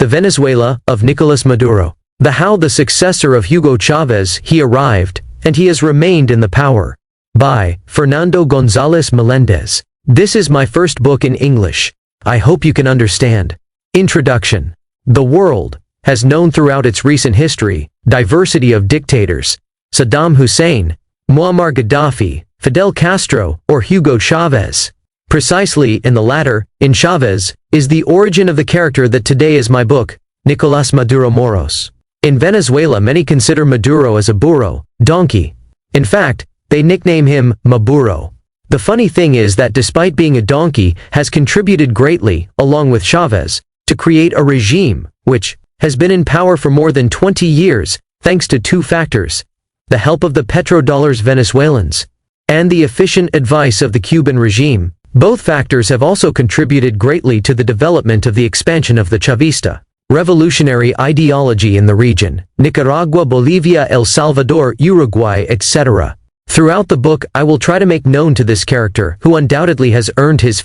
The Venezuela of Nicolás Maduro. The successor of Hugo Chavez, he arrived, and he has remained in the power. By Fernando González Melendez. This is my first book in English. I hope you can understand. Introduction. The world has known throughout its recent history diversity of dictators. Saddam Hussein, Muammar Gaddafi, Fidel Castro, or Hugo Chavez. Precisely in the latter, in Chavez, is the origin of the character that today is my book, Nicolás Maduro Moros. In Venezuela many consider Maduro as a burro, donkey. In fact, they nickname him Maburo. The funny thing is that despite being a donkey, has contributed greatly, along with Chavez, to create a regime, which has been in power for more than 20 years, thanks to two factors: the help of the petrodollars Venezuelans, and the efficient advice of the Cuban regime. Both factors have also contributed greatly to the development of the expansion of the Chavista revolutionary ideology in the region, Nicaragua, Bolivia, El Salvador, Uruguay, etc. Throughout the book, I will try to make known to this character, who undoubtedly has earned his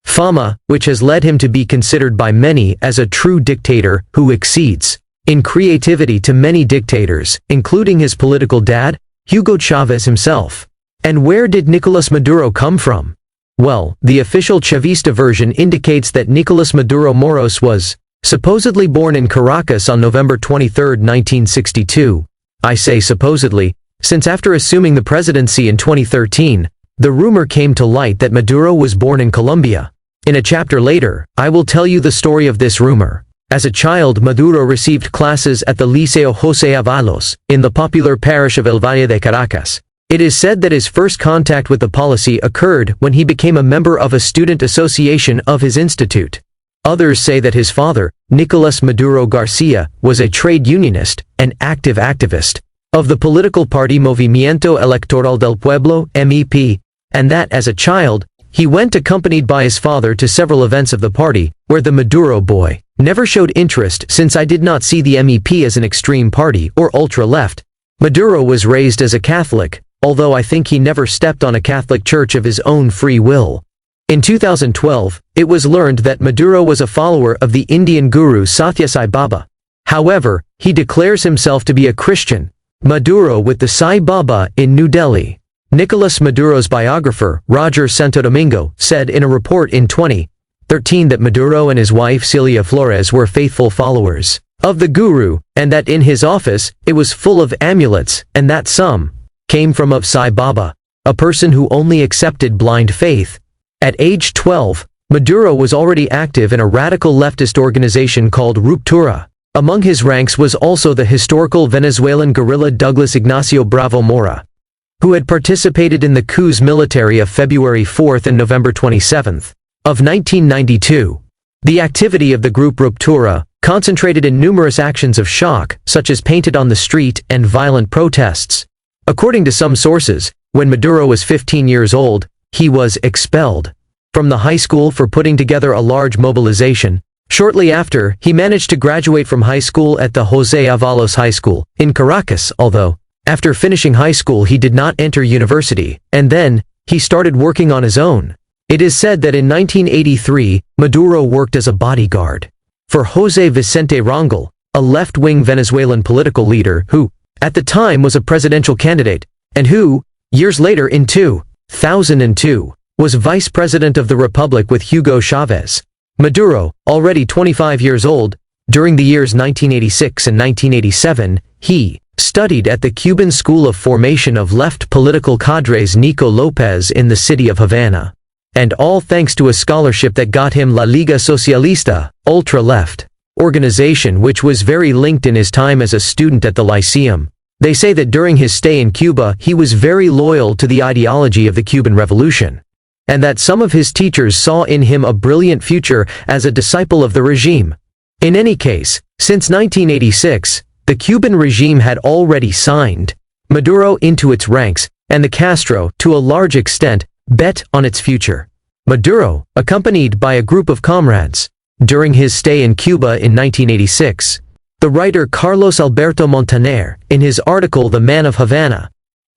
fama, which has led him to be considered by many as a true dictator who exceeds in creativity to many dictators, including his political dad, Hugo Chavez himself. And where did Nicolás Maduro come from? Well, the official Chavista version indicates that Nicolás Maduro Moros was supposedly born in Caracas on November 23, 1962. I say supposedly, since after assuming the presidency in 2013, the rumor came to light that Maduro was born in Colombia. In a chapter later, I will tell you the story of this rumor. As a child, Maduro received classes at the Liceo José Avalos, in the popular parish of El Valle de Caracas. It is said that his first contact with the policy occurred when he became a member of a student association of his institute. Others say that his father, Nicolás Maduro García, was a trade unionist, an active activist of the political party Movimiento Electoral del Pueblo, MEP, and that as a child, he went accompanied by his father to several events of the party, where the Maduro boy never showed interest since I did not see the MEP as an extreme party or ultra-left. Maduro was raised as a Catholic, although I think he never stepped on a Catholic church of his own free will. In 2012, it was learned that Maduro was a follower of the Indian guru Satya Sai Baba. However, he declares himself to be a Christian. Maduro with the Sai Baba in New Delhi. Nicolás Maduro's biographer, Roger Santo Domingo, said in a report in 2013 that Maduro and his wife Celia Flores were faithful followers of the guru, and that in his office, it was full of amulets, and that some came from of Sai Baba, a person who only accepted blind faith. At age 12, Maduro was already active in a radical leftist organization called Ruptura. Among his ranks was also the historical Venezuelan guerrilla Douglas Ignacio Bravo Mora, who had participated in the coups military of February 4 and November 27 of 1992. The activity of the group Ruptura concentrated in numerous actions of shock, such as painted on the street and violent protests. According to some sources, when Maduro was 15 years old, he was expelled from the high school for putting together a large mobilization. Shortly after, he managed to graduate from high school at the José Avalos High School in Caracas, although, after finishing high school he did not enter university, and then, he started working on his own. It is said that in 1983, Maduro worked as a bodyguard for José Vicente Rangel, a left-wing Venezuelan political leader who, at the time was a presidential candidate, and who, years later in 2002, was vice president of the republic with Hugo Chavez. Maduro, already 25 years old, during the years 1986 and 1987, he studied at the Cuban School of Formation of Left Political Cadres Nico Lopez in the city of Havana. And all thanks to a scholarship that got him La Liga Socialista, ultra-left organization which was very linked in his time as a student at the Lyceum. They say that during his stay in Cuba he was very loyal to the ideology of the Cuban Revolution, and that some of his teachers saw in him a brilliant future as a disciple of the regime. In any case, since 1986, the Cuban regime had already signed Maduro into its ranks, and the Castro, to a large extent, bet on its future. Maduro, accompanied by a group of comrades, during his stay in Cuba in 1986, the writer Carlos Alberto Montaner, in his article The Man of Havana,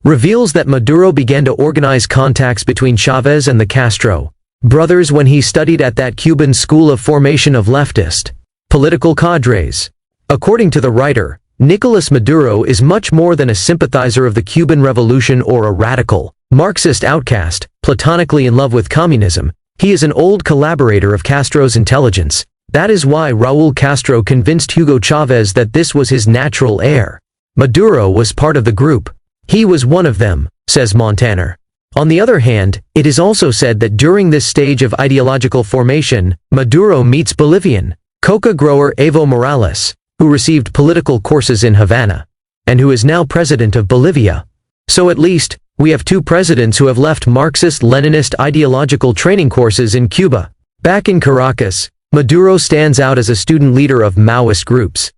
reveals that Maduro began to organize contacts between Chavez and the Castro brothers when he studied at that Cuban School of Formation of Leftist Political cadres. According to the writer, Nicolás Maduro is much more than a sympathizer of the Cuban Revolution or a radical, Marxist outcast, platonically in love with communism. He is an old collaborator of Castro's intelligence. That is why Raúl Castro convinced Hugo Chávez that this was his natural heir. Maduro was part of the group. He was one of them, says Montaner. On the other hand, it is also said that during this stage of ideological formation, Maduro meets Bolivian coca grower Evo Morales, who received political courses in Havana, and who is now president of Bolivia. So at least, we have two presidents who have left Marxist-Leninist ideological training courses in Cuba. Back in Caracas, Maduro stands out as a student leader of Maoist groups.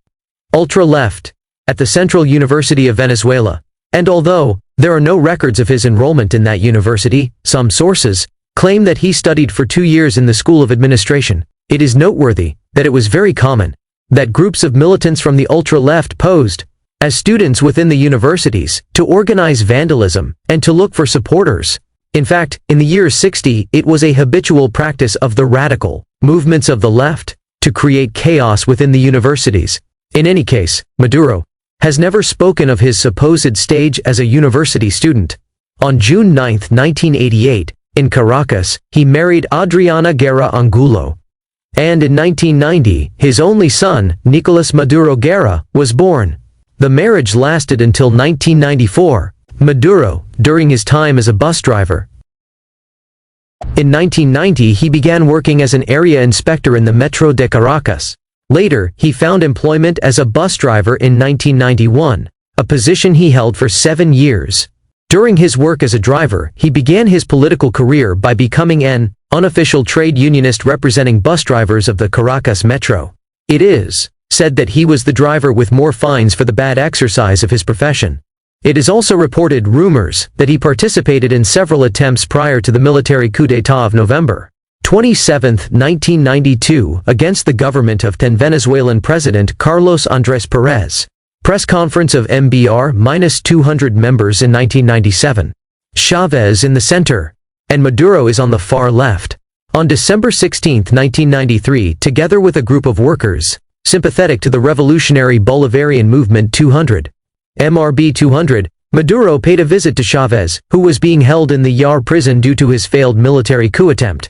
Ultra-left, at the Central University of Venezuela, and although there are no records of his enrollment in that university, some sources claim that he studied for 2 years in the School of Administration. It is noteworthy that it was very common that groups of militants from the ultra-left posed as students within the universities to organize vandalism and to look for supporters. In fact, in the year 60, it was a habitual practice of the radical movements of the left to create chaos within the universities. In any case, Maduro has never spoken of his supposed stage as a university student. On June 9, 1988, in Caracas, he married Adriana Guerra Angulo. And in 1990, his only son, Nicolás Maduro Guerra, was born. The marriage lasted until 1994. Maduro, during his time as a bus driver. In 1990, he began working as an area inspector in the Metro de Caracas. Later, he found employment as a bus driver in 1991, a position he held for 7 years. During his work as a driver, he began his political career by becoming an unofficial trade unionist representing bus drivers of the Caracas Metro. It is said that he was the driver with more fines for the bad exercise of his profession. It is also reported rumors that he participated in several attempts prior to the military coup d'état of November 27, 1992, against the government of then Venezuelan President Carlos Andrés Pérez. Press conference of MBR-200 members in 1997. Chávez in the center, and Maduro is on the far left. On December 16, 1993, together with a group of workers sympathetic to the revolutionary Bolivarian movement 200, MRB 200, Maduro paid a visit to Chávez, who was being held in the Yar prison due to his failed military coup attempt.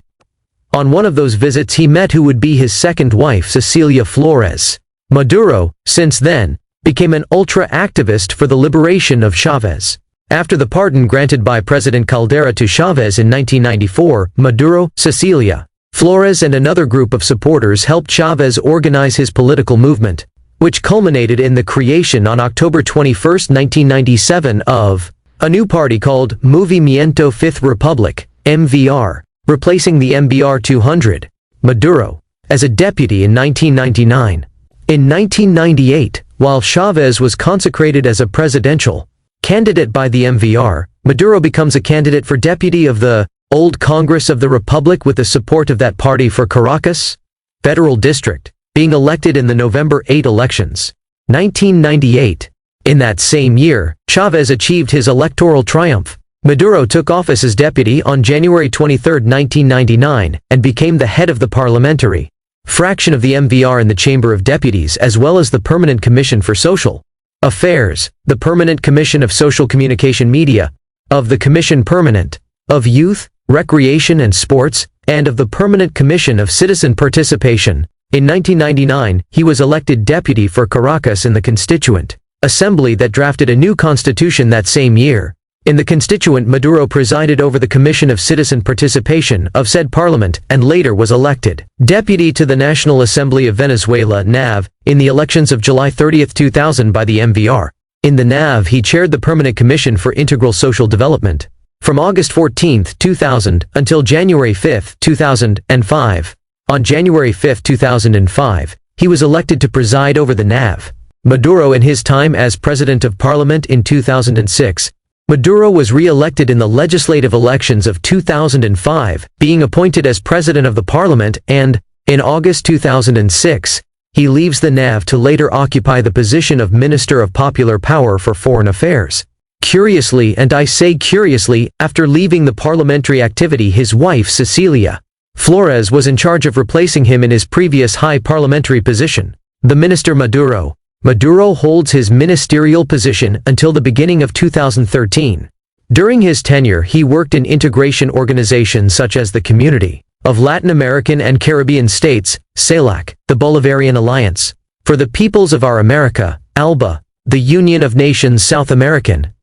On one of those visits he met who would be his second wife, Cecilia Flores. Maduro, since then, became an ultra-activist for the liberation of Chávez. After the pardon granted by President Caldera to Chávez in 1994, Maduro, Cecilia Flores and another group of supporters helped Chávez organize his political movement, which culminated in the creation on October 21, 1997 of a new party called Movimiento Fifth Republic, MVR, replacing the MBR 200, Maduro, as a deputy in 1999. In 1998, while Chávez was consecrated as a presidential candidate by the MVR, Maduro becomes a candidate for deputy of the Old Congress of the Republic with the support of that party for Caracas Federal District, being elected in the November 8 elections. 1998. In that same year, Chávez achieved his electoral triumph. Maduro took office as deputy on January 23, 1999, and became the head of the parliamentary fraction of the MVR in the Chamber of Deputies as well as the Permanent Commission for Social Affairs, the Permanent Commission of Social Communication Media, of the Commission Permanent of Youth, Recreation and Sports, and of the Permanent Commission of Citizen Participation. In 1999, he was elected deputy for Caracas in the Constituent Assembly that drafted a new constitution that same year. In the Constituent, Maduro presided over the Commission of Citizen Participation of said parliament and later was elected deputy to the National Assembly of Venezuela (NAV) in the elections of July 30, 2000 by the MVR. In the NAV he chaired the Permanent Commission for Integral Social Development. From August 14, 2000 until January 5, 2005. On January 5, 2005, he was elected to preside over the NAV. Maduro in his time as President of Parliament in 2006. Maduro was re-elected in the legislative elections of 2005, being appointed as President of the Parliament, and, in August 2006, he leaves the NAV to later occupy the position of Minister of Popular Power for Foreign Affairs. Curiously, and I say curiously, after leaving the parliamentary activity his wife Cecilia Flores was in charge of replacing him in his previous high parliamentary position. The minister Maduro. Maduro holds his ministerial position until the beginning of 2013. During his tenure he worked in integration organizations such as the Community of Latin American and Caribbean States, CELAC, the Bolivarian Alliance for the Peoples of Our America, ALBA, the Union of Nations South American,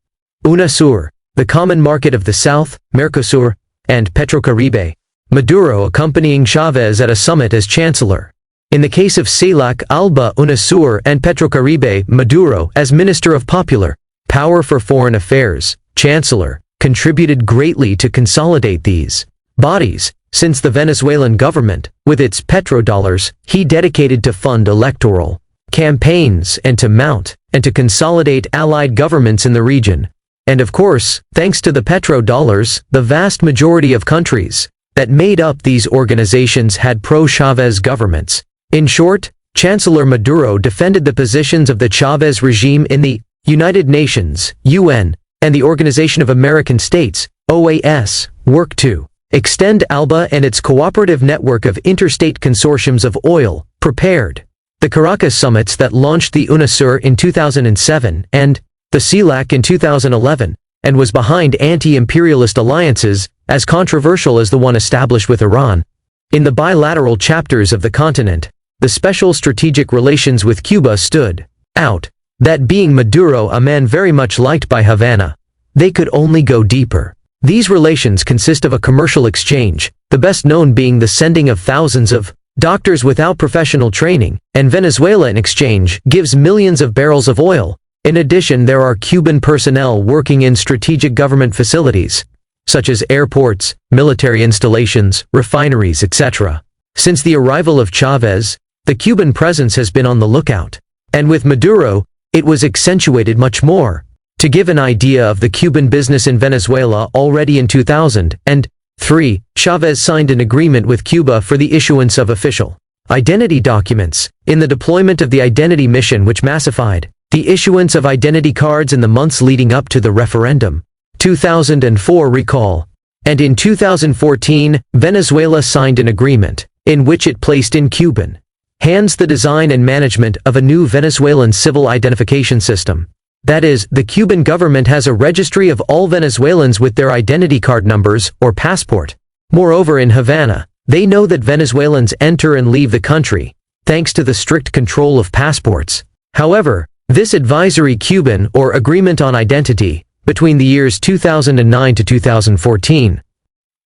UNASUR, the Common Market of the South, Mercosur, and Petrocaribe. Maduro accompanying Chavez at a summit as chancellor. In the case of CELAC, ALBA, UNASUR, and Petrocaribe, Maduro, as Minister of Popular Power for Foreign Affairs, Chancellor, contributed greatly to consolidate these bodies, since the Venezuelan government, with its petrodollars, he dedicated to fund electoral campaigns and to mount and to consolidate allied governments in the region. And of course, thanks to the petrodollars, the vast majority of countries that made up these organizations had pro-Chavez governments. In short, Chancellor Maduro defended the positions of the Chavez regime in the United Nations, UN, and the Organization of American States, OAS, work to extend ALBA and its cooperative network of interstate consortiums of oil, prepared the Caracas summits that launched the UNASUR in 2007 and the CELAC in 2011, and was behind anti-imperialist alliances as controversial as the one established with Iran. In the bilateral chapters of the continent, the special strategic relations with Cuba stood out. That being Maduro a man very much liked by Havana, they could only go deeper. These relations consist of a commercial exchange, the best known being the sending of thousands of doctors without professional training, and Venezuela in exchange gives millions of barrels of oil. In addition, there are Cuban personnel working in strategic government facilities, such as airports, military installations, refineries, etc. Since the arrival of Chavez, the Cuban presence has been on the lookout. And with Maduro, it was accentuated much more. To give an idea of the Cuban business in Venezuela, already in 2003, Chavez signed an agreement with Cuba for the issuance of official identity documents, in the deployment of the identity mission which massified the issuance of identity cards in the months leading up to the referendum. 2004 recall. And in 2014, Venezuela signed an agreement, in which it placed in Cuban hands the design and management of a new Venezuelan civil identification system. That is, the Cuban government has a registry of all Venezuelans with their identity card numbers or passport. Moreover, in Havana, they know that Venezuelans enter and leave the country, thanks to the strict control of passports. However, this advisory Cuban or agreement on identity, between the years 2009 to 2014,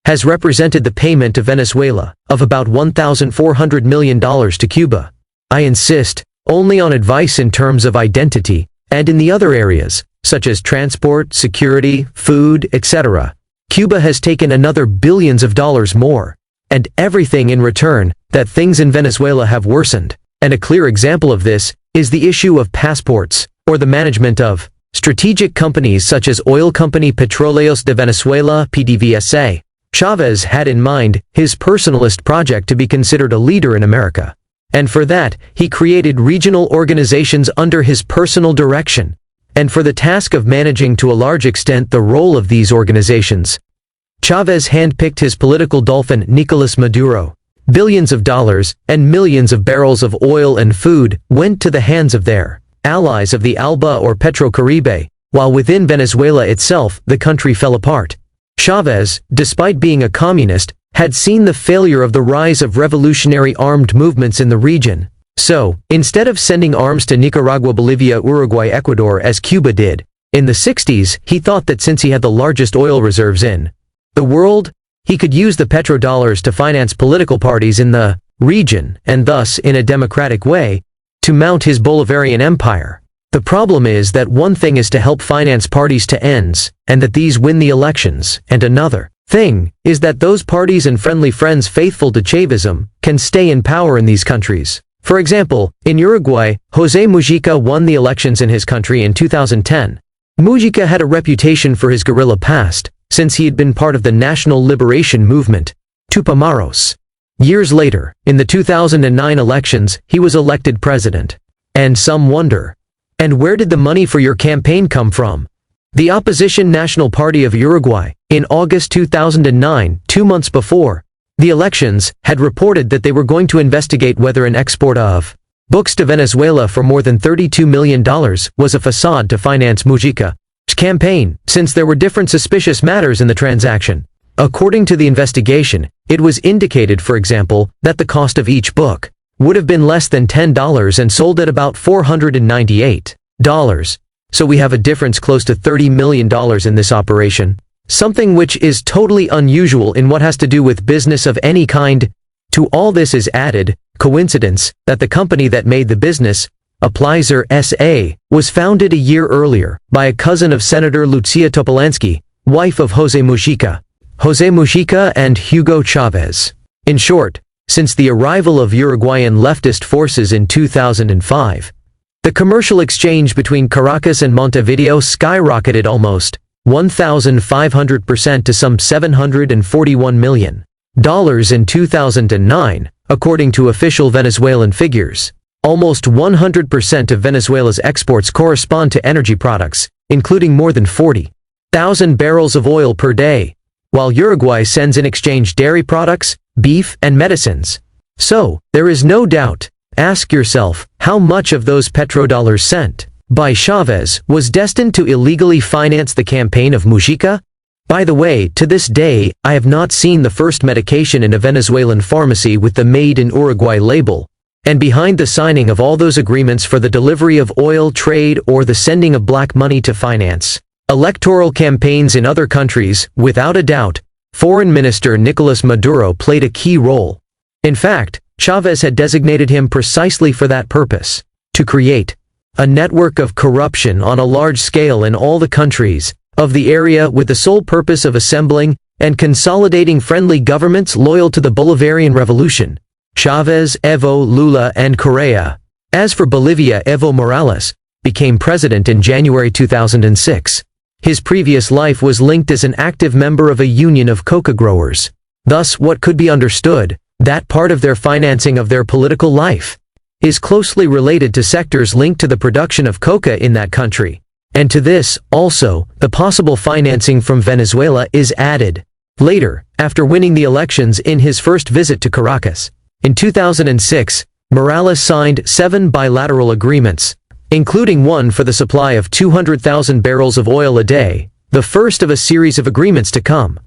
has represented the payment to Venezuela of about $1,400 million to Cuba. I insist, only on advice in terms of identity, and in the other areas, such as transport, security, food, etc. Cuba has taken another billions of dollars more, and everything in return, that things in Venezuela have worsened. And a clear example of this is the issue of passports, or the management of strategic companies such as oil company Petróleos de Venezuela, PDVSA. Chavez had in mind his personalist project to be considered a leader in America. And for that, he created regional organizations under his personal direction. And for the task of managing to a large extent the role of these organizations, Chavez handpicked his political dolphin Nicolás Maduro. Billions of dollars and millions of barrels of oil and food went to the hands of their allies of the ALBA or Petrocaribe, while within Venezuela itself the country fell apart. Chavez, despite being a communist, had seen the failure of the rise of revolutionary armed movements in the region. So, instead of sending arms to Nicaragua, Bolivia, Uruguay, Ecuador as Cuba did in the 60s, he thought that since he had the largest oil reserves in the world, he could use the petrodollars to finance political parties in the region, and thus, in a democratic way, to mount his Bolivarian empire. The problem is that one thing is to help finance parties to ends, and that these win the elections, and another thing is that those parties and friendly friends faithful to Chavism can stay in power in these countries. For example, in Uruguay, José Mujica won the elections in his country in 2010. Mujica had a reputation for his guerrilla past, since he had been part of the National Liberation Movement, Tupamaros. Years later, in the 2009 elections, he was elected president. And some wonder, and where did the money for your campaign come from? The opposition National Party of Uruguay, in August 2009, 2 months before, The elections had reported that they were going to investigate whether an export of books to Venezuela for more than $32 million was a facade to finance Mujica's campaign, since there were different suspicious matters in the transaction. According to the investigation, it was indicated, for example, that the cost of each book would have been less than $10 and sold at about $498. So we have a difference close to $30 million in this operation. Something which is totally unusual in what has to do with business of any kind. To all this is added coincidence that the company that made the business, Applizer S.A., was founded a year earlier by a cousin of Senator Lucia Topolansky, wife of José Mujica and Hugo Chavez. In short, since the arrival of Uruguayan leftist forces in 2005, the commercial exchange between Caracas and Montevideo skyrocketed almost 1,500% to some $741 million in 2009, according to official Venezuelan figures. Almost 100% of Venezuela's exports correspond to energy products, including more than 40,000 barrels of oil per day, while Uruguay sends in exchange dairy products, beef, and medicines. So, there is no doubt. Ask yourself, how much of those petrodollars sent by Chavez was destined to illegally finance the campaign of Mujica? By the way, to this day, I have not seen the first medication in a Venezuelan pharmacy with the Made in Uruguay label. And behind the signing of all those agreements for the delivery of oil trade or the sending of black money to finance electoral campaigns in other countries, without a doubt, Foreign Minister Nicolás Maduro played a key role. In fact, Chavez had designated him precisely for that purpose, to create a network of corruption on a large scale in all the countries of the area with the sole purpose of assembling and consolidating friendly governments loyal to the Bolivarian Revolution. Chavez, Evo, Lula, and Correa. As for Bolivia, Evo Morales became president in January 2006. His previous life was linked as an active member of a union of coca growers. Thus, what could be understood, that part of their financing of their political life is closely related to sectors linked to the production of coca in that country. And to this, also, the possible financing from Venezuela is added. Later, after winning the elections in his first visit to Caracas, in 2006, Morales signed 7 bilateral agreements, including one for the supply of 200,000 barrels of oil a day, the first of a series of agreements to come.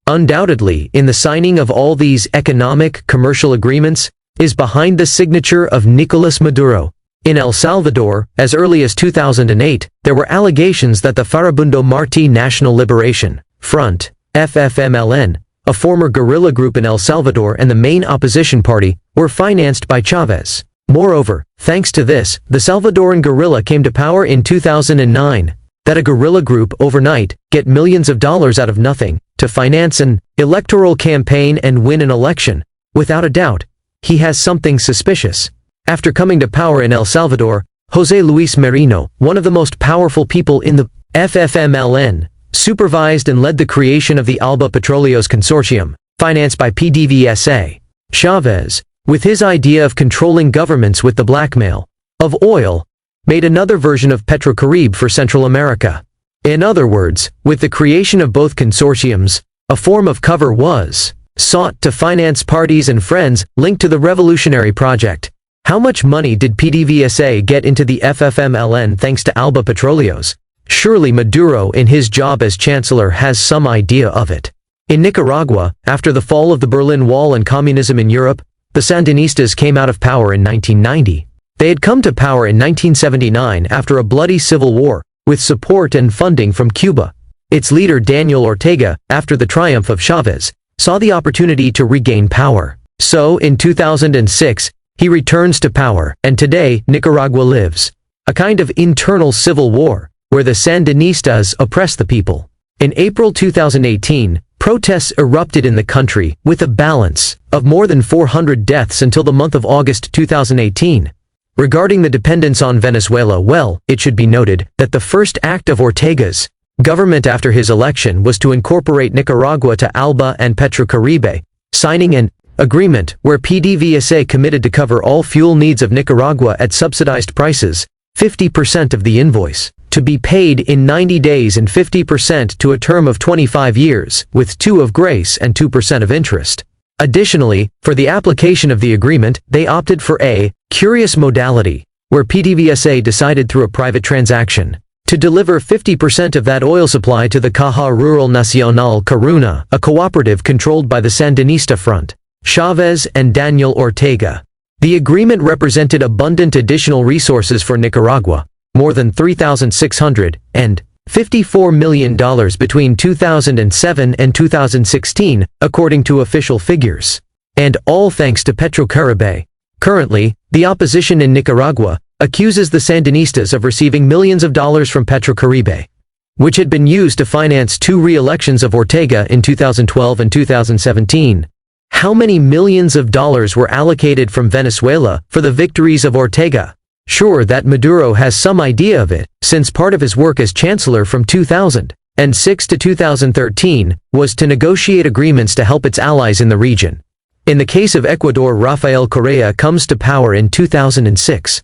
Undoubtedly, in the signing of all these economic, commercial agreements, is behind the signature of Nicolás Maduro. In El Salvador, as early as 2008, there were allegations that the Farabundo Martí National Liberation Front, FFMLN, a former guerrilla group in El Salvador and the main opposition party, were financed by Chavez. Moreover, thanks to this, the Salvadoran guerrilla came to power in 2009. That a guerrilla group overnight get millions of dollars out of nothing to finance an electoral campaign and win an election, without a doubt, he has something suspicious. After coming to power in El Salvador, José Luis Merino, one of the most powerful people in the FFMLN, supervised and led the creation of the Alba Petróleos Consortium, financed by PDVSA. Chavez, with his idea of controlling governments with the blackmail of oil, made another version of Petrocaribe for Central America. In other words, with the creation of both consortiums, a form of cover was sought to finance parties and friends linked to the revolutionary project. How much money did PDVSA get into the FFMLN thanks to Alba Petróleos? Surely Maduro in his job as chancellor has some idea of it. In Nicaragua, after the fall of the Berlin Wall and communism in Europe, the Sandinistas came out of power in 1990. They had come to power in 1979 after a bloody civil war, with support and funding from Cuba. Its leader Daniel Ortega, after the triumph of Chavez, saw the opportunity to regain power. So, in 2006, he returns to power, and today, Nicaragua lives a kind of internal civil war, where the Sandinistas oppress the people. In April 2018, protests erupted in the country, with a balance of more than 400 deaths until the month of August 2018. Regarding the dependence on Venezuela, well, it should be noted that the first act of Ortega's government after his election was to incorporate Nicaragua to Alba and Petrocaribe, signing an agreement where PDVSA committed to cover all fuel needs of Nicaragua at subsidized prices, 50% of the invoice, to be paid in 90 days and 50% to a term of 25 years, with 2 of grace and 2% of interest. Additionally, for the application of the agreement, they opted for a curious modality, where PDVSA decided through a private transaction to deliver 50% of that oil supply to the Caja Rural Nacional Caruna, a cooperative controlled by the Sandinista Front, Chávez and Daniel Ortega. The agreement represented abundant additional resources for Nicaragua, more than $3,654 million between 2007 and 2016, according to official figures. And all thanks to Petrocaribe. Currently, the opposition in Nicaragua accuses the Sandinistas of receiving millions of dollars from Petrocaribe, which had been used to finance 2 re-elections of Ortega in 2012 and 2017. How many millions of dollars were allocated from Venezuela for the victories of Ortega? Sure that Maduro has some idea of it, since part of his work as chancellor from 2006 to 2013 was to negotiate agreements to help its allies in the region. In the case of Ecuador, Rafael Correa comes to power in 2006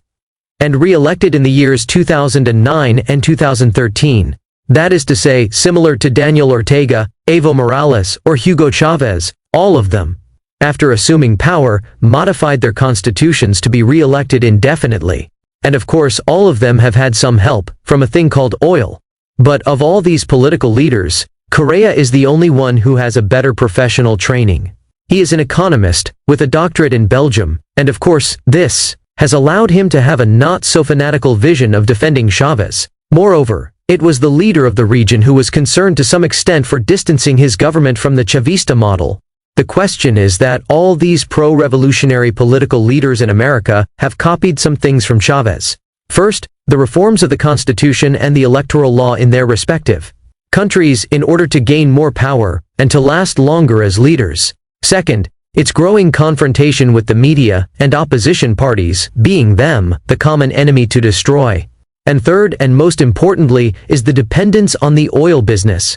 and re-elected in the years 2009 and 2013. That is to say, similar to Daniel Ortega, Evo Morales, or Hugo Chavez, all of them, after assuming power, modified their constitutions to be re-elected indefinitely. And of course, all of them have had some help from a thing called oil. But of all these political leaders, Correa is the only one who has a better professional training. He is an economist, with a doctorate in Belgium, and of course, this has allowed him to have a not-so-fanatical vision of defending Chavez. Moreover, it was the leader of the region who was concerned to some extent for distancing his government from the Chavista model. The question is that all these pro-revolutionary political leaders in America have copied some things from Chavez. First, the reforms of the Constitution and the electoral law in their respective countries in order to gain more power and to last longer as leaders. Second, its growing confrontation with the media and opposition parties, being them the common enemy to destroy. And third, and most importantly, is the dependence on the oil business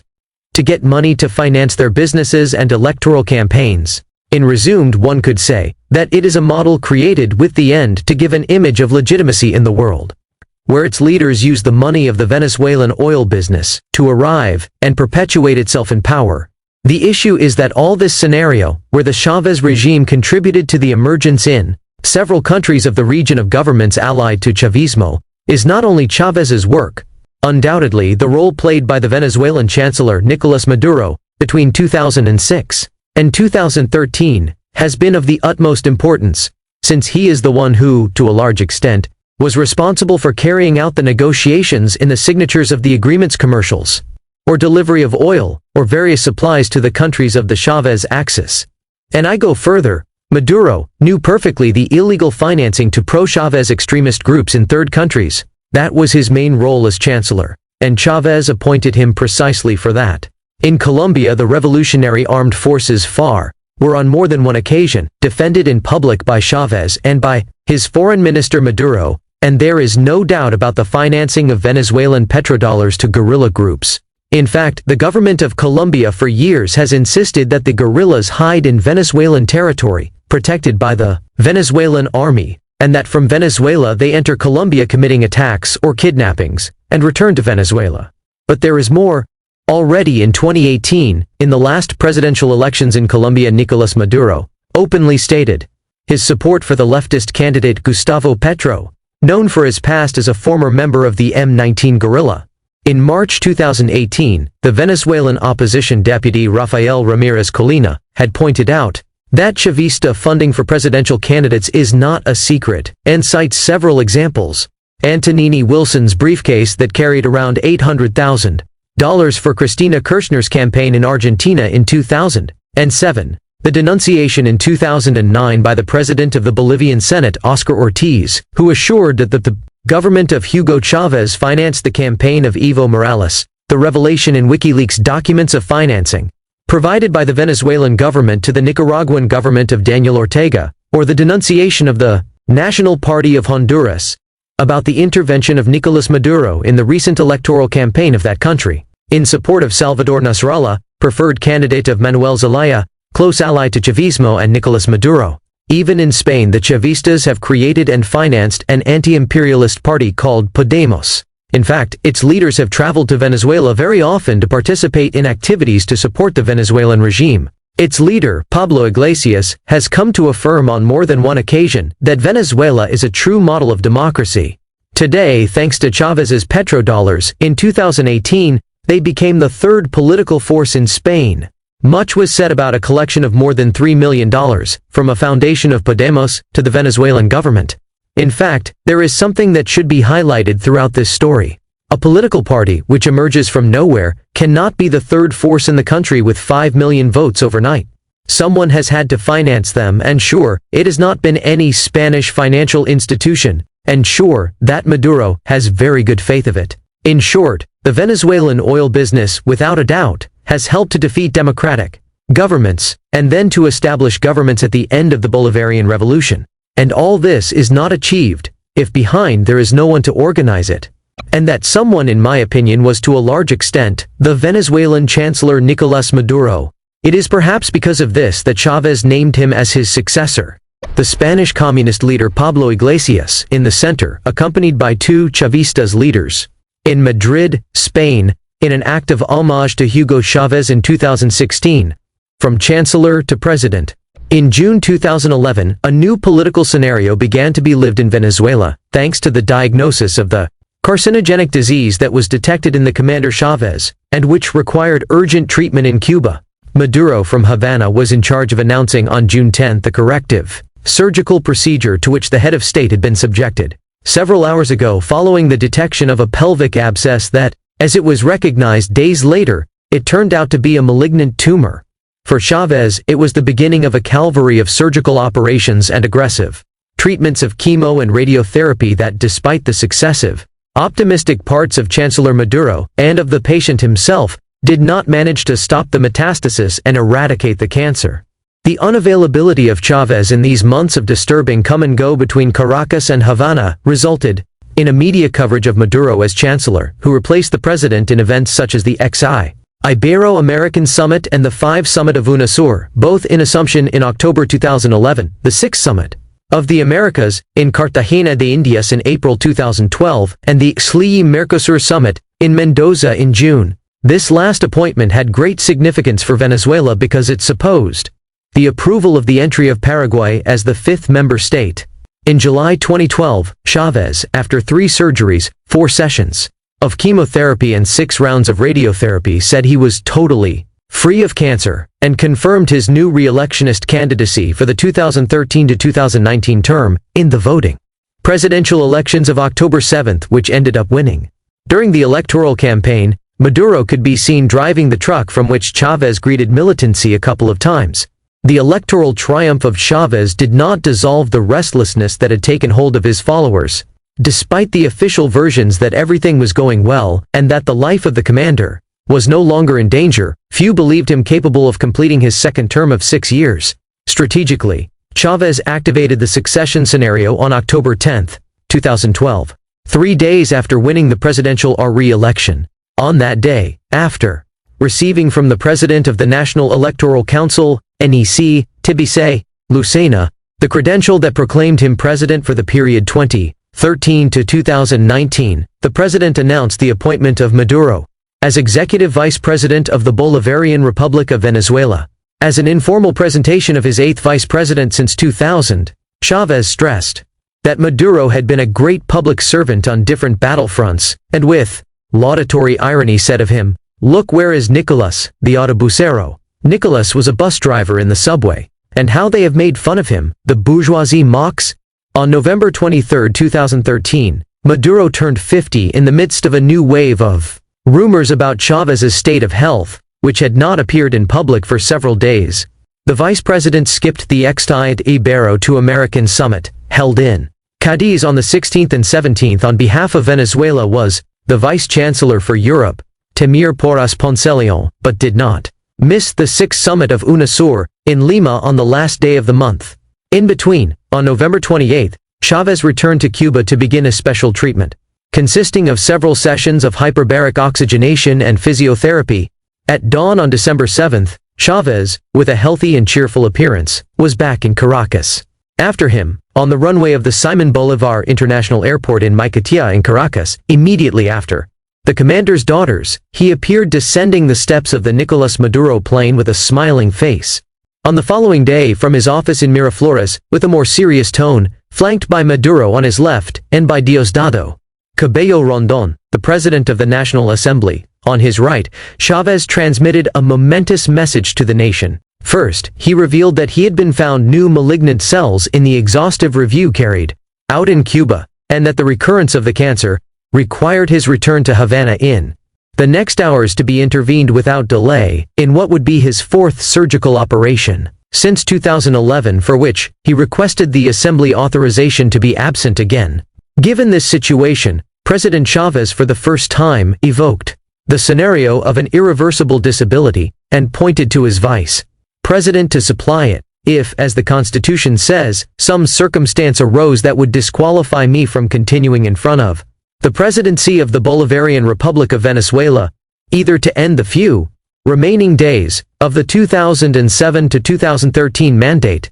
to get money to finance their businesses and electoral campaigns. In resumed, one could say that it is a model created with the end to give an image of legitimacy in the world, where its leaders use the money of the Venezuelan oil business to arrive and perpetuate itself in power. The issue is that all this scenario, where the Chavez regime contributed to the emergence in several countries of the region of governments allied to Chavismo, is not only Chavez's work. Undoubtedly, the role played by the Venezuelan Chancellor Nicolás Maduro between 2006 and 2013 has been of the utmost importance, since he is the one who, to a large extent, was responsible for carrying out the negotiations in the signatures of the agreement's commercials, or delivery of oil, or various supplies to the countries of the Chavez axis. And I go further. Maduro knew perfectly the illegal financing to pro-Chavez extremist groups in third countries. That was his main role as chancellor, and Chavez appointed him precisely for that. In Colombia, the revolutionary armed forces FARC were on more than one occasion defended in public by Chavez and by his foreign minister Maduro, and there is no doubt about the financing of Venezuelan petrodollars to guerrilla groups. In fact, the government of Colombia for years has insisted that the guerrillas hide in Venezuelan territory, protected by the Venezuelan army, and that from Venezuela they enter Colombia committing attacks or kidnappings, and return to Venezuela. But there is more. Already in 2018, in the last presidential elections in Colombia, Nicolás Maduro openly stated his support for the leftist candidate Gustavo Petro, known for his past as a former member of the M19 guerrilla. In March 2018, the Venezuelan opposition deputy Rafael Ramirez Colina had pointed out that Chavista funding for presidential candidates is not a secret, and cites several examples. Antonini Wilson's briefcase that carried around $800,000 for Cristina Kirchner's campaign in Argentina in 2007. The denunciation in 2009 by the president of the Bolivian Senate, Oscar Ortiz, who assured that the government of Hugo Chavez financed the campaign of Evo Morales. The revelation in WikiLeaks documents of financing provided by the Venezuelan government to the Nicaraguan government of Daniel Ortega, or the denunciation of the National Party of Honduras about the intervention of Nicolás Maduro in the recent electoral campaign of that country, in support of Salvador Nasrallah, preferred candidate of Manuel Zelaya, close ally to Chavismo and Nicolás Maduro. Even in Spain, the Chavistas have created and financed an anti-imperialist party called Podemos. In fact, its leaders have traveled to Venezuela very often to participate in activities to support the Venezuelan regime. Its leader, Pablo Iglesias, has come to affirm on more than one occasion that Venezuela is a true model of democracy. Today, thanks to Chávez's petrodollars, in 2018, they became the third political force in Spain. Much was said about a collection of more than $3 million, from a foundation of Podemos, to the Venezuelan government. In fact, there is something that should be highlighted throughout this story. A political party, which emerges from nowhere, cannot be the third force in the country with 5 million votes overnight. Someone has had to finance them, and sure, it has not been any Spanish financial institution, and sure, that Maduro has very good faith of it. In short, the Venezuelan oil business, without a doubt, has helped to defeat democratic governments, and then to establish governments at the end of the Bolivarian Revolution. And all this is not achieved if behind there is no one to organize it. And that someone, in my opinion, was to a large extent the Venezuelan Chancellor Nicolás Maduro. It is perhaps because of this that Chávez named him as his successor. The Spanish communist leader Pablo Iglesias, in the center, accompanied by two Chavistas leaders. In Madrid, Spain, in an act of homage to Hugo Chávez in 2016, from chancellor to president. In June 2011, a new political scenario began to be lived in Venezuela, thanks to the diagnosis of the carcinogenic disease that was detected in the Commander Chávez, and which required urgent treatment in Cuba. Maduro from Havana was in charge of announcing on June 10 the corrective surgical procedure to which the head of state had been subjected several hours ago, following the detection of a pelvic abscess that, as it was recognized days later, it turned out to be a malignant tumor. For Chávez, it was the beginning of a calvary of surgical operations and aggressive treatments of chemo and radiotherapy that, despite the successive, optimistic parts of Chancellor Maduro, and of the patient himself, did not manage to stop the metastasis and eradicate the cancer. The unavailability of Chávez in these months of disturbing come and go between Caracas and Havana resulted in a media coverage of Maduro as chancellor, who replaced the president in events such as the Ibero-American Summit and the 5 Summit of UNASUR, both in Asunción in October 2011, the 6th Summit of the Americas, in Cartagena de Indias in April 2012, and the XLI-Mercosur Summit, in Mendoza in June. This last appointment had great significance for Venezuela because it supposed the approval of the entry of Paraguay as the 5th member state. In July 2012, Chávez, after 3 surgeries, 4 sessions of chemotherapy and 6 rounds of radiotherapy, said he was totally free of cancer, and confirmed his new re-electionist candidacy for the 2013 to 2019 term, in the voting presidential elections of October 7, which ended up winning. During the electoral campaign, Maduro could be seen driving the truck from which Chávez greeted militancy a couple of times. The electoral triumph of Chávez did not dissolve the restlessness that had taken hold of his followers. Despite the official versions that everything was going well, and that the life of the commander was no longer in danger, few believed him capable of completing his second term of 6 years. Strategically, Chávez activated the succession scenario on October 10, 2012, 3 days after winning the presidential re-election. On that day, after receiving from the president of the National Electoral Council, NEC, Tibisay, Lucena, the credential that proclaimed him president for the period 2013 to 2019, the president announced the appointment of Maduro as executive vice president of the Bolivarian Republic of Venezuela. As an informal presentation of his 8th vice president since 2000, Chávez stressed that Maduro had been a great public servant on different battlefronts, and with laudatory irony said of him, "Look, where is Nicolás, the autobusero?" Nicolás was a bus driver in the subway, and how they have made fun of him, the bourgeoisie mocks. On November 23, 2013, Maduro turned 50 in the midst of a new wave of rumors about Chávez's state of health, which had not appeared in public for several days. The vice president skipped the Ibero to American summit, held in Cadiz on the 16th and 17th on behalf of Venezuela, was the vice chancellor for Europe, Temir Porras Poncelion, but did not miss the 6th summit of UNASUR, in Lima on the last day of the month. In between, on November 28, Chávez returned to Cuba to begin a special treatment, consisting of several sessions of hyperbaric oxygenation and physiotherapy. At dawn on December 7, Chávez, with a healthy and cheerful appearance, was back in Caracas. After him, on the runway of the Simón Bolívar International Airport in Maiquetía in Caracas, immediately after the commander's daughters, he appeared descending the steps of the Nicolás Maduro plane with a smiling face. On the following day, from his office in Miraflores, with a more serious tone, flanked by Maduro on his left and by Diosdado Cabello Rondon, the president of the National Assembly, on his right, Chávez transmitted a momentous message to the nation. First, he revealed that he had been found new malignant cells in the exhaustive review carried out in Cuba, and that the recurrence of the cancer required his return to Havana in the next hours to be intervened without delay in what would be his fourth surgical operation since 2011, for which he requested the Assembly authorization to be absent again. Given this situation, President Chávez for the first time evoked the scenario of an irreversible disability and pointed to his vice president to supply it, if, as the Constitution says, some circumstance arose that would disqualify me from continuing in front of the presidency of the Bolivarian Republic of Venezuela, either to end the few remaining days of the 2007 to 2013 mandate,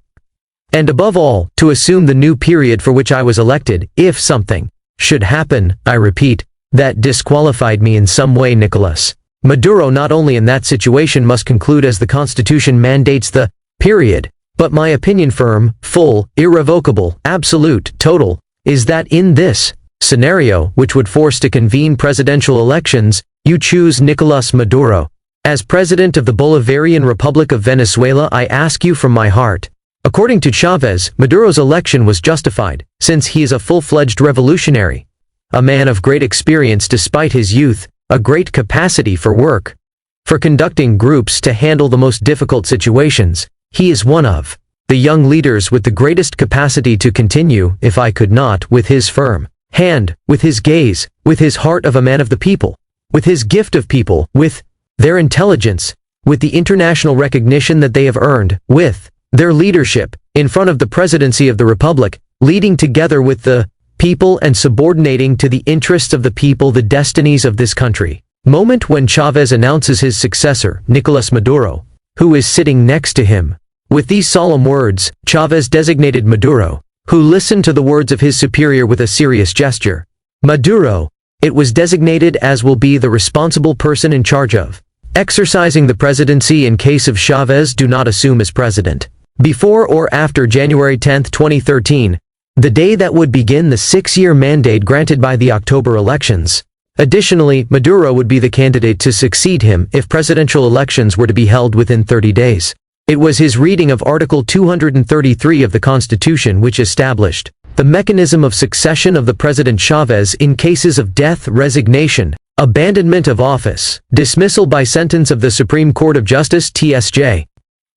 and above all, to assume the new period for which I was elected, if something should happen, I repeat, that disqualified me in some way. Nicolás Maduro not only in that situation must conclude as the Constitution mandates the period, but my opinion firm, full, irrevocable, absolute, total, is that in this scenario, which would force to convene presidential elections, you choose Nicolás Maduro. As President of the Bolivarian Republic of Venezuela, I ask you from my heart. According to Chávez, Maduro's election was justified, since he is a full-fledged revolutionary, a man of great experience despite his youth, a great capacity for work, for conducting groups to handle the most difficult situations. He is one of the young leaders with the greatest capacity to continue, if I could not, with his firm hand, with his gaze, with his heart of a man of the people, with his gift of people, with their intelligence, with the international recognition that they have earned, with their leadership in front of the presidency of the Republic, leading together with the people and subordinating to the interests of the people the destinies of this country. Moment when Chávez announces his successor, Nicolás Maduro, who is sitting next to him. With these solemn words, Chávez designated Maduro, who listened to the words of his superior with a serious gesture. Maduro, it was designated as will be the responsible person in charge of exercising the presidency in case of Chávez do not assume as president before or after January 10, 2013, the day that would begin the 6-year mandate granted by the October elections. Additionally, Maduro would be the candidate to succeed him if presidential elections were to be held within 30 days. It was his reading of Article 233 of the Constitution which established the mechanism of succession of the President Chávez in cases of death, resignation, abandonment of office, dismissal by sentence of the Supreme Court of Justice (TSJ),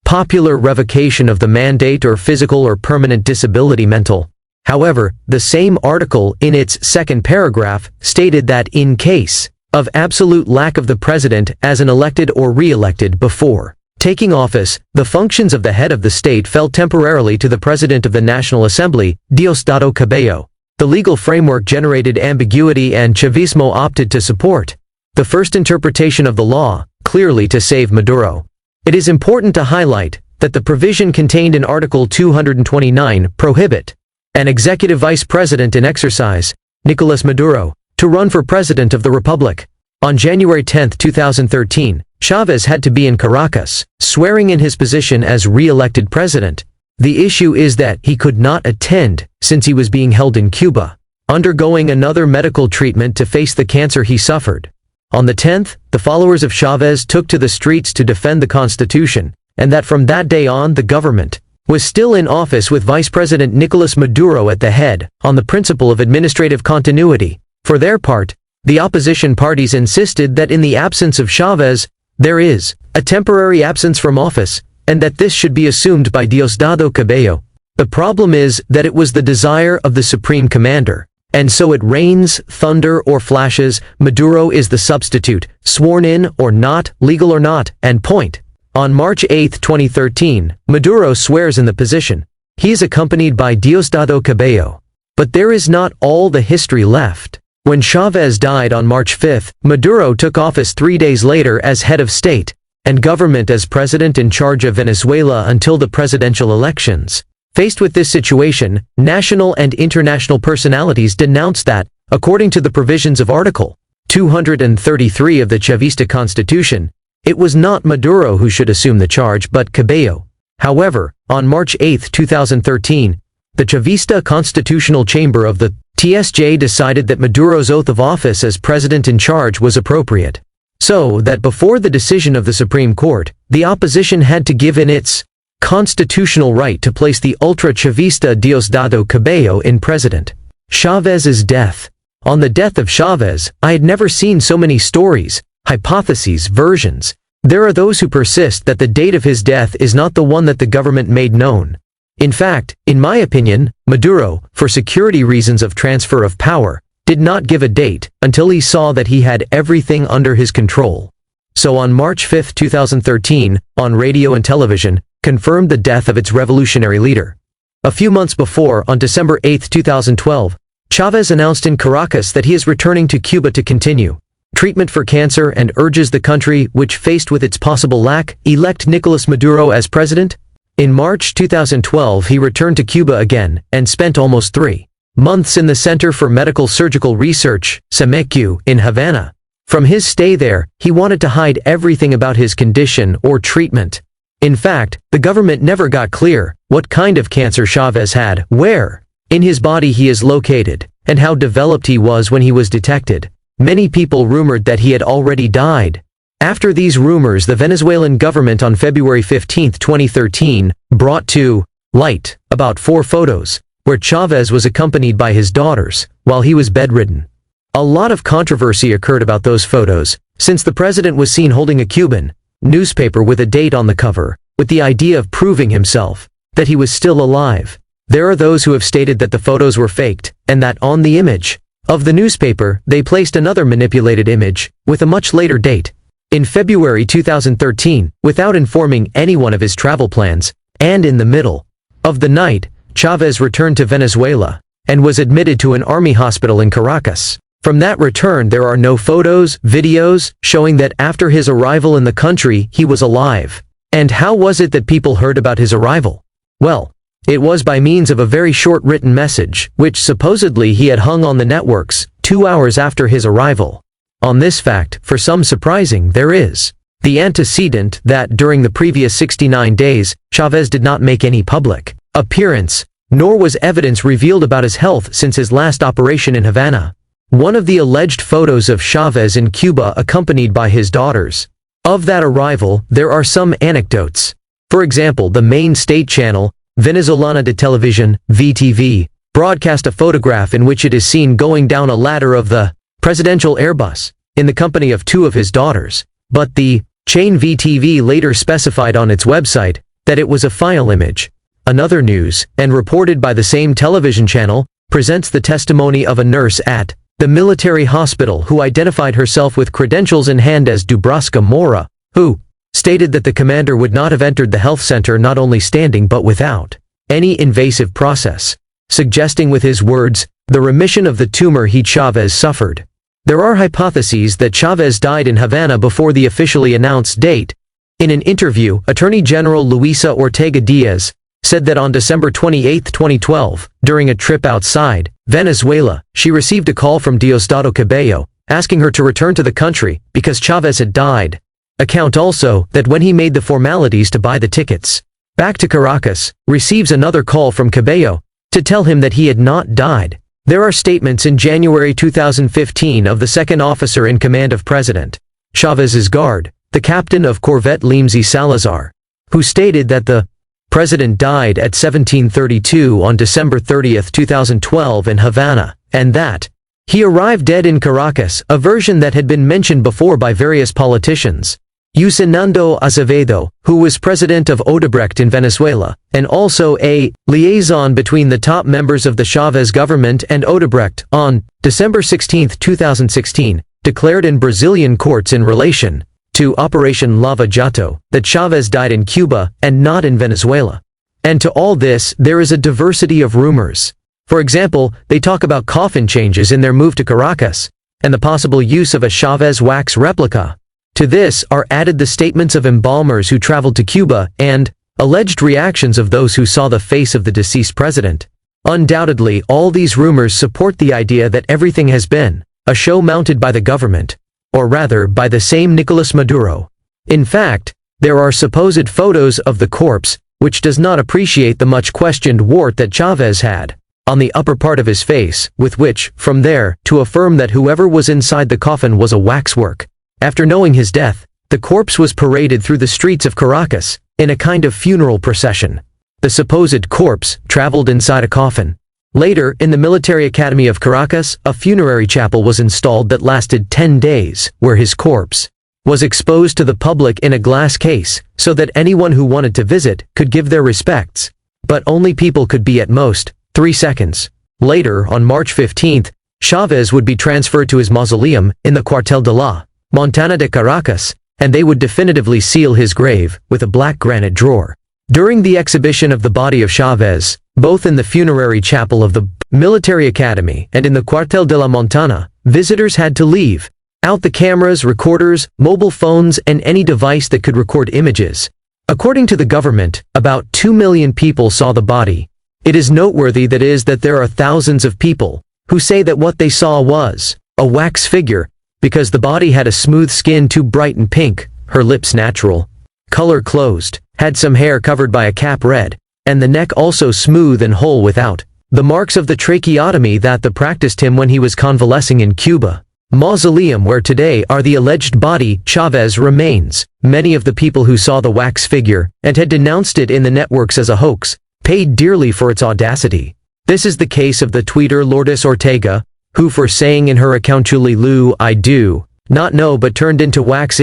popular revocation of the mandate, or physical or permanent disability mental. However, the same article in its second paragraph stated that in case of absolute lack of the president as an elected or re-elected before taking office, the functions of the head of the state fell temporarily to the President of the National Assembly, Diosdado Cabello. The legal framework generated ambiguity and Chavismo opted to support the first interpretation of the law, clearly to save Maduro. It is important to highlight that the provision contained in Article 229 prohibit an executive vice president in exercise, Nicolás Maduro, to run for president of the Republic. On January 10, 2013, Chávez had to be in Caracas, swearing in his position as re-elected president. The issue is that he could not attend since he was being held in Cuba, undergoing another medical treatment to face the cancer he suffered. On the 10th, the followers of Chávez took to the streets to defend the Constitution, and that from that day on the government was still in office with Vice President Nicolás Maduro at the head, on the principle of administrative continuity. For their part, the opposition parties insisted that in the absence of Chávez, there is a temporary absence from office, and that this should be assumed by Diosdado Cabello. The problem is that it was the desire of the Supreme Commander, and so it rains, thunder, or flashes, Maduro is the substitute, sworn in or not, legal or not, and point. On March 8, 2013, Maduro swears in the position. He is accompanied by Diosdado Cabello. But there is not all the history left. When Chávez died on March 5, Maduro took office 3 days later as head of state and government as president in charge of Venezuela until the presidential elections. Faced with this situation, national and international personalities denounced that, according to the provisions of Article 233 of the Chavista Constitution, it was not Maduro who should assume the charge but Cabello. However, on March 8, 2013, the Chavista Constitutional Chamber of the TSJ decided that Maduro's oath of office as president in charge was appropriate. So that before the decision of the Supreme Court, the opposition had to give in its constitutional right to place the ultra-Chavista Diosdado Cabello in president. Chávez's death. On the death of Chávez, I had never seen so many stories, hypotheses, versions. There are those who persist that the date of his death is not the one that the government made known. In fact, in my opinion, Maduro, for security reasons of transfer of power, did not give a date until he saw that he had everything under his control. So on March 5, 2013, on radio and television, confirmed the death of its revolutionary leader. A few months before, on December 8, 2012, Chávez announced in Caracas that he is returning to Cuba to continue treatment for cancer and urges the country, which faced with its possible lack, elect Nicolás Maduro as president. In March 2012 he returned to Cuba again, and spent almost 3 months in the Center for Medical Surgical Research, CEMECU, in Havana. From his stay there, he wanted to hide everything about his condition or treatment. In fact, the government never got clear what kind of cancer Chávez had, where in his body he is located, and how developed he was when he was detected. Many people rumored that he had already died. After these rumors, the Venezuelan government on February 15, 2013, brought to light about 4 photos, where Chávez was accompanied by his daughters, while he was bedridden. A lot of controversy occurred about those photos, since the president was seen holding a Cuban newspaper with a date on the cover, with the idea of proving himself that he was still alive. There are those who have stated that the photos were faked, and that on the image of the newspaper, they placed another manipulated image, with a much later date. In February 2013, without informing anyone of his travel plans, and in the middle of the night, Chávez returned to Venezuela, and was admitted to an army hospital in Caracas. From that return there are no photos, videos, showing that after his arrival in the country, he was alive. And how was it that people heard about his arrival? Well, it was by means of a very short written message, which supposedly he had hung on the networks, 2 hours after his arrival. On this fact, for some surprising, there is the antecedent that during the previous 69 days, Chávez did not make any public appearance, nor was evidence revealed about his health since his last operation in Havana. One of the alleged photos of Chávez in Cuba accompanied by his daughters. Of that arrival, there are some anecdotes. For example, the main state channel, Venezolana de Televisión, VTV, broadcast a photograph in which it is seen going down a ladder of the presidential Airbus, in the company of 2 of his daughters. But the chain VTV later specified on its website that it was a file image. Another news, and reported by the same television channel, presents the testimony of a nurse at the military hospital who identified herself with credentials in hand as Dubraska Mora, who stated that the commander would not have entered the health center not only standing but without any invasive process, suggesting with his words, the remission of the tumor Chávez suffered. There are hypotheses that Chávez died in Havana before the officially announced date. In an interview, Attorney General Luisa Ortega Diaz said that on December 28, 2012, during a trip outside Venezuela, she received a call from Diosdado Cabello, asking her to return to the country because Chávez had died. Account also that when he made the formalities to buy the tickets back to Caracas, receives another call from Cabello to tell him that he had not died. There are statements in January 2015 of the second officer in command of President Chávez's guard, the captain of Corvette Limsey Salazar, who stated that the president died at 1732 on December 30, 2012 in Havana, and that he arrived dead in Caracas, a version that had been mentioned before by various politicians. Fernando Azevedo, who was president of Odebrecht in Venezuela, and also a liaison between the top members of the Chávez government and Odebrecht, on December 16, 2016, declared in Brazilian courts in relation to Operation Lava Jato that Chávez died in Cuba and not in Venezuela. And to all this, there is a diversity of rumors. For example, they talk about coffin changes in their move to Caracas, and the possible use of a Chávez wax replica. To this are added the statements of embalmers who traveled to Cuba, and alleged reactions of those who saw the face of the deceased president. Undoubtedly, all these rumors support the idea that everything has been a show mounted by the government, or rather by the same Nicolás Maduro. In fact, there are supposed photos of the corpse which does not appreciate the much-questioned wart that Chavez had on the upper part of his face, with which, from there, to affirm that whoever was inside the coffin was a waxwork. After knowing his death, the corpse was paraded through the streets of Caracas, in a kind of funeral procession. The supposed corpse traveled inside a coffin. Later, in the Military Academy of Caracas, a funerary chapel was installed that lasted 10 days, where his corpse was exposed to the public in a glass case, so that anyone who wanted to visit could give their respects. But only people could be at most 3 seconds. Later, on March 15th, Chavez would be transferred to his mausoleum in the Cuartel de la Montana de Caracas, and they would definitively seal his grave with a black granite drawer. During the exhibition of the body of Chavez, both in the funerary chapel of the Military Academy and in the Cuartel de la Montana, visitors had to leave out the cameras, recorders, mobile phones, and any device that could record images. According to the government, about 2 million people saw the body. It is noteworthy that there are thousands of people who say that what they saw was a wax figure, because the body had a smooth skin too bright and pink, her lips natural, color closed, had some hair covered by a cap red, and the neck also smooth and whole without the marks of the tracheotomy that practiced him when he was convalescing in Cuba. Mausoleum where today are the alleged body Chavez remains. Many of the people who saw the wax figure, and had denounced it in the networks as a hoax, paid dearly for its audacity. This is the case of the tweeter Lourdes Ortega, who for saying in her account Chulilu I do not know but turned into wax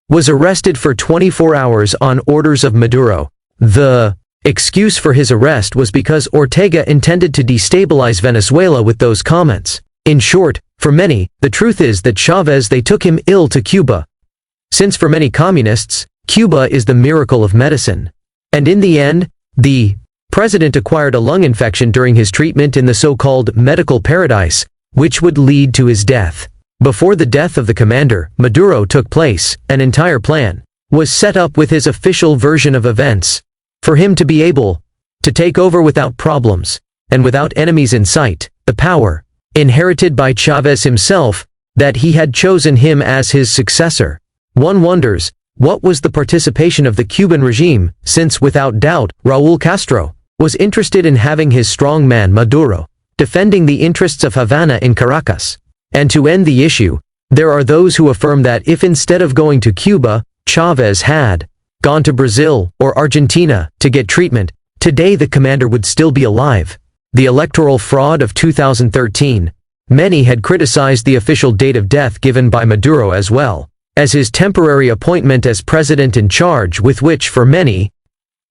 was arrested for 24 hours on orders of Maduro. The excuse for his arrest was because Ortega intended to destabilize Venezuela with those comments. In short, for many, the truth is that Chavez they took him ill to Cuba. Since for many communists, Cuba is the miracle of medicine. And in the end, the president acquired a lung infection during his treatment in the so-called medical paradise, which would lead to his death. Before the death of the commander, Maduro took place, an entire plan was set up with his official version of events, for him to be able to take over without problems, and without enemies in sight, the power inherited by Chavez himself, that he had chosen him as his successor. One wonders, what was the participation of the Cuban regime, since without doubt, Raúl Castro was interested in having his strong man Maduro defending the interests of Havana in Caracas. And to end the issue, there are those who affirm that if instead of going to Cuba, Chavez had gone to Brazil or Argentina to get treatment, today the commander would still be alive. The electoral fraud of 2013. Many had criticized the official date of death given by Maduro as well as his temporary appointment as president in charge, with which for many,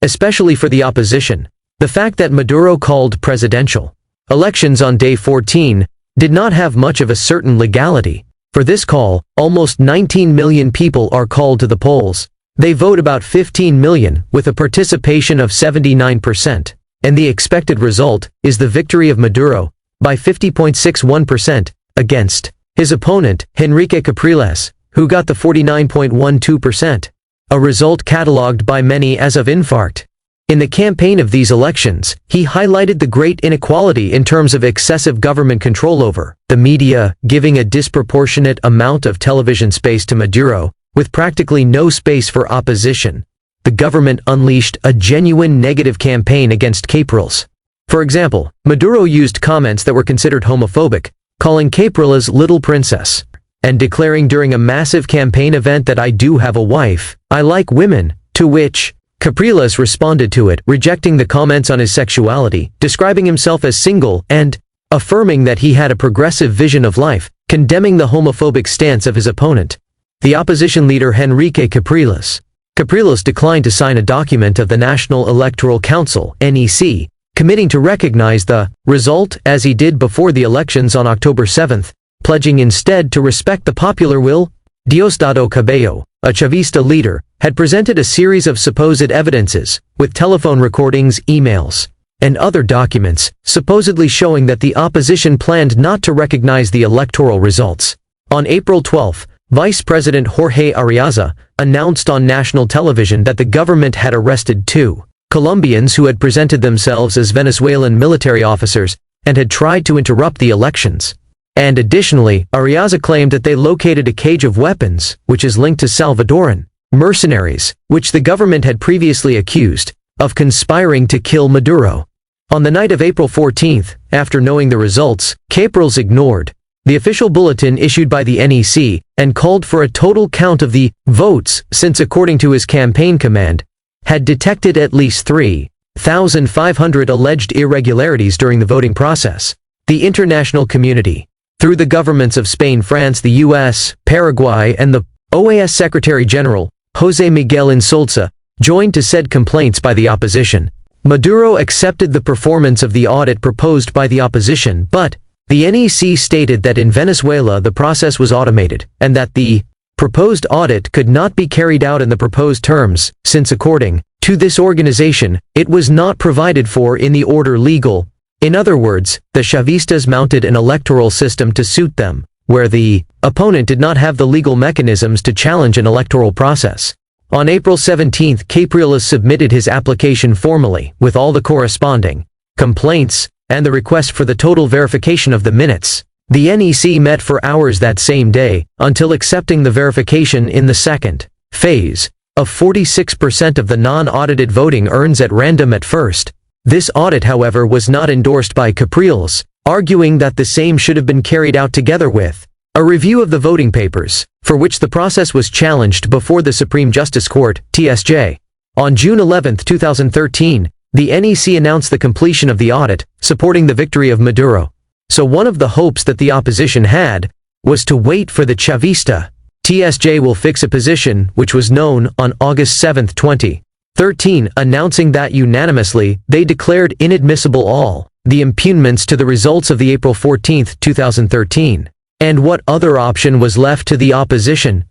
especially for the opposition, the fact that Maduro called presidential elections on day 14 did not have much of a certain legality. For this call, almost 19 million people are called to the polls. They vote about 15 million, with a participation of 79%. And the expected result is the victory of Maduro by 50.61% against his opponent, Enrique Capriles, who got the 49.12%, a result catalogued by many as of infarct. In the campaign of these elections, he highlighted the great inequality in terms of excessive government control over the media, giving a disproportionate amount of television space to Maduro, with practically no space for opposition. The government unleashed a genuine negative campaign against Capriles. For example, Maduro used comments that were considered homophobic, calling Capriles little princess, and declaring during a massive campaign event that I do have a wife, I like women, to which Capriles responded to it, rejecting the comments on his sexuality, describing himself as single, and affirming that he had a progressive vision of life, condemning the homophobic stance of his opponent, the opposition leader Enrique Capriles. Capriles declined to sign a document of the National Electoral Council (NEC), committing to recognize the result as he did before the elections on October 7, pledging instead to respect the popular will. Diosdado Cabello, a Chavista leader, had presented a series of supposed evidences, with telephone recordings, emails, and other documents, supposedly showing that the opposition planned not to recognize the electoral results. On April 12, Vice President Jorge Arriaza announced on national television that the government had arrested 2 Colombians who had presented themselves as Venezuelan military officers and had tried to interrupt the elections. And additionally, Arriaza claimed that they located a cage of weapons, which is linked to Salvadoran mercenaries, which the government had previously accused, of conspiring to kill Maduro. On the night of April 14, after knowing the results, Capriles ignored the official bulletin issued by the NEC and called for a total count of the votes since, according to his campaign command, had detected at least 3,500 alleged irregularities during the voting process. The international community, through the governments of Spain, France, the US, Paraguay, and the OAS Secretary General, José Miguel Insulza, joined to said complaints by the opposition. Maduro accepted the performance of the audit proposed by the opposition, but the NEC stated that in Venezuela the process was automated, and that the proposed audit could not be carried out in the proposed terms, since according to this organization, it was not provided for in the order legal. In other words, the Chavistas mounted an electoral system to suit them, where the opponent did not have the legal mechanisms to challenge an electoral process. On April 17, Capriles submitted his application formally, with all the corresponding complaints, and the request for the total verification of the minutes. The NEC met for hours that same day, until accepting the verification in the second phase of 46% of the non-audited voting urns at random at first. This audit, however, was not endorsed by Capriles, arguing that the same should have been carried out together with a review of the voting papers, for which the process was challenged before the Supreme Justice Court, TSJ. On June 11, 2013, the NEC announced the completion of the audit, supporting the victory of Maduro. So one of the hopes that the opposition had was to wait for the Chavista. TSJ will fix a position which was known on August 7, 2013, announcing that unanimously they declared inadmissible all the impugnments to the results of the April 14, 2013. And what other option was left to the opposition?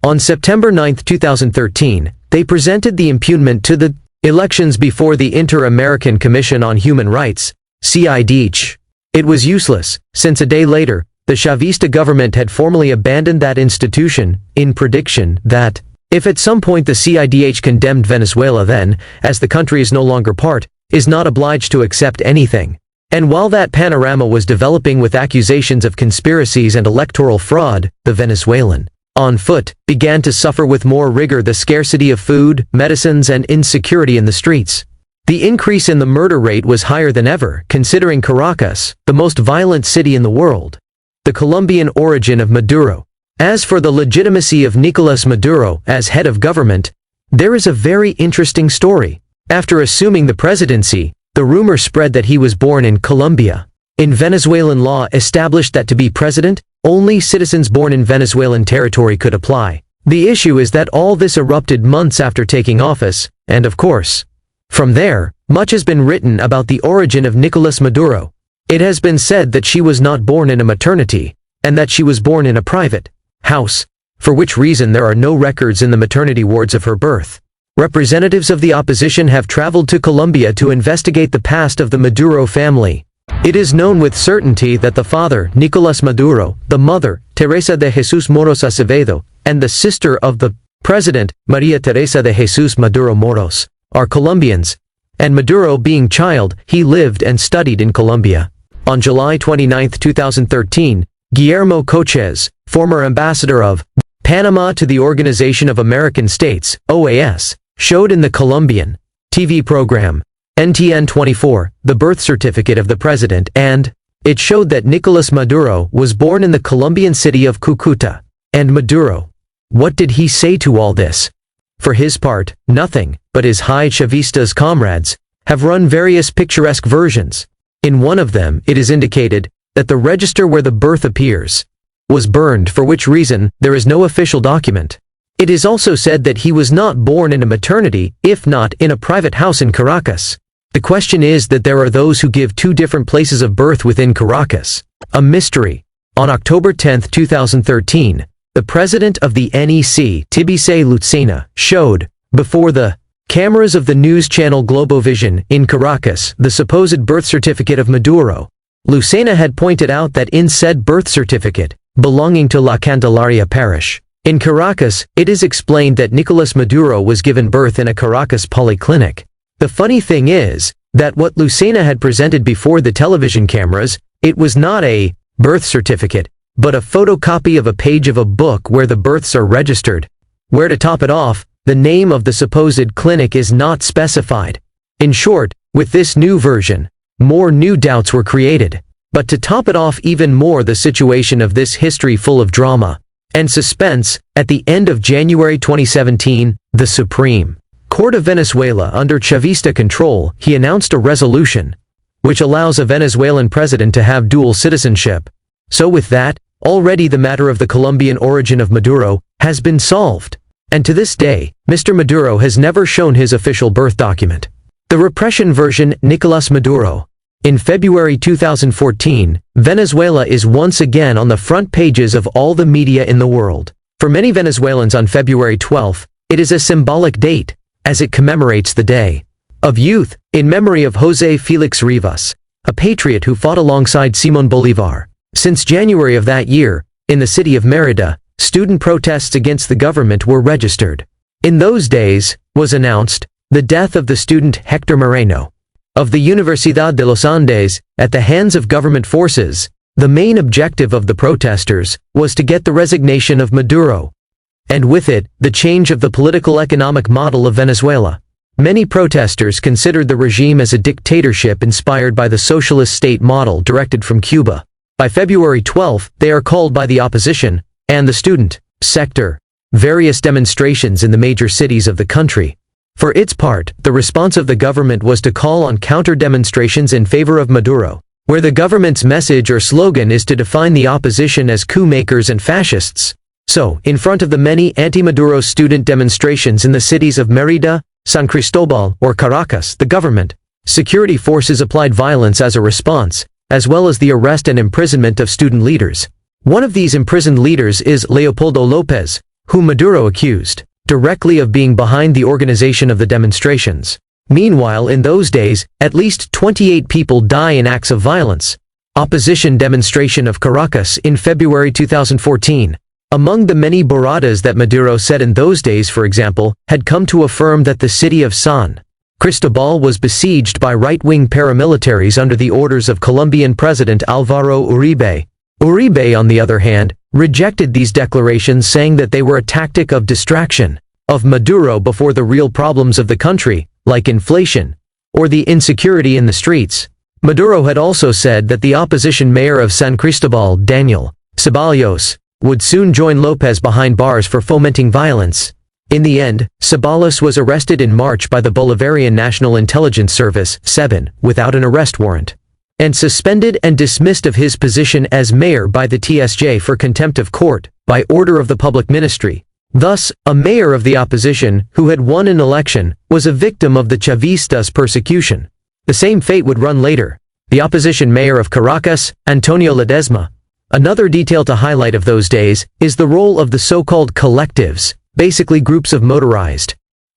On September 9, 2013, they presented the impugnment to the elections before the Inter-American Commission on Human Rights, CIDH. It was useless, since a day later, the Chavista government had formally abandoned that institution, in prediction that, if at some point the CIDH condemned Venezuela, then, as the country is no longer part, is not obliged to accept anything. And while that panorama was developing with accusations of conspiracies and electoral fraud, the Venezuelan on foot began to suffer with more rigor the scarcity of food, medicines, and insecurity in the streets. The increase in the murder rate was higher than ever, considering Caracas, the most violent city in the world. The Colombian origin of Maduro. As for the legitimacy of Nicolás Maduro as head of government, there is a very interesting story. After assuming the presidency, the rumor spread that he was born in Colombia. In Venezuelan law established that to be president, only citizens born in Venezuelan territory could apply. The issue is that all this erupted months after taking office, and of course, from there, much has been written about the origin of Nicolás Maduro. It has been said that she was not born in a maternity, and that she was born in a private house, for which reason there are no records in the maternity wards of her birth. Representatives of the opposition have traveled to Colombia to investigate the past of the Maduro family. It is known with certainty that the father, Nicolás Maduro, the mother, Teresa de Jesús Moros Acevedo, and the sister of the president, María Teresa de Jesús Maduro Moros, are Colombians, and Maduro being child, he lived and studied in Colombia. On July 29, 2013, Guillermo Coches, former ambassador of Panama to the Organization of American States, OAS, showed in the Colombian TV program NTN 24 the birth certificate of the president, and it showed that Nicolás Maduro was born in the Colombian city of Cúcuta. And Maduro, what did he say to all this? For his part, nothing, but his high Chavistas comrades have run various picturesque versions. In one of them, it is indicated that the register where the birth appears was burned, for which reason there is no official document. It is also said that he was not born in a maternity, if not in a private house in Caracas. The question is that there are those who give two different places of birth within Caracas. A mystery. On October 10, 2013, the president of the NEC, Tibisay Lucena, showed, before the cameras of the news channel Globovision in Caracas, the supposed birth certificate of Maduro. Lucena had pointed out that in said birth certificate, belonging to La Candelaria parish in Caracas, it is explained that Nicolás Maduro was given birth in a Caracas polyclinic. The funny thing is that what Lucena had presented before the television cameras, it was not a birth certificate, but a photocopy of a page of a book where the births are registered. Where to top it off, the name of the supposed clinic is not specified. In short, with this new version, more new doubts were created. But to top it off even more, the situation of this history full of drama and suspense, at the end of January 2017, the Supreme Court of Venezuela, under Chavista control, he announced a resolution which allows a Venezuelan president to have dual citizenship. So with that, already the matter of the Colombian origin of Maduro has been solved. And to this day, Mr. Maduro has never shown his official birth document. The repression version, Nicolás Maduro. In February 2014, Venezuela is once again on the front pages of all the media in the world. For many Venezuelans, on February 12, it is a symbolic date, as it commemorates the Day of Youth, in memory of José Félix Rivas, a patriot who fought alongside Simón Bolívar. Since January of that year, in the city of Mérida, student protests against the government were registered. In those days, was announced, the death of the student Héctor Moreno of the Universidad de los Andes, at the hands of government forces. The main objective of the protesters was to get the resignation of Maduro, and with it, the change of the political economic model of Venezuela. Many protesters considered the regime as a dictatorship inspired by the socialist state model directed from Cuba. By February 12, they are called by the opposition and the student sector various demonstrations in the major cities of the country. For its part, the response of the government was to call on counter-demonstrations in favor of Maduro, where the government's message or slogan is to define the opposition as coup makers and fascists. So, in front of the many anti-Maduro student demonstrations in the cities of Mérida, San Cristobal, or Caracas, the government security forces applied violence as a response, as well as the arrest and imprisonment of student leaders. One of these imprisoned leaders is Leopoldo López, whom Maduro accused directly of being behind the organization of the demonstrations. Meanwhile, in those days, at least 28 people die in acts of violence. Opposition demonstration of Caracas in February 2014. Among the many burradas that Maduro said in those days, for example, had come to affirm that the city of San Cristobal was besieged by right-wing paramilitaries under the orders of Colombian President Álvaro Uribe. Uribe, on the other hand, rejected these declarations, saying that they were a tactic of distraction of Maduro before the real problems of the country, like inflation or the insecurity in the streets. Maduro had also said that the opposition mayor of San Cristobal, Daniel Ceballos, would soon join López behind bars for fomenting violence. In the end, Ceballos was arrested in March by the Bolivarian National Intelligence Service, SEBIN, without an arrest warrant, and suspended and dismissed of his position as mayor by the TSJ for contempt of court, by order of the public ministry. Thus, a mayor of the opposition, who had won an election, was a victim of the Chavistas' persecution. The same fate would run later. The opposition mayor of Caracas, Antonio Ledesma. Another detail to highlight of those days is the role of the so-called collectives, basically groups of motorized,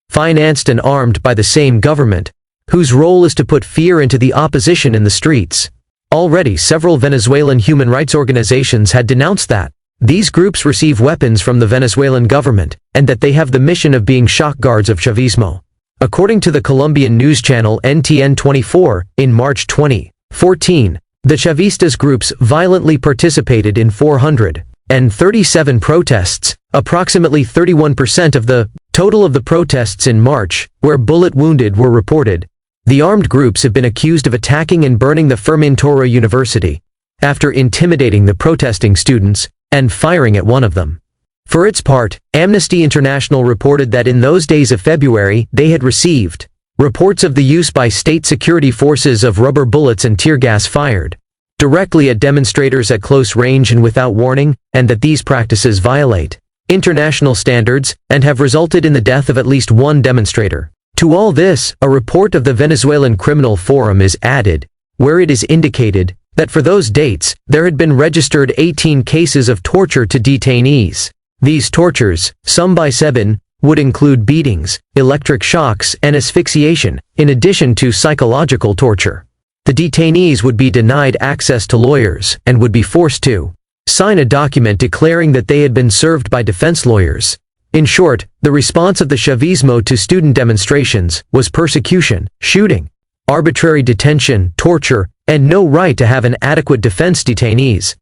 financed and armed by the same government, whose role is to put fear into the opposition in the streets. Already several Venezuelan human rights organizations had denounced that these groups receive weapons from the Venezuelan government, and that they have the mission of being shock guards of Chavismo. According to the Colombian news channel NTN24, in March 2014, the Chavistas groups violently participated in 437 protests, approximately 31% of the total of the protests in March, where bullet wounded were reported. The armed groups have been accused of attacking and burning the Fermin Toro University, after intimidating the protesting students and firing at one of them. For its part, Amnesty International reported that in those days of February, they had received reports of the use by state security forces of rubber bullets and tear gas fired directly at demonstrators at close range and without warning, and that these practices violate international standards and have resulted in the death of at least one demonstrator. To all this, a report of the Venezuelan Criminal Forum is added, where it is indicated that for those dates, there had been registered 18 cases of torture to detainees. These tortures, some by SEBIN, would include beatings, electric shocks, and asphyxiation, in addition to psychological torture. The detainees would be denied access to lawyers and would be forced to sign a document declaring that they had been served by defense lawyers. In short, the response of the Chavismo to student demonstrations was persecution, shooting, arbitrary detention, torture, and no right to have an adequate defense detainees.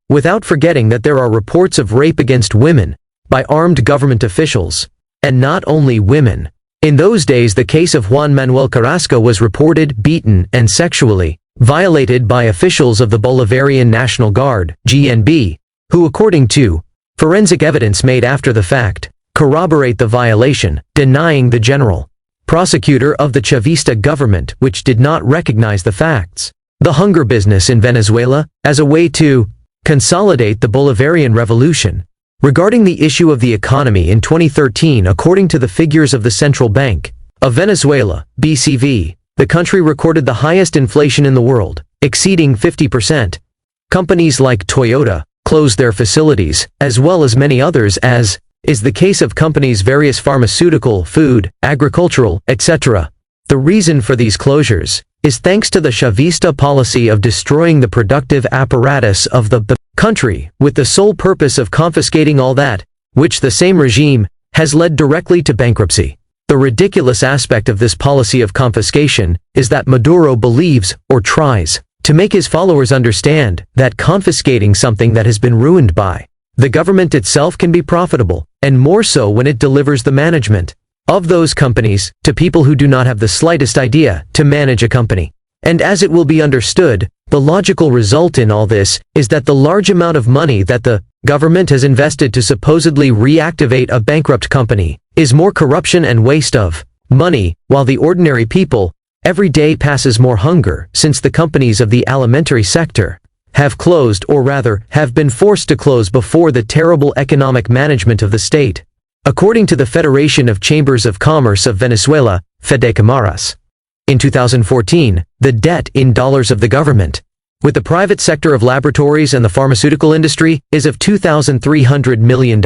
Without forgetting that there are reports of rape against women by armed government officials, and not only women. In those days the case of Juan Manuel Carrasco was reported, beaten, and sexually violated by officials of the Bolivarian National Guard, GNB, who according to forensic evidence made after the fact, corroborate the violation, denying the general prosecutor of the Chavista government which did not recognize the facts. The hunger business in Venezuela, as a way to consolidate the Bolivarian revolution. Regarding the issue of the economy in 2013, according to the figures of the Central Bank of Venezuela, BCV, the country recorded the highest inflation in the world, exceeding 50%. Companies like Toyota closed their facilities, as well as many others, as is the case of companies various pharmaceutical, food, agricultural, etc. The reason for these closures is thanks to the Chavista policy of destroying the productive apparatus of the country, with the sole purpose of confiscating all that, which the same regime has led directly to bankruptcy. The ridiculous aspect of this policy of confiscation is that Maduro believes, or tries, to make his followers understand that confiscating something that has been ruined by the government itself can be profitable, and more so when it delivers the management of those companies to people who do not have the slightest idea to manage a company. And as it will be understood, the logical result in all this is that the large amount of money that the government has invested to supposedly reactivate a bankrupt company is more corruption and waste of money, while the ordinary people every day passes more hunger, since the companies of the alimentary sector have closed, or rather have been forced to close before the terrible economic management of the state. According to the Federation of Chambers of Commerce of Venezuela, Fedecamaras, in 2014, the debt in dollars of the government, with the private sector of laboratories and the pharmaceutical industry, is of $2,300 million.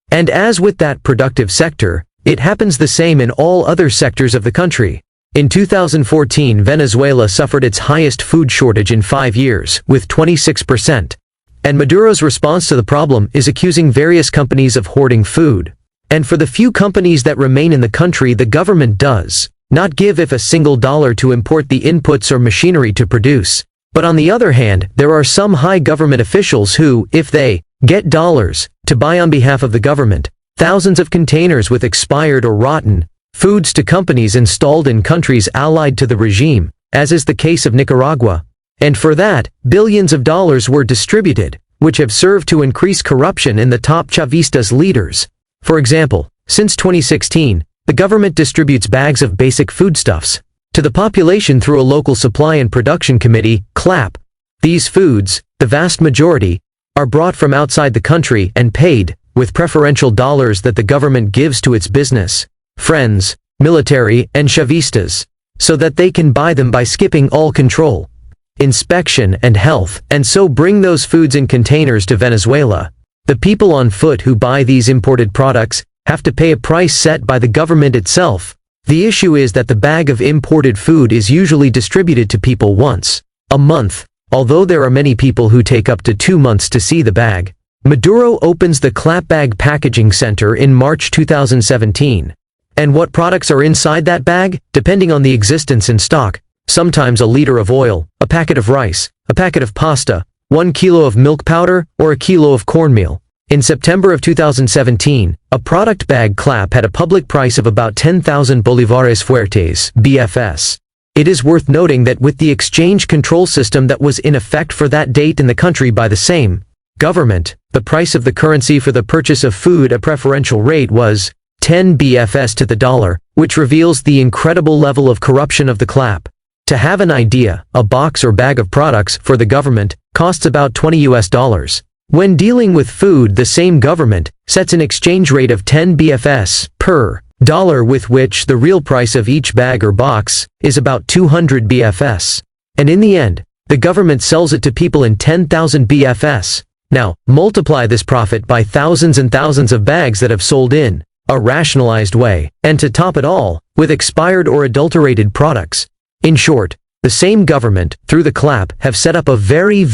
And as with that productive sector, it happens the same in all other sectors of the country. In 2014, Venezuela suffered its highest food shortage in 5 years, with 26%. And Maduro's response to the problem is accusing various companies of hoarding food. And for the few companies that remain in the country, the government does not give if a single dollar to import the inputs or machinery to produce. But on the other hand, there are some high government officials who, if they get dollars to buy on behalf of the government, thousands of containers with expired or rotten foods to companies installed in countries allied to the regime, as is the case of Nicaragua. And for that, billions of dollars were distributed, which have served to increase corruption in the top Chavistas leaders. For example, since 2016, the government distributes bags of basic foodstuffs to the population through a local supply and production committee, CLAP. These foods, the vast majority, are brought from outside the country and paid with preferential dollars that the government gives to its business friends, military, and Chavistas, so that they can buy them by skipping all control, inspection, and health, and so bring those foods in containers to Venezuela. The people on foot who buy these imported products have to pay a price set by the government itself. The issue is that the bag of imported food is usually distributed to people once a month, although there are many people who take up to 2 months to see the bag. Maduro opens the Clap Bag Packaging Center in March 2017. And what products are inside that bag? Depending on the existence in stock, sometimes a liter of oil, a packet of rice, a packet of pasta, 1 kilo of milk powder, or a kilo of cornmeal. In September of 2017, a product bag Clap had a public price of about 10,000 Bolivares Fuertes, BFS. It is worth noting that with the exchange control system that was in effect for that date in the country by the same government, the price of the currency for the purchase of food at preferential rate was 10 BFS to the dollar, which reveals the incredible level of corruption of the Clap. To have an idea, a box or bag of products for the government costs about $20. When dealing with food, the same government sets an exchange rate of 10 BFS per dollar, with which the real price of each bag or box is about 200 BFS. And in the end, the government sells it to people in 10,000 BFS. Now, multiply this profit by thousands and thousands of bags that have sold in a rationalized way, and to top it all, with expired or adulterated products. In short, the same government, through the Clap, have set up a very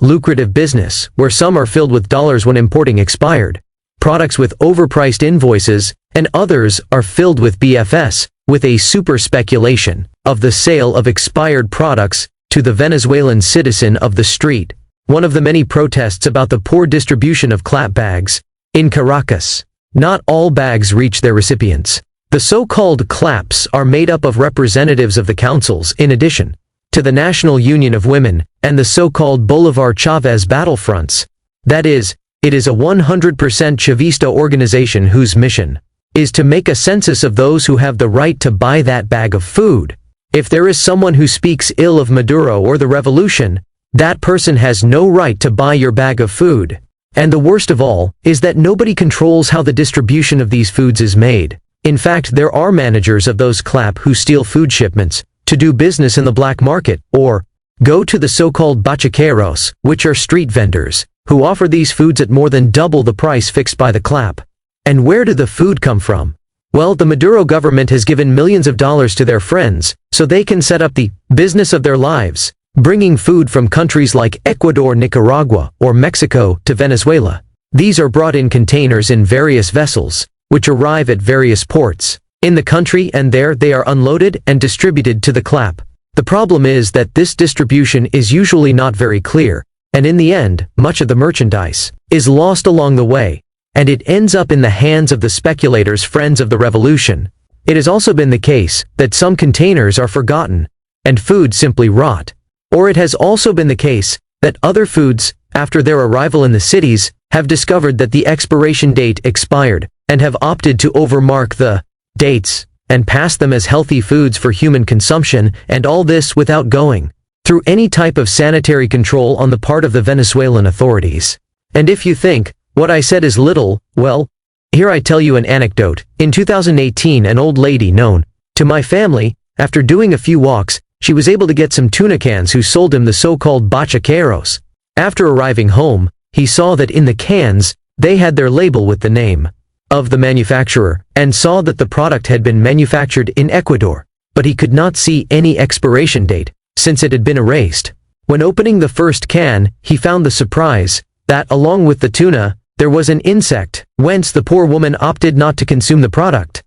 lucrative business, where some are filled with dollars when importing expired products with overpriced invoices, and others are filled with BFS, with a super speculation of the sale of expired products to the Venezuelan citizen of the street. One of the many protests about the poor distribution of Clap bags in Caracas. Not all bags reach their recipients. The so-called CLAPs are made up of representatives of the councils in addition to the National Union of Women and the so-called Bolivar Chavez battlefronts. That is, it is a 100% Chavista organization whose mission is to make a census of those who have the right to buy that bag of food. If there is someone who speaks ill of Maduro or the revolution, that person has no right to buy your bag of food. And the worst of all is that nobody controls how the distribution of these foods is made. In fact, there are managers of those CLAP who steal food shipments to do business in the black market, or go to the so-called bachaqueros, which are street vendors, who offer these foods at more than double the price fixed by the CLAP. And where did the food come from? Well, the Maduro government has given millions of dollars to their friends, so they can set up the business of their lives, bringing food from countries like Ecuador, Nicaragua, or Mexico to Venezuela. These are brought in containers in various vessels, which arrive at various ports in the country, and there they are unloaded and distributed to the CLAP. The problem is that this distribution is usually not very clear, and in the end, much of the merchandise is lost along the way, and it ends up in the hands of the speculators, friends of the revolution. It has also been the case that some containers are forgotten, and food simply rot. Or it has also been the case that other foods, after their arrival in the cities, have discovered that the expiration date expired, and have opted to overmark the dates, and pass them as healthy foods for human consumption, and all this without going through any type of sanitary control on the part of the Venezuelan authorities. And if you think what I said is little, well, here I tell you an anecdote. In 2018, an old lady known to my family, after doing a few walks, she was able to get some tuna cans who sold him the so-called bachaqueros. After arriving home, he saw that in the cans, they had their label with the name of the manufacturer, and saw that the product had been manufactured in Ecuador, but he could not see any expiration date, since it had been erased. When opening the first can, he found the surprise that, along with the tuna, there was an insect, whence the poor woman opted not to consume the product.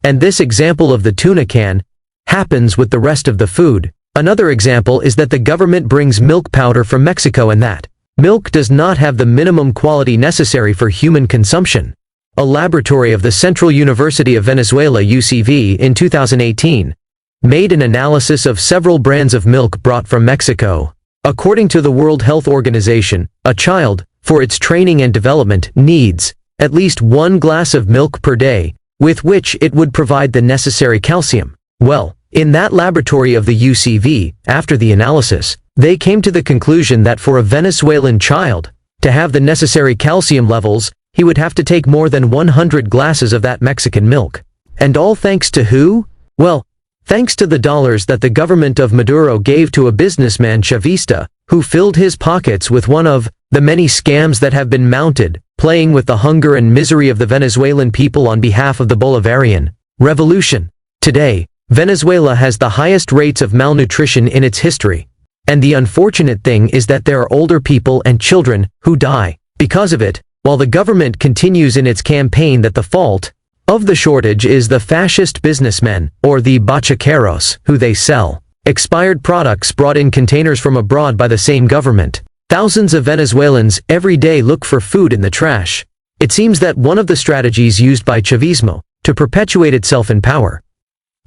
And this example of the tuna can happens with the rest of the food. Another example is that the government brings milk powder from Mexico, and that milk does not have the minimum quality necessary for human consumption. A laboratory of the Central University of Venezuela UCV in 2018 made an analysis of several brands of milk brought from Mexico. According to the World Health Organization, a child, for its training and development, needs at least 1 glass of milk per day, with which it would provide the necessary calcium. Well, in that laboratory of the UCV, after the analysis, they came to the conclusion that for a Venezuelan child to have the necessary calcium levels, he would have to take more than 100 glasses of that Mexican milk. And all thanks to who? Well, thanks to the dollars that the government of Maduro gave to a businessman Chavista, who filled his pockets with one of the many scams that have been mounted, playing with the hunger and misery of the Venezuelan people on behalf of the Bolivarian revolution. Today, Venezuela has the highest rates of malnutrition in its history. And the unfortunate thing is that there are older people and children who die because of it, while the government continues in its campaign that the fault of the shortage is the fascist businessmen, or the bachaqueros, who they sell expired products brought in containers from abroad by the same government. Thousands of Venezuelans every day look for food in the trash. It seems that one of the strategies used by Chavismo to perpetuate itself in power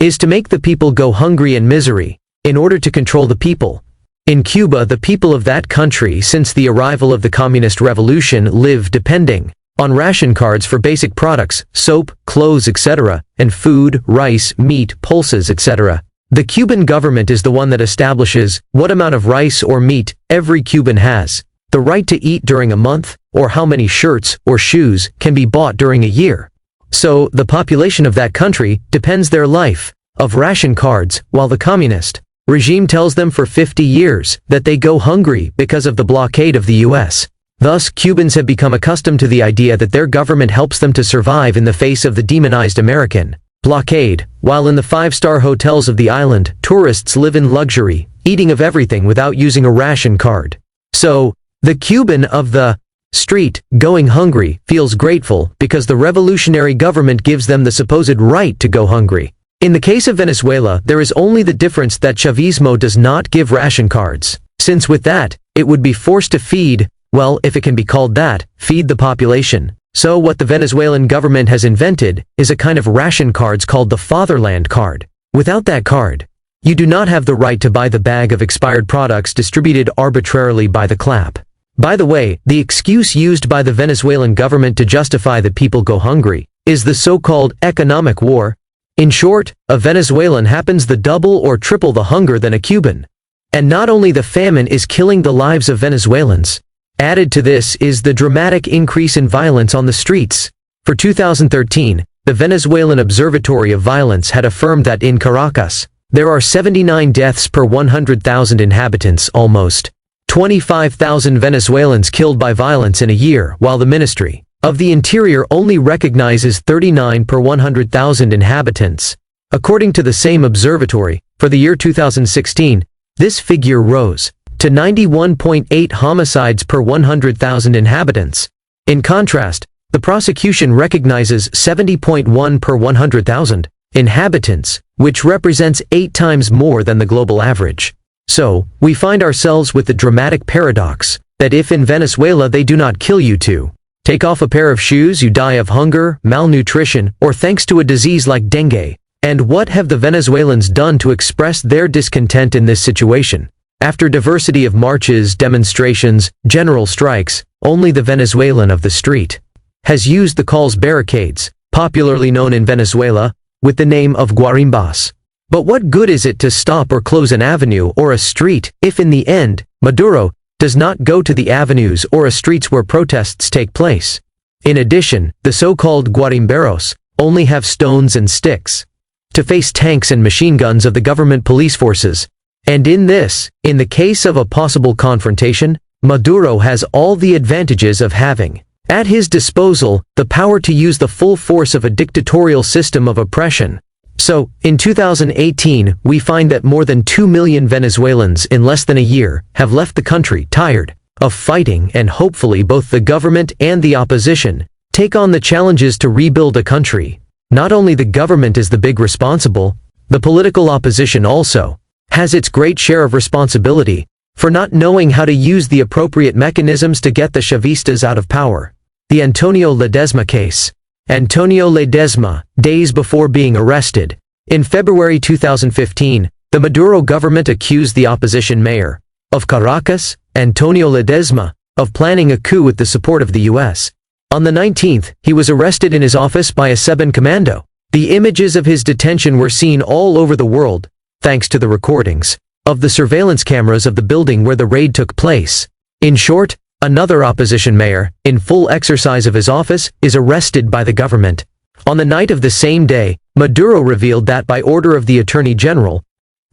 is to make the people go hungry and misery, in order to control the people. In Cuba, the people of that country since the arrival of the communist revolution live depending on ration cards for basic products, soap, clothes, etc., and food, rice, meat, pulses, etc. The Cuban government is the one that establishes what amount of rice or meat every Cuban has the right to eat during a month, or how many shirts or shoes can be bought during a year. So, the population of that country depends their life of ration cards, while the communist regime tells them for 50 years that they go hungry because of the blockade of the U.S. Thus, Cubans have become accustomed to the idea that their government helps them to survive in the face of the demonized American blockade, while in the 5-star hotels of the island, tourists live in luxury, eating of everything without using a ration card. So, the Cuban of the street, going hungry, feels grateful because the revolutionary government gives them the supposed right to go hungry. In the case of Venezuela, there is only the difference that Chavismo does not give ration cards, since with that, it would be forced to feed, well, if it can be called that, feed the population. So what the Venezuelan government has invented is a kind of ration cards called the Fatherland card. Without that card, you do not have the right to buy the bag of expired products distributed arbitrarily by the clap. By the way, the excuse used by the Venezuelan government to justify that people go hungry is the so-called economic war. In short, a Venezuelan happens the double or triple the hunger than a Cuban. And not only the famine is killing the lives of Venezuelans, added to this is the dramatic increase in violence on the streets. For 2013, the Venezuelan Observatory of Violence had affirmed that in Caracas, there are 79 deaths per 100,000 inhabitants, almost 25,000 Venezuelans killed by violence in a year, while the Ministry of the Interior only recognizes 39 per 100,000 inhabitants. According to the same observatory, for the year 2016, this figure rose to 91.8 homicides per 100,000 inhabitants. In contrast, the prosecution recognizes 70.1 per 100,000 inhabitants, which represents 8 times more than the global average. So, we find ourselves with the dramatic paradox that if in Venezuela they do not kill you to take off a pair of shoes, you die of hunger, malnutrition, or thanks to a disease like dengue. And what have the Venezuelans done to express their discontent in this situation? After diversity of marches, demonstrations, general strikes, only the Venezuelan of the street has used the calls barricades, popularly known in Venezuela, with the name of guarimbas. But what good is it to stop or close an avenue or a street if in the end, Maduro does not go to the avenues or streets where protests take place? In addition, the so-called guarimberos only have stones and sticks to face tanks and machine guns of the government police forces. And in the case of a possible confrontation, Maduro has all the advantages of having at his disposal the power to use the full force of a dictatorial system of oppression. So, in 2018, we find that more than 2 million Venezuelans in less than a year have left the country tired of fighting, and hopefully both the government and the opposition take on the challenges to rebuild a country. Not only the government is the big responsible, the political opposition also has its great share of responsibility for not knowing how to use the appropriate mechanisms to get the Chavistas out of power. The Antonio Ledesma case. Antonio Ledesma, days before being arrested. In February 2015, the Maduro government accused the opposition mayor of Caracas, Antonio Ledesma, of planning a coup with the support of the U.S. On the 19th, he was arrested in his office by a Seban commando. The images of his detention were seen all over the world, thanks to the recordings of the surveillance cameras of the building where the raid took place. In short, another opposition mayor, in full exercise of his office, is arrested by the government. On the night of the same day, Maduro revealed that by order of the Attorney General,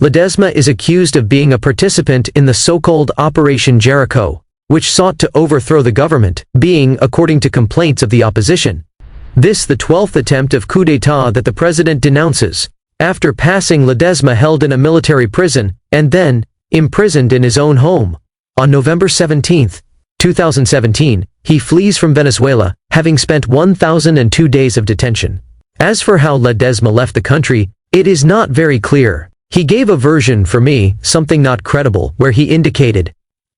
Ledesma is accused of being a participant in the so-called Operation Jericho, which sought to overthrow the government, being, according to complaints of the opposition, this the 12th attempt of coup d'état that the president denounces, after passing Ledesma held in a military prison, and then imprisoned in his own home. On November 17, 2017, he flees from Venezuela, having spent 1,002 days of detention. As for how Ledesma left the country, it is not very clear. He gave a version, for me, something not credible, where he indicated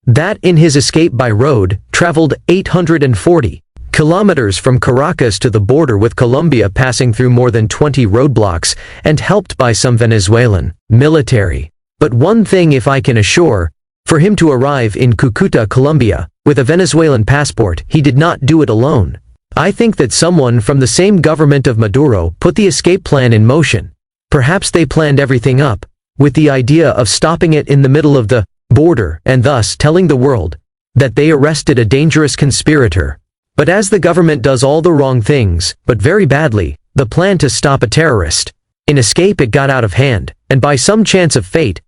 that in his escape by road, traveled 840 kilometers from Caracas to the border with Colombia, passing through more than 20 roadblocks, and helped by some Venezuelan military. But one thing if I can assure, for him to arrive in Cúcuta, Colombia, with a Venezuelan passport, he did not do it alone. I think that someone from the same government of Maduro put the escape plan in motion. Perhaps they planned everything up, with the idea of stopping it in the middle of the border, and thus telling the world that they arrested a dangerous conspirator. But as the government does all the wrong things, but very badly, the plan to stop a terrorist in escape, it got out of hand, and by some chance of fate,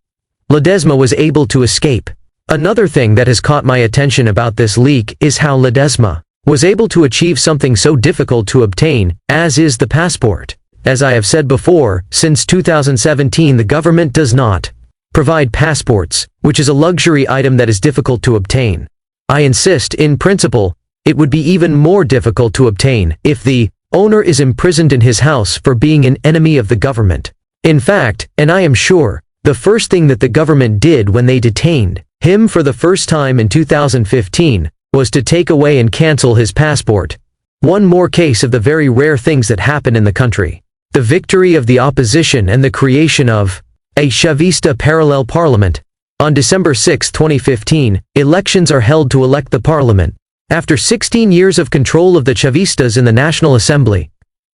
Ledesma was able to escape. Another thing that has caught my attention about this leak is how Ledesma was able to achieve something so difficult to obtain, as is the passport. As I have said before, since 2017 the government does not provide passports, which is a luxury item that is difficult to obtain. I insist, in principle, it would be even more difficult to obtain if the owner is imprisoned in his house for being an enemy of the government. In fact, and I am sure, the first thing that the government did when they detained him for the first time in 2015 was to take away and cancel his passport. One more case of the very rare things that happen in the country. The victory of the opposition and the creation of a Chavista parallel parliament. On December 6, 2015, elections are held to elect the parliament, after 16 years of control of the Chavistas in the National Assembly.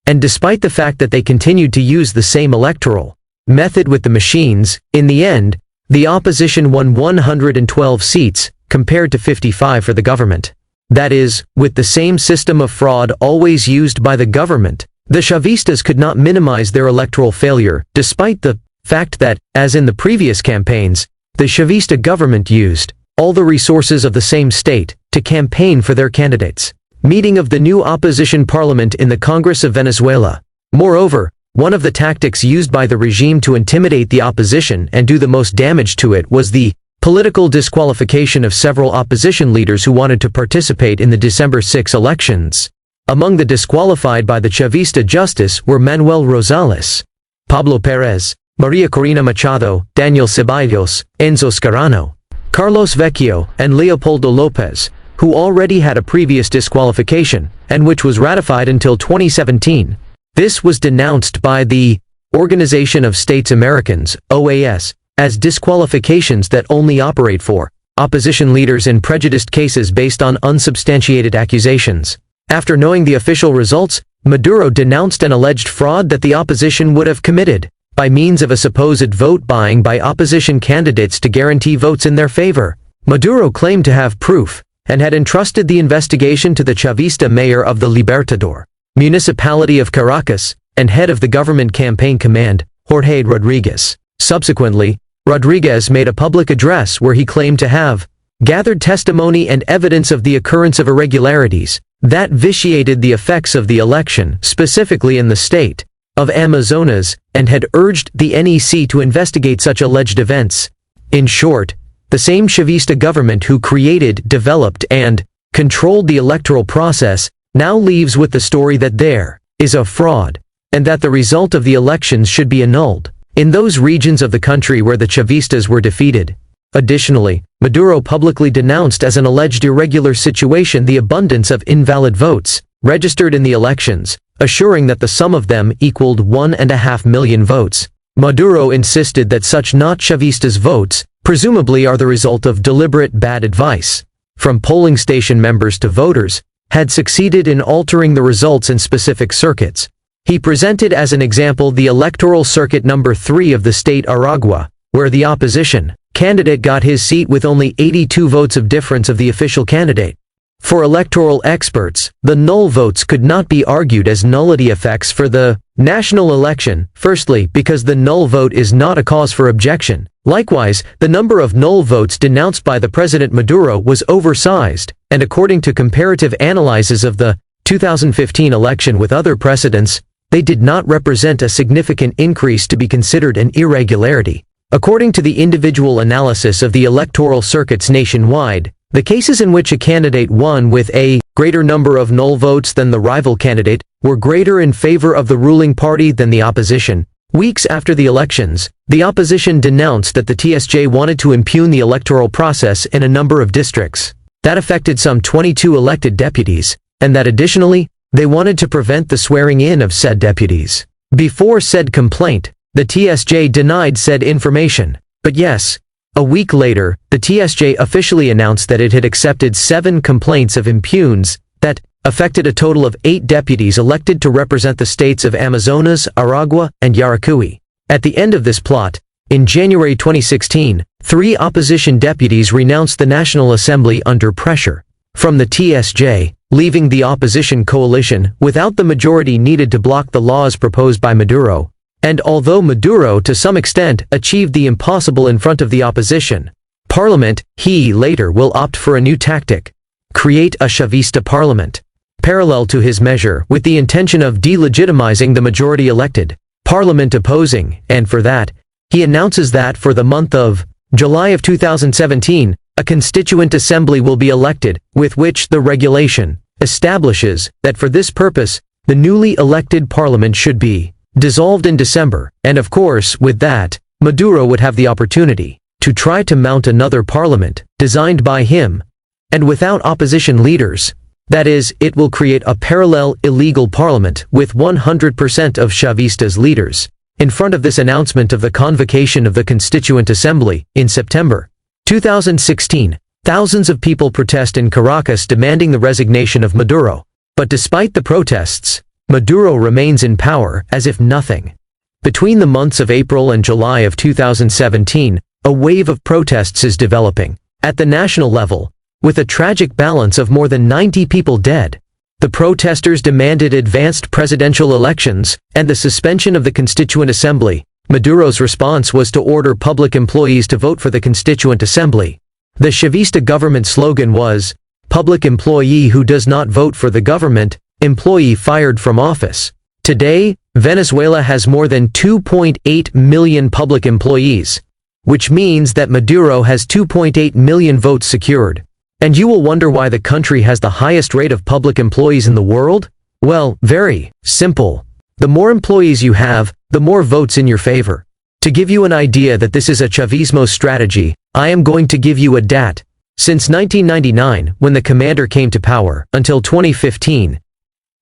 And despite the fact that they continued to use the same electoral method with the machines, in the end, the opposition won 112 seats, compared to 55 for the government. That is, with the same system of fraud always used by the government, the Chavistas could not minimize their electoral failure, despite the fact that, as in the previous campaigns, the Chavista government used all the resources of the same state to campaign for their candidates. Meeting of the new opposition parliament in the Congress of Venezuela. Moreover, one of the tactics used by the regime to intimidate the opposition and do the most damage to it was the political disqualification of several opposition leaders who wanted to participate in the December 6 elections. Among the disqualified by the Chavista justice were Manuel Rosales, Pablo Perez, Maria Corina Machado, Daniel Ceballos, Enzo Scarano, Carlos Vecchio, and Leopoldo Lopez, who already had a previous disqualification, and which was ratified until 2017. This was denounced by the Organization of States Americans, OAS, as disqualifications that only operate for opposition leaders in prejudiced cases based on unsubstantiated accusations. After knowing the official results, Maduro denounced an alleged fraud that the opposition would have committed, by means of a supposed vote buying by opposition candidates to guarantee votes in their favor. Maduro claimed to have proof, and had entrusted the investigation to the Chavista mayor of the Libertador municipality of Caracas, and head of the government campaign command, Jorge Rodriguez. Subsequently, Rodriguez made a public address where he claimed to have gathered testimony and evidence of the occurrence of irregularities that vitiated the effects of the election, specifically in the state of Amazonas, and had urged the NEC to investigate such alleged events. In short, the same Chavista government who created, developed, and controlled the electoral process now leaves with the story that there is a fraud, and that the result of the elections should be annulled in those regions of the country where the Chavistas were defeated. Additionally, Maduro publicly denounced as an alleged irregular situation the abundance of invalid votes registered in the elections, assuring that the sum of them equaled 1.5 million votes. Maduro insisted that such not Chavistas votes, presumably are the result of deliberate bad advice from polling station members to voters, had succeeded in altering the results in specific circuits. He presented as an example the electoral circuit number 3 of the state Aragua, where the opposition candidate got his seat with only 82 votes of difference of the official candidate. For electoral experts, the null votes could not be argued as nullity effects for the national election, firstly because the null vote is not a cause for objection. Likewise, the number of null votes denounced by the President Maduro was oversized, and according to comparative analyses of the 2015 election with other precedents, they did not represent a significant increase to be considered an irregularity. According to the individual analysis of the electoral circuits nationwide, the cases in which a candidate won with a greater number of null votes than the rival candidate were greater in favor of the ruling party than the opposition. Weeks after the elections, the opposition denounced that the TSJ wanted to impugn the electoral process in a number of districts. That affected some 22 elected deputies, and that additionally, they wanted to prevent the swearing in of said deputies. Before said complaint, the TSJ denied said information. But yes, a week later, the TSJ officially announced that it had accepted 7 complaints of impugns that affected a total of 8 deputies elected to represent the states of Amazonas, Aragua, and Yaracuy. At the end of this plot, in January 2016, 3 opposition deputies renounced the National Assembly under pressure from the TSJ, leaving the opposition coalition without the majority needed to block the laws proposed by Maduro. And although Maduro to some extent achieved the impossible in front of the opposition parliament, he later will opt for a new tactic: create a Chavista parliament, parallel to his measure, with the intention of delegitimizing the majority elected parliament opposing, and for that, he announces that for the month of July of 2017, a constituent assembly will be elected, with which the regulation establishes that for this purpose, the newly elected parliament should be dissolved in December, and of course, with that, Maduro would have the opportunity to try to mount another parliament, designed by him, and without opposition leaders. That is, it will create a parallel illegal parliament with 100% of Chavistas leaders. In front of this announcement of the convocation of the Constituent Assembly, in September 2016, thousands of people protest in Caracas demanding the resignation of Maduro. But despite the protests, Maduro remains in power as if nothing. Between the months of April and July of 2017, a wave of protests is developing, at the national level, with a tragic balance of more than 90 people dead. The protesters demanded advanced presidential elections and the suspension of the Constituent Assembly. Maduro's response was to order public employees to vote for the Constituent Assembly. The Chavista government slogan was, "Public employee who does not vote for the government, employee fired from office." Today, Venezuela has more than 2.8 million public employees, which means that Maduro has 2.8 million votes secured. And you will wonder why the country has the highest rate of public employees in the world? Well, very simple. The more employees you have, the more votes in your favor. To give you an idea that this is a Chavismo strategy, I am going to give you a dat. Since 1999, when the commander came to power, until 2015,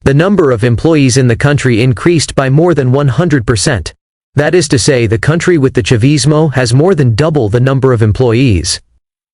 the number of employees in the country increased by more than 100%. That is to say, the country with the Chavismo has more than double the number of employees.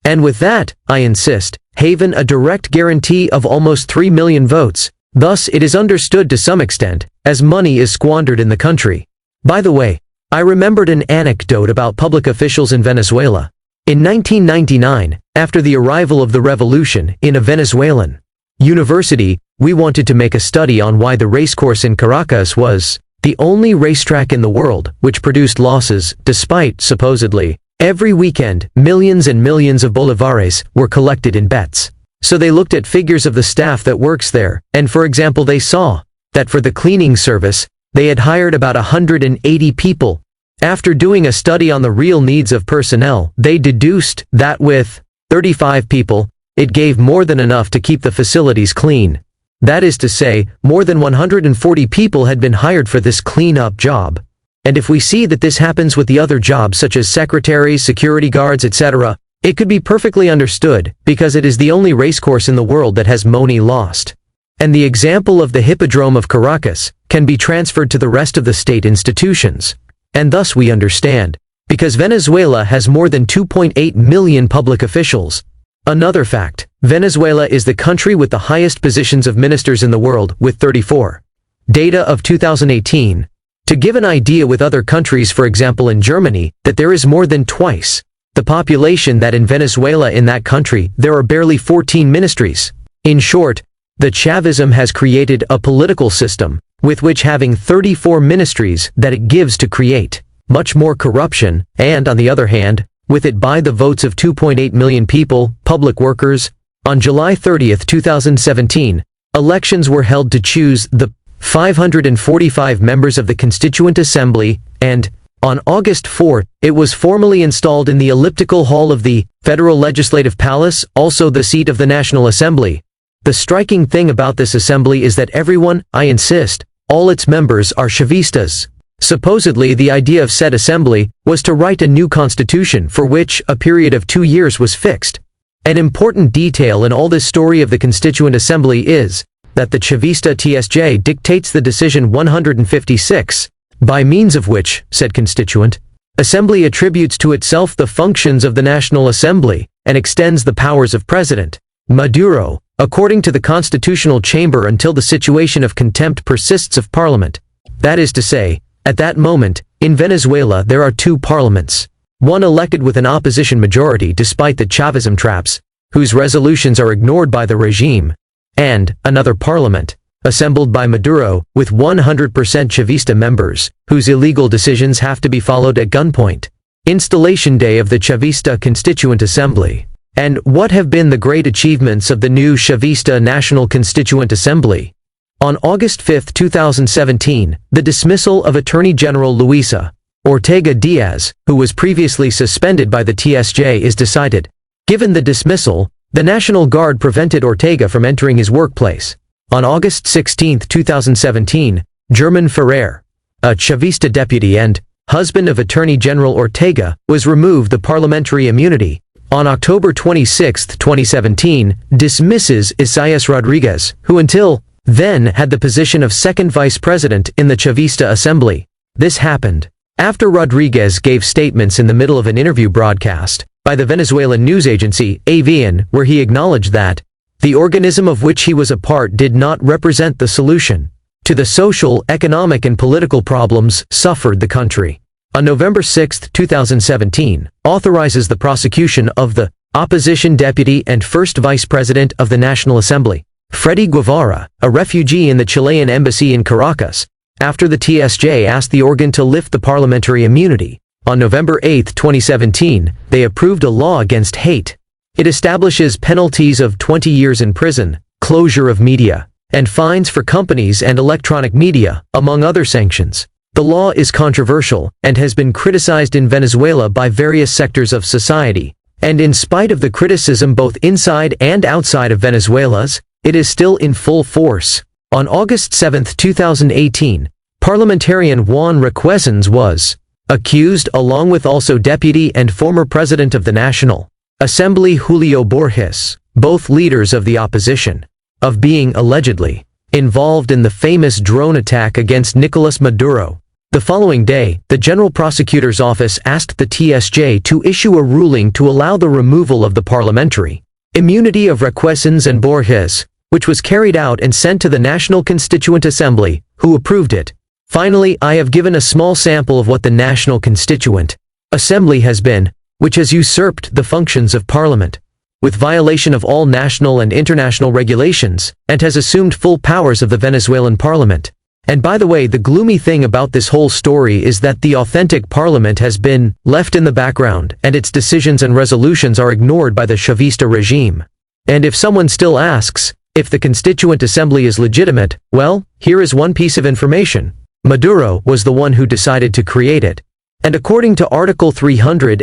And with that, I insist, haven a direct guarantee of almost 3 million votes. Thus it is understood to some extent, as money is squandered in the country. By the way, I remembered an anecdote about public officials in Venezuela. In 1999, after the arrival of the revolution in a Venezuelan university, we wanted to make a study on why the racecourse in Caracas was the only racetrack in the world which produced losses, despite, supposedly, every weekend, millions and millions of bolívares were collected in bets. So they looked at figures of the staff that works there, and for example they saw that for the cleaning service, they had hired about 180 people. After doing a study on the real needs of personnel, they deduced that with 35 people, it gave more than enough to keep the facilities clean. That is to say, more than 140 people had been hired for this clean-up job. And if we see that this happens with the other jobs such as secretaries, security guards, etc., it could be perfectly understood, because it is the only racecourse in the world that has money lost. And the example of the Hippodrome of Caracas can be transferred to the rest of the state institutions. And thus we understand, because Venezuela has more than 2.8 million public officials. Another fact, Venezuela is the country with the highest positions of ministers in the world, with 34. Data of 2018. To give an idea with other countries, for example in Germany, that there is more than twice the population that in Venezuela. In that country, there are barely 14 ministries. In short, the Chavism has created a political system, with which having 34 ministries that it gives to create much more corruption, and on the other hand, with it buy the votes of 2.8 million people, public workers. On July 30, 2017, elections were held to choose the 545 members of the Constituent Assembly, and on August 4, it was formally installed in the elliptical hall of the Federal Legislative Palace, also the seat of the National Assembly. The striking thing about this assembly is that everyone, I insist, all its members are Chavistas. Supposedly the idea of said assembly was to write a new constitution for which a period of 2 years was fixed. An important detail in all this story of the Constituent Assembly is that the Chavista TSJ dictates the decision 156, by means of which, said Constituent Assembly attributes to itself the functions of the National Assembly, and extends the powers of President Maduro, according to the Constitutional Chamber until the situation of contempt persists of Parliament. That is to say, at that moment, in Venezuela there are two parliaments. One elected with an opposition majority despite the Chavism traps, whose resolutions are ignored by the regime, and another parliament, assembled by Maduro, with 100% Chavista members, whose illegal decisions have to be followed at gunpoint. Installation day of the Chavista Constituent Assembly. And what have been the great achievements of the new Chavista National Constituent Assembly? On August 5, 2017, the dismissal of Attorney General Luisa Ortega Diaz, who was previously suspended by the TSJ, is decided. Given the dismissal, the National Guard prevented Ortega from entering his workplace. On August 16, 2017, German Ferrer, a Chavista deputy and husband of Attorney General Ortega, was removed the parliamentary immunity. on October 26, 2017, dismisses Isaias Rodriguez, who until then had the position of second vice president in the Chavista Assembly. This happened after Rodriguez gave statements in the middle of an interview broadcast by the Venezuelan news agency, AVN, where he acknowledged that the organism of which he was a part did not represent the solution to the social, economic and political problems suffered the country. On November 6, 2017, authorizes the prosecution of the opposition deputy and first vice president of the National Assembly, Freddy Guevara, a refugee in the Chilean embassy in Caracas, after the TSJ asked the organ to lift the parliamentary immunity. On November 8, 2017, they approved a law against hate. It establishes penalties of 20 years in prison, closure of media, and fines for companies and electronic media, among other sanctions. The law is controversial and has been criticized in Venezuela by various sectors of society, and in spite of the criticism both inside and outside of Venezuela's, it is still in full force. On August 7, 2018, parliamentarian Juan Requesens was accused, along with also deputy and former president of the National Assembly Julio Borges, both leaders of the opposition, of being allegedly involved in the famous drone attack against Nicolás Maduro. The following day, the General Prosecutor's Office asked the TSJ to issue a ruling to allow the removal of the parliamentary immunity of Requesens and Borges, which was carried out and sent to the National Constituent Assembly, who approved it. Finally, I have given a small sample of what the National Constituent Assembly has been, which has usurped the functions of Parliament, with violation of all national and international regulations, and has assumed full powers of the Venezuelan Parliament. And by the way, the gloomy thing about this whole story is that the authentic Parliament has been left in the background, and its decisions and resolutions are ignored by the Chavista regime. And if someone still asks if the Constituent Assembly is legitimate, well, here is one piece of information. Maduro was the one who decided to create it. And according to Article 300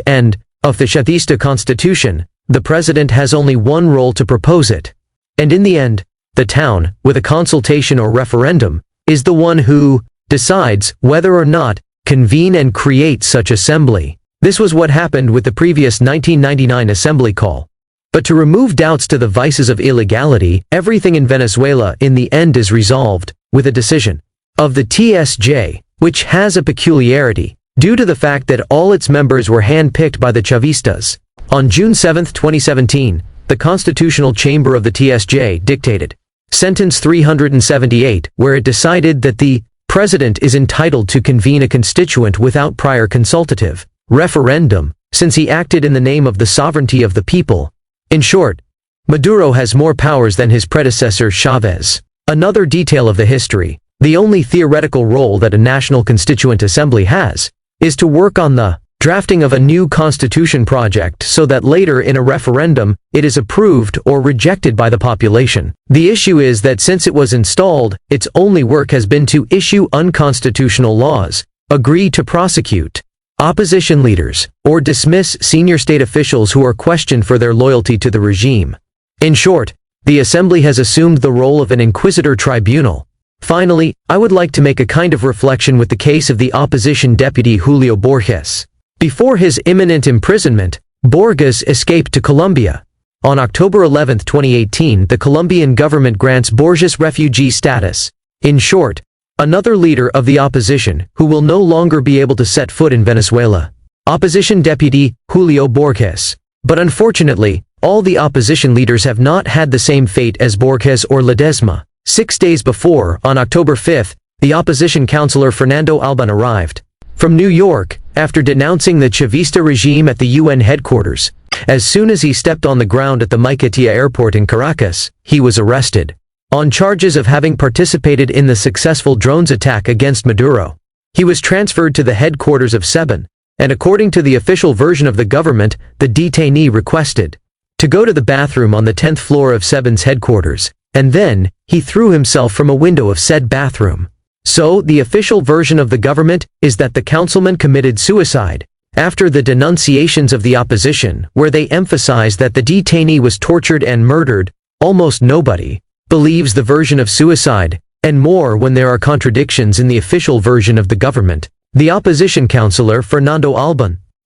of the Chavista Constitution, the president has only one role to propose it. And in the end, the town, with a consultation or referendum, is the one who decides whether or not convene and create such assembly. This was what happened with the previous 1999 assembly call. But to remove doubts to the vices of illegality, everything in Venezuela in the end is resolved with a decision of the TSJ, which has a peculiarity, due to the fact that all its members were hand-picked by the Chavistas. On June 7, 2017, the Constitutional Chamber of the TSJ dictated Sentence 378, where it decided that the president is entitled to convene a constituent without prior consultative referendum, since he acted in the name of the sovereignty of the people. In short, Maduro has more powers than his predecessor Chavez. Another detail of the history: the only theoretical role that a National Constituent Assembly has is to work on the drafting of a new constitution project so that later in a referendum, it is approved or rejected by the population. The issue is that since it was installed, its only work has been to issue unconstitutional laws, agree to prosecute opposition leaders, or dismiss senior state officials who are questioned for their loyalty to the regime. In short, the assembly has assumed the role of an inquisitor tribunal. Finally, I would like to make a kind of reflection with the case of the opposition deputy Julio Borges. Before his imminent imprisonment, Borges escaped to Colombia. On October 11, 2018, the Colombian government grants Borges refugee status. In short, another leader of the opposition, who will no longer be able to set foot in Venezuela. Opposition deputy Julio Borges. But unfortunately, all the opposition leaders have not had the same fate as Borges or Ledesma. 6 days before, on October 5, the opposition councillor Fernando arrived from New York, after denouncing the Chavista regime at the UN headquarters. As soon as he stepped on the ground at the Maiquetía airport in Caracas, he was arrested on charges of having participated in the successful drones attack against Maduro. He was transferred to the headquarters of SEBIN, and according to the official version of the government, the detainee requested to go to the bathroom on the 10th floor of SEBIN's headquarters, and then he threw himself from a window of said bathroom. So, the official version of the government is that the councilman committed suicide, after the denunciations of the opposition, where they emphasize that the detainee was tortured and murdered. Almost nobody believes the version of suicide, and more when there are contradictions in the official version of the government. The opposition councillor Fernando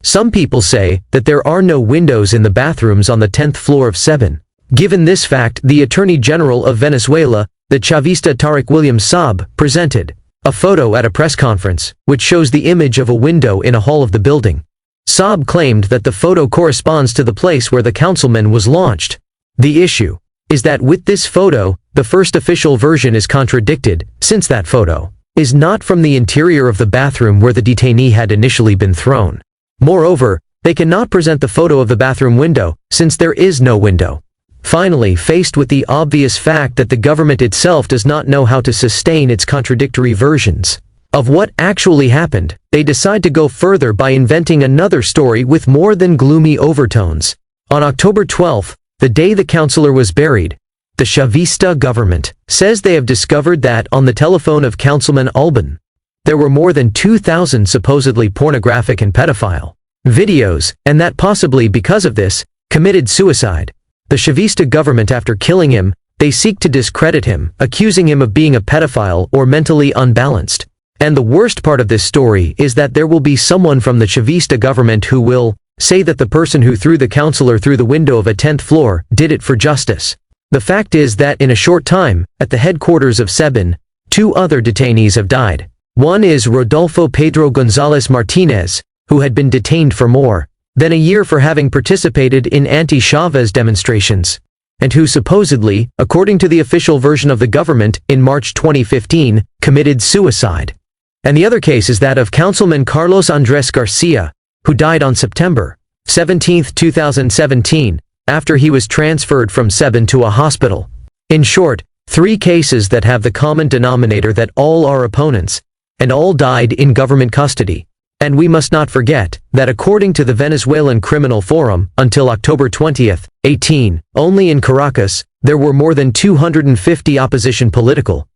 Some people say that there are no windows in the bathrooms on the 10th floor of 7. Given this fact, the Attorney General of Venezuela, the Chavista Tariq William Saab, presented a photo at a press conference, which shows the image of a window in a hall of the building. Saab claimed that the photo corresponds to the place where the councilman was launched. The issue is that with this photo, the first official version is contradicted, since that photo is not from the interior of the bathroom where the detainee had initially been thrown. Moreover, they cannot present the photo of the bathroom window, since there is no window. Finally, faced with the obvious fact that the government itself does not know how to sustain its contradictory versions of what actually happened, they decide to go further by inventing another story with more than gloomy overtones. On October 12, the day the councillor was buried, the Chavista government says they have discovered that on the telephone of Councilman Alban, there were more than 2,000 supposedly pornographic and pedophile videos, and that possibly because of this, committed suicide. The Chavista government, after killing him, they seek to discredit him, accusing him of being a pedophile or mentally unbalanced. And the worst part of this story is that there will be someone from the Chavista government who will say that the person who threw the councillor through the window of a 10th floor did it for justice. The fact is that in a short time, at the headquarters of SEBIN, 2 other detainees have died. One is Rodolfo Pedro González Martínez, who had been detained for more than a year for having participated in anti-Chavez demonstrations, and who supposedly, according to the official version of the government, in March 2015, committed suicide. And the other case is that of Councilman Carlos Andrés Garcia, who died on September 17, 2017, after he was transferred from SEBIN to a hospital. In short, 3 cases that have the common denominator that all are opponents, and all died in government custody. And we must not forget that according to the Venezuelan Criminal Forum, until October 20, 18, only in Caracas, there were more than 250 opposition political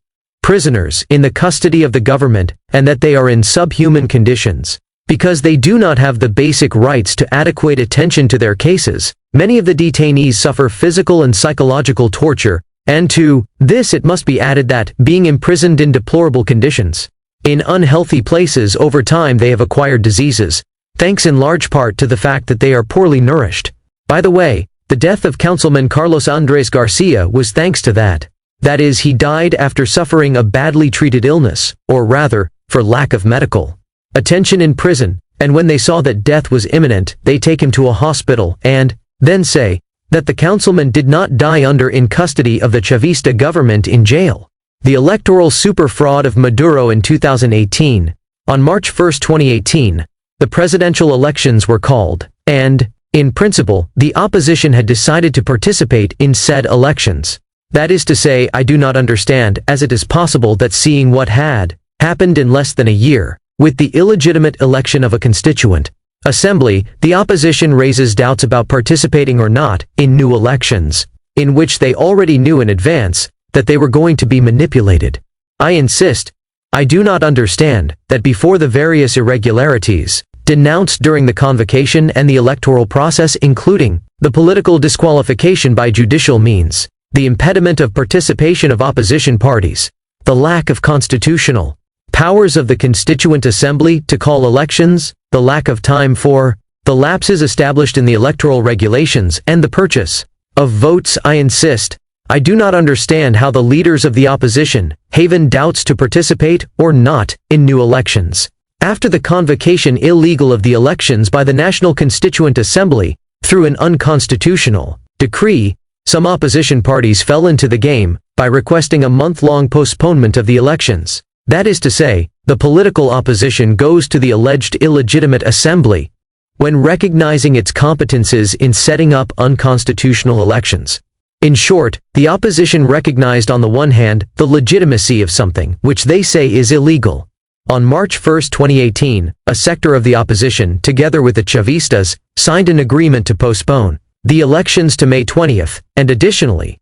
prisoners in the custody of the government, and that they are in subhuman conditions. Because they do not have the basic rights to adequate attention to their cases, many of the detainees suffer physical and psychological torture, and to this it must be added that, being imprisoned in deplorable conditions, in unhealthy places over time they have acquired diseases, thanks in large part to the fact that they are poorly nourished. By the way, the death of Councilman Carlos Andrés Garcia was thanks to that. That is, he died after suffering a badly treated illness, or rather, for lack of medical attention in prison, and when they saw that death was imminent, they take him to a hospital and then say that the councilman did not die under in custody of the Chavista government in jail. The electoral super fraud of Maduro in 2018. On March 1, 2018, the presidential elections were called, and, in principle, the opposition had decided to participate in said elections. That is to say, I do not understand, as it is possible that seeing what had happened in less than a year, with the illegitimate election of a constituent assembly, the opposition raises doubts about participating or not in new elections, in which they already knew in advance that they were going to be manipulated. I insist, I do not understand that before the various irregularities denounced during the convocation and the electoral process, including the political disqualification by judicial means, the impediment of participation of opposition parties, the lack of constitutional powers of the Constituent Assembly to call elections, the lack of time for the lapses established in the electoral regulations, and the purchase of votes, I insist, I do not understand how the leaders of the opposition have doubts to participate or not in new elections. After the convocation illegal of the elections by the National Constituent Assembly, through an unconstitutional decree, some opposition parties fell into the game by requesting a month-long postponement of the elections. That is to say, the political opposition goes to the alleged illegitimate assembly when recognizing its competences in setting up unconstitutional elections. In short, the opposition recognized on the one hand the legitimacy of something which they say is illegal. On March 1, 2018, a sector of the opposition, together with the Chavistas, signed an agreement to postpone the elections to May 20, and additionally,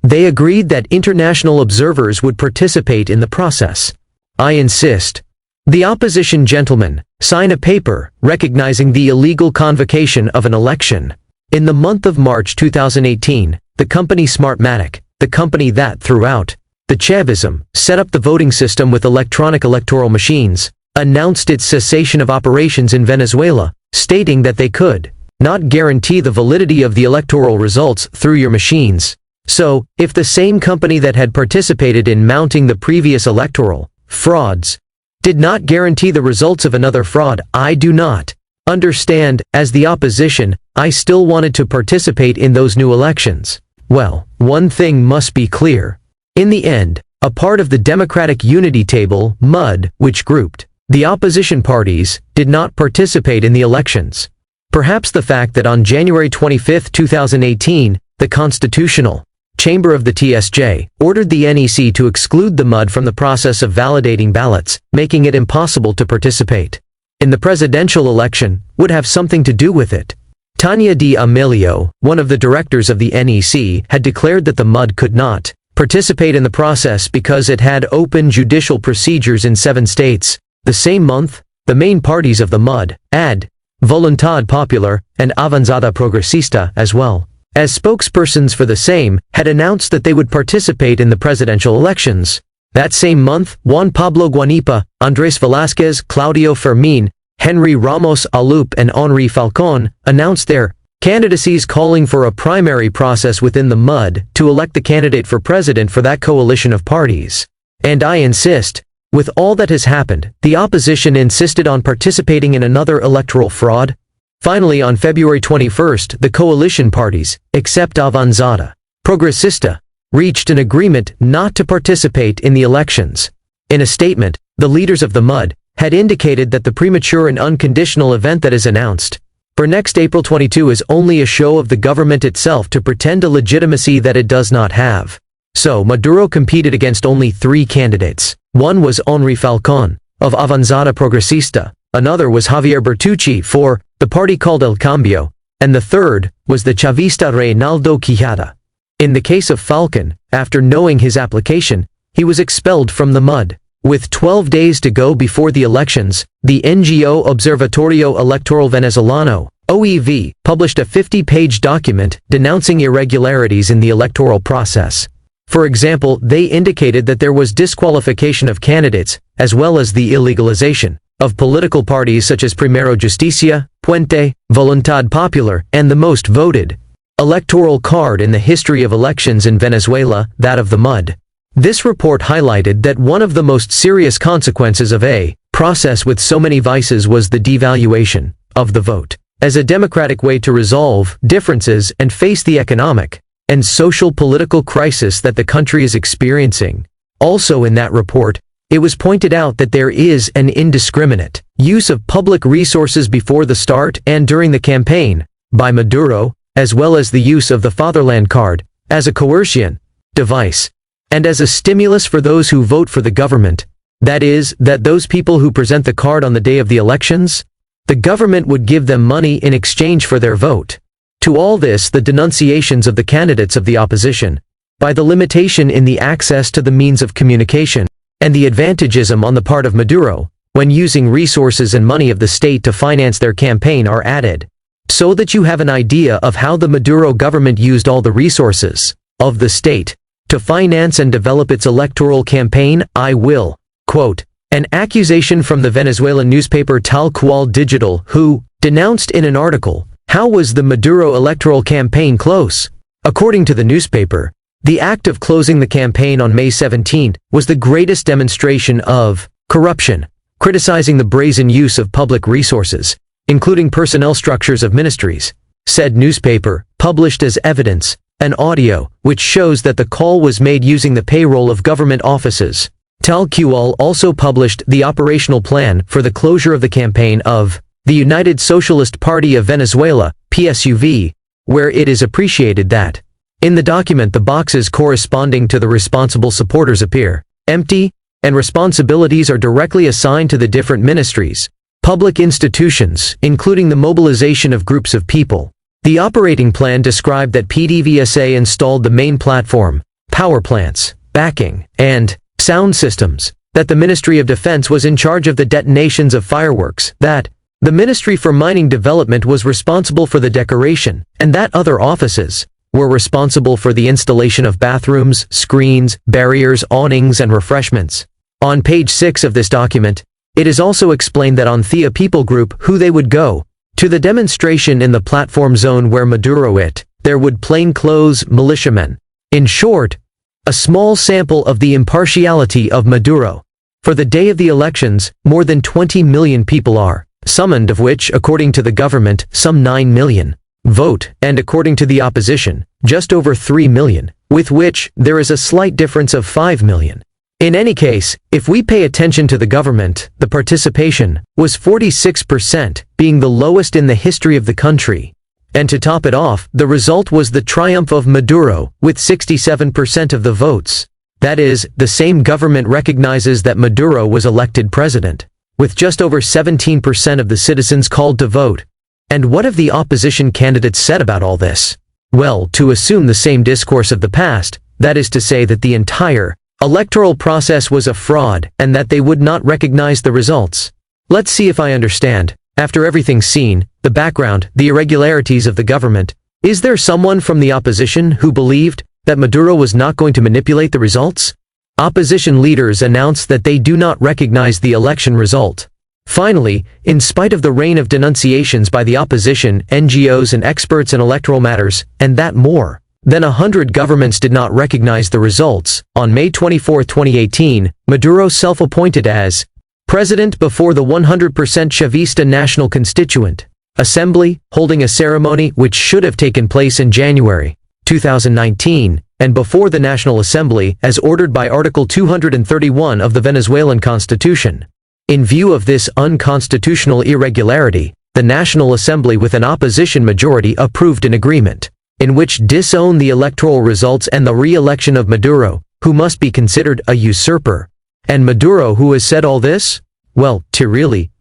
they agreed that international observers would participate in the process. I insist. The opposition gentlemen sign a paper recognizing the illegal convocation of an election. In the month of March 2018, the company Smartmatic, the company that throughout the Chavism set up the voting system with electronic electoral machines, announced its cessation of operations in Venezuela, stating that they could not guarantee the validity of the electoral results through your machines. So, if the same company that had participated in mounting the previous electoral frauds did not guarantee the results of another fraud, I do not understand, as the opposition, I still wanted to participate in those new elections. Well, one thing must be clear. In the end, a part of the Democratic Unity Table, MUD, which grouped the opposition parties, did not participate in the elections. Perhaps the fact that on January 25, 2018, the Constitutional Chamber of the TSJ ordered the NEC to exclude the MUD from the process of validating ballots, making it impossible to participate in the presidential election, would have something to do with it. Tania D'Amelio, one of the directors of the NEC, had declared that the MUD could not participate in the process because it had open judicial procedures in 7 states. The same month, the main parties of the MUD, AD, Voluntad Popular, and Avanzada Progresista, as well as spokespersons for the same, had announced that they would participate in the presidential elections. That same month, Juan Pablo Guanipa, Andrés Velázquez, Claudio Fermín, Henry Ramos Alup and Henri Falcón announced their candidacies, calling for a primary process within the MUD to elect the candidate for president for that coalition of parties. And I insist, with all that has happened, the opposition insisted on participating in another electoral fraud? Finally, on February 21st, the coalition parties, except Avanzada Progresista, reached an agreement not to participate in the elections. In a statement, the leaders of the MUD had indicated that the premature and unconditional event that is announced for next April 22 is only a show of the government itself to pretend a legitimacy that it does not have. So Maduro competed against only 3 candidates. One was Henri Falcón, of Avanzada Progresista, another was Javier Bertucci for the party called El Cambio, and the third was the Chavista Reynaldo Quijada. In the case of Falcón, after knowing his application, he was expelled from the MUD. With 12 days to go before the elections, the NGO Observatorio Electoral Venezolano, OEV, published a 50-page document denouncing irregularities in the electoral process. For example, they indicated that there was disqualification of candidates, as well as the illegalization of political parties such as Primero Justicia, Puente, Voluntad Popular, and the most voted electoral card in the history of elections in Venezuela, that of the MUD. This report highlighted that one of the most serious consequences of a process with so many vices was the devaluation of the vote as a democratic way to resolve differences and face the economic and social political crisis that the country is experiencing. Also in that report, it was pointed out that there is an indiscriminate use of public resources before the start and during the campaign by Maduro, as well as the use of the fatherland card as a coercion device and as a stimulus for those who vote for the government. That is, that those people who present the card on the day of the elections, the government would give them money in exchange for their vote. To all this, the denunciations of the candidates of the opposition, by the limitation in the access to the means of communication, and the advantagism on the part of Maduro, when using resources and money of the state to finance their campaign, are added. So that you have an idea of how the Maduro government used all the resources of the state to finance and develop its electoral campaign, I will quote an accusation from the Venezuelan newspaper Tal Cual Digital, who denounced in an article, how was the Maduro electoral campaign close? According to the newspaper, the act of closing the campaign on May 17 was the greatest demonstration of corruption, criticizing the brazen use of public resources, including personnel structures of ministries. Said newspaper published as evidence an audio which shows that the call was made using the payroll of government offices. Tal Cual also published the operational plan for the closure of the campaign of the United Socialist Party of Venezuela, PSUV, where it is appreciated that in the document the boxes corresponding to the responsible supporters appear empty, and responsibilities are directly assigned to the different ministries, public institutions, including the mobilization of groups of people. The operating plan described that PDVSA installed the main platform, power plants, backing, and sound systems, that the Ministry of Defense was in charge of the detonations of fireworks, that the Ministry for Mining Development was responsible for the decoration, and that other offices were responsible for the installation of bathrooms, screens, barriers, awnings, and refreshments. On page 6 of this document, it is also explained that on Thea People Group who they would go to the demonstration in the platform zone where Maduro there would plainclothes militiamen. In short, a small sample of the impartiality of Maduro. For the day of the elections, more than 20 million people are summoned, of which, according to the government, some 9 million vote, and according to the opposition, just over 3 million, with which there is a slight difference of 5 million. In any case, if we pay attention to the government, the participation was 46%, being the lowest in the history of the country. And to top it off, the result was the triumph of Maduro, with 67% of the votes. That is, the same government recognizes that Maduro was elected president, with just over 17% of the citizens called to vote. And what have the opposition candidates said about all this? Well, to assume the same discourse of the past, that is to say that the entire electoral process was a fraud and that they would not recognize the results. Let's see if I understand. After everything seen, the background, the irregularities of the government, is there someone from the opposition who believed that Maduro was not going to manipulate the results? Opposition leaders announced that they do not recognize the election result. Finally, in spite of the rain of denunciations by the opposition, NGOs and experts in electoral matters, and that more than 100 governments did not recognize the results, on May 24, 2018, Maduro self-appointed as president before the 100% Chavista National Constituent Assembly, holding a ceremony which should have taken place in January 2019, and before the National Assembly, as ordered by Article 231 of the Venezuelan Constitution. In view of this unconstitutional irregularity, the National Assembly with an opposition majority approved an agreement, in which disowned the electoral results and the re-election of Maduro, who must be considered a usurper. And Maduro, who has said all this? Well, really,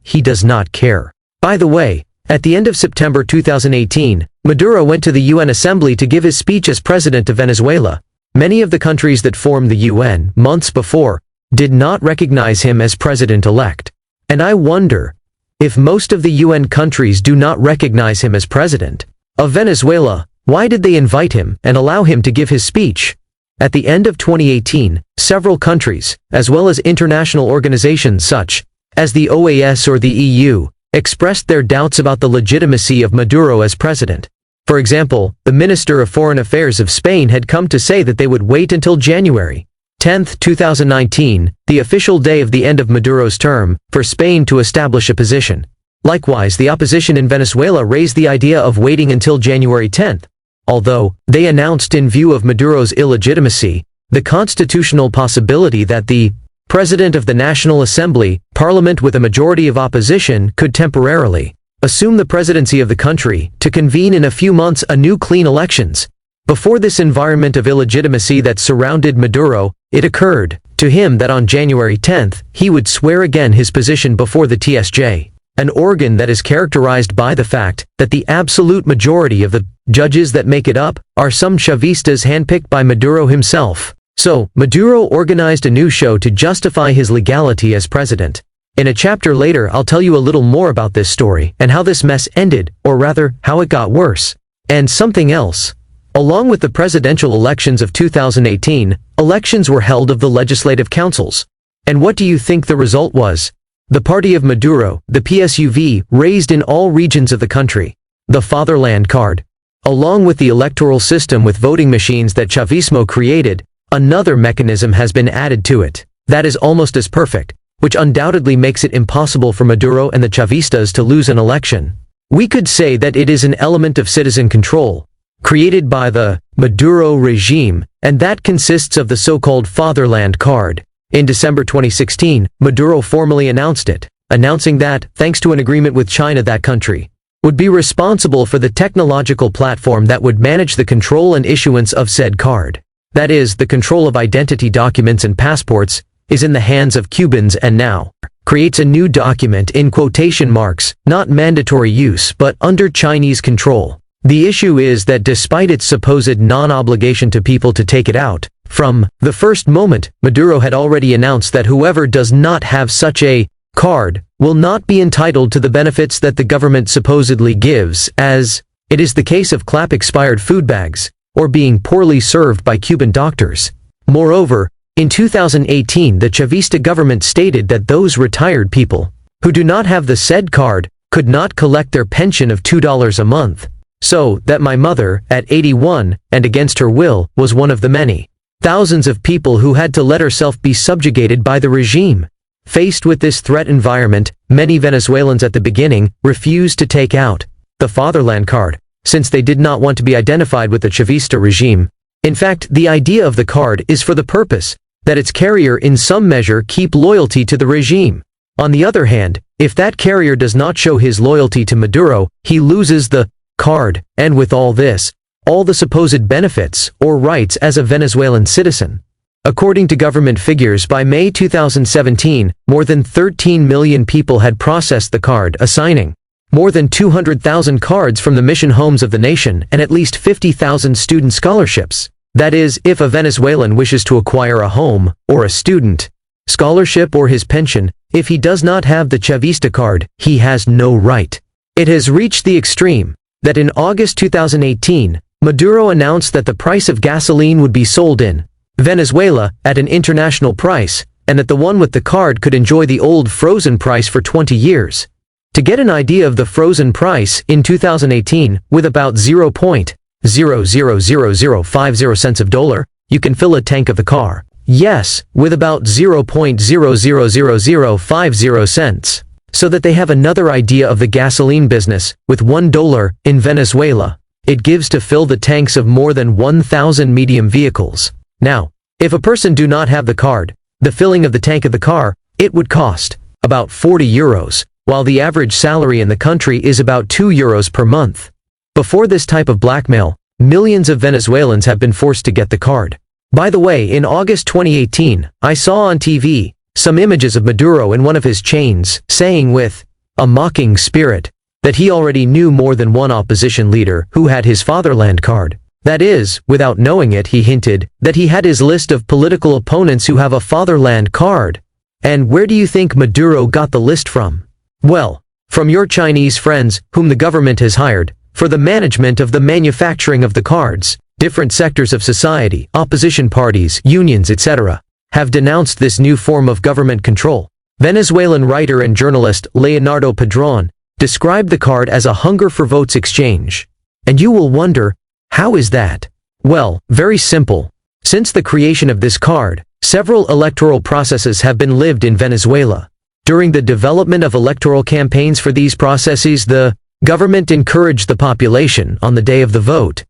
he does not care. By the way, at the end of September 2018, Maduro went to the UN Assembly to give his speech as president of Venezuela. Many of the countries that formed the UN months before did not recognize him as president-elect. And I wonder, if most of the UN countries do not recognize him as president of Venezuela, why did they invite him and allow him to give his speech? At the end of 2018, several countries, as well as international organizations such as the OAS or the EU, expressed their doubts about the legitimacy of Maduro as president. For example, the Minister of Foreign Affairs of Spain had come to say that they would wait until January 10, 2019, the official day of the end of Maduro's term, for Spain to establish a position. Likewise, the opposition in Venezuela raised the idea of waiting until January 10, although they announced, in view of Maduro's illegitimacy, the constitutional possibility that the President of the National Assembly, parliament with a majority of opposition, could temporarily assume the presidency of the country to convene in a few months anew clean elections. Before this environment of illegitimacy that surrounded Maduro, it occurred to him that on January 10, he would swear again his position before the TSJ, an organ that is characterized by the fact that the absolute majority of the judges that make it up are some Chavistas handpicked by Maduro himself. So, Maduro organized a new show to justify his legality as president. In a chapter later, I'll tell you a little more about this story and how this mess ended, or rather, how it got worse. And something else. Along with the presidential elections of 2018, elections were held of the legislative councils. And what do you think the result was? The party of Maduro, the PSUV, raised in all regions of the country. The fatherland card. Along with the electoral system with voting machines that Chavismo created, another mechanism has been added to it that is almost as perfect, which undoubtedly makes it impossible for Maduro and the Chavistas to lose an election. We could say that it is an element of citizen control, created by the Maduro regime, and that consists of the so-called fatherland card. In December 2016, Maduro formally announced it, announcing that, thanks to an agreement with China, that country would be responsible for the technological platform that would manage the control and issuance of said card. That is, the control of identity documents and passports is in the hands of Cubans, and now creates a new document in quotation marks, not mandatory use but under Chinese control. The issue is that despite its supposed non-obligation to people to take it out, from the first moment, Maduro had already announced that whoever does not have such a card will not be entitled to the benefits that the government supposedly gives, as it is the case of expired food bags, or being poorly served by Cuban doctors. Moreover, in 2018 the Chavista government stated that those retired people who do not have the said card could not collect their pension of $2 a month. So, that my mother, at 81, and against her will, was one of the many thousands of people who had to let herself be subjugated by the regime. Faced with this threat environment, many Venezuelans at the beginning refused to take out the fatherland card, since they did not want to be identified with the Chavista regime. In fact, the idea of the card is for the purpose that its carrier in some measure keep loyalty to the regime. On the other hand, if that carrier does not show his loyalty to Maduro, he loses the card, and with all this, all the supposed benefits or rights as a Venezuelan citizen. According to government figures, by May 2017, more than 13 million people had processed the card, assigning more than 200,000 cards from the mission homes of the nation and at least 50,000 student scholarships. That is, if a Venezuelan wishes to acquire a home, or a student scholarship or his pension, if he does not have the Chavista card, he has no right. It has reached the extreme that in August 2018, Maduro announced that the price of gasoline would be sold in Venezuela at an international price, and that the one with the card could enjoy the old frozen price for 20 years. To get an idea of the frozen price in 2018, with about 0.000050 cents of dollar, you can fill a tank of the car. Yes, with about 0.000050 cents. So that they have another idea of the gasoline business, with $1 in Venezuela, it gives to fill the tanks of more than 1,000 medium vehicles. Now, if a person do not have the card, the filling of the tank of the car, it would cost about 40 euros, while the average salary in the country is about 2 euros per month. Before this type of blackmail, millions of Venezuelans have been forced to get the card. By the way, in August 2018, I saw on TV some images of Maduro in one of his chains, saying with a mocking spirit that he already knew more than one opposition leader who had his fatherland card. That is, without knowing it, he hinted that he had his list of political opponents who have a fatherland card. And where do you think Maduro got the list from? Well, from your Chinese friends, whom the government has hired for the management of the manufacturing of the cards. Different sectors of society, opposition parties, unions, etc., have denounced this new form of government control. Venezuelan writer and journalist Leonardo Padrón described the card as a hunger for votes exchange. And you will wonder, how is that? Well, very simple. Since the creation of this card, several electoral processes have been lived in Venezuela. During the development of electoral campaigns for these processes, the government encouraged the population, on the day of the vote,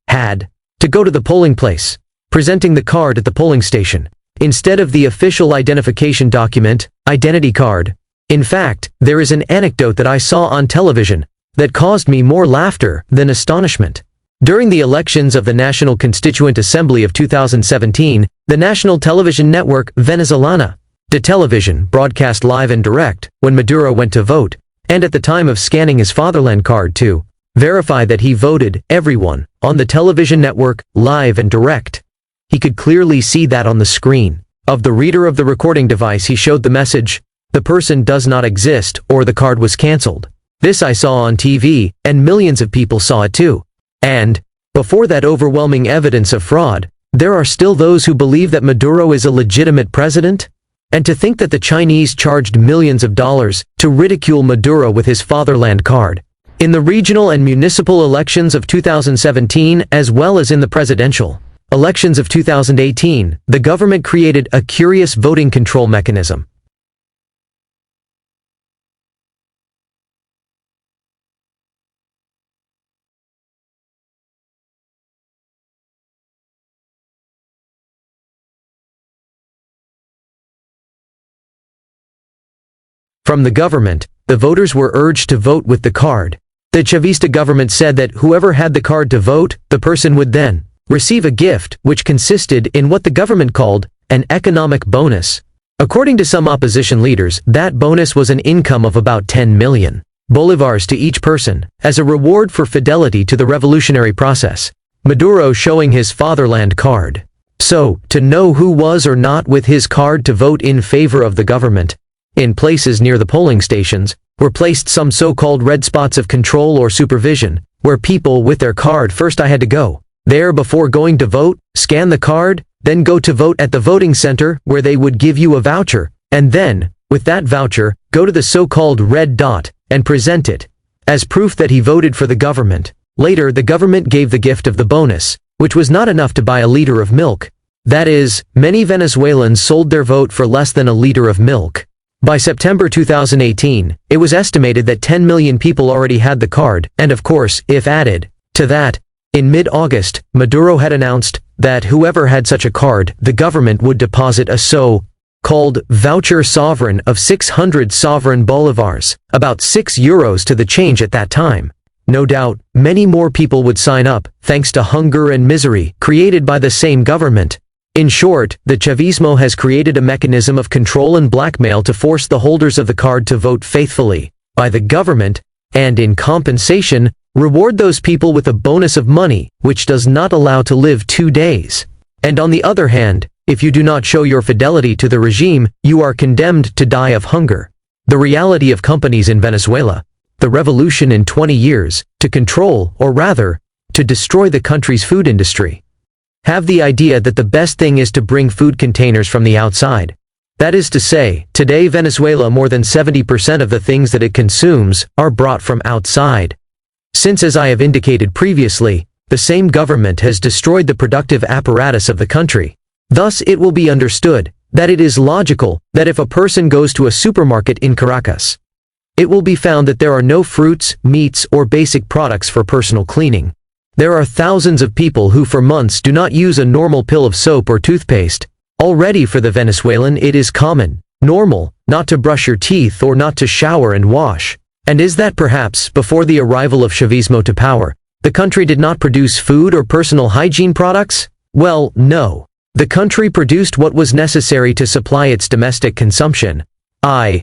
to go to the polling place, presenting the card at the polling station, instead of the official identification document, identity card. In fact, there is an anecdote that I saw on television that caused me more laughter than astonishment. During the elections of the National Constituent Assembly of 2017, the national television network Venezolana de Television broadcast live and direct when Maduro went to vote, and at the time of scanning his fatherland card to verify that he voted, everyone on the television network, live and direct, he could clearly see that on the screen of the reader of the recording device he showed the message, "The person does not exist," or "The card was cancelled." This I saw on TV, and millions of people saw it too. And, before that overwhelming evidence of fraud, there are still those who believe that Maduro is a legitimate president? And to think that the Chinese charged millions of dollars to ridicule Maduro with his fatherland card. In the regional and municipal elections of 2017 as well as in the presidential elections of 2018, the government created a curious voting control mechanism. From the government, the voters were urged to vote with the card. The Chavista government said that whoever had the card to vote, the person would then receive a gift, which consisted in what the government called an economic bonus. According to some opposition leaders, that bonus was an income of about 10 million bolivars to each person, as a reward for fidelity to the revolutionary process. Maduro showing his fatherland card. So, to know who was or not with his card to vote in favor of the government, in places near the polling stations, were placed some so-called red spots of control or supervision, where people with their card first I had to go there before going to vote, scan the card, then go to vote at the voting center where they would give you a voucher, and then, with that voucher, go to the so-called red dot, and present it. as proof that he voted for the government. Later, the government gave the gift of the bonus, which was not enough to buy a liter of milk. That is, many Venezuelans sold their vote for less than a liter of milk. By September 2018, it was estimated that 10 million people already had the card, and of course, if added to that, in mid-August, Maduro had announced that whoever had such a card, the government would deposit a so-called voucher sovereign of 600 sovereign bolivars, about €6 to the change at that time. No doubt, many more people would sign up, thanks to hunger and misery created by the same government. In short, the Chavismo has created a mechanism of control and blackmail to force the holders of the card to vote faithfully by the government, and in compensation, reward those people with a bonus of money, which does not allow to live 2 days. And on the other hand, if you do not show your fidelity to the regime, you are condemned to die of hunger. The reality of companies in Venezuela, the revolution in 20 years, to control, or rather, to destroy the country's food industry. Have the idea that the best thing is to bring food containers from the outside. That is to say, today Venezuela more than 70% of the things that it consumes are brought from outside. Since, as I have indicated previously, the same government has destroyed the productive apparatus of the country. Thus it will be understood that it is logical that if a person goes to a supermarket in Caracas, it will be found that there are no fruits, meats, or basic products for personal cleaning. There are thousands of people who for months do not use a normal pill of soap or toothpaste. Already for the Venezuelan it is common, normal, not to brush your teeth or not to shower and wash. And is that perhaps, before the arrival of Chavismo to power, the country did not produce food or personal hygiene products? Well, no. The country produced what was necessary to supply its domestic consumption. The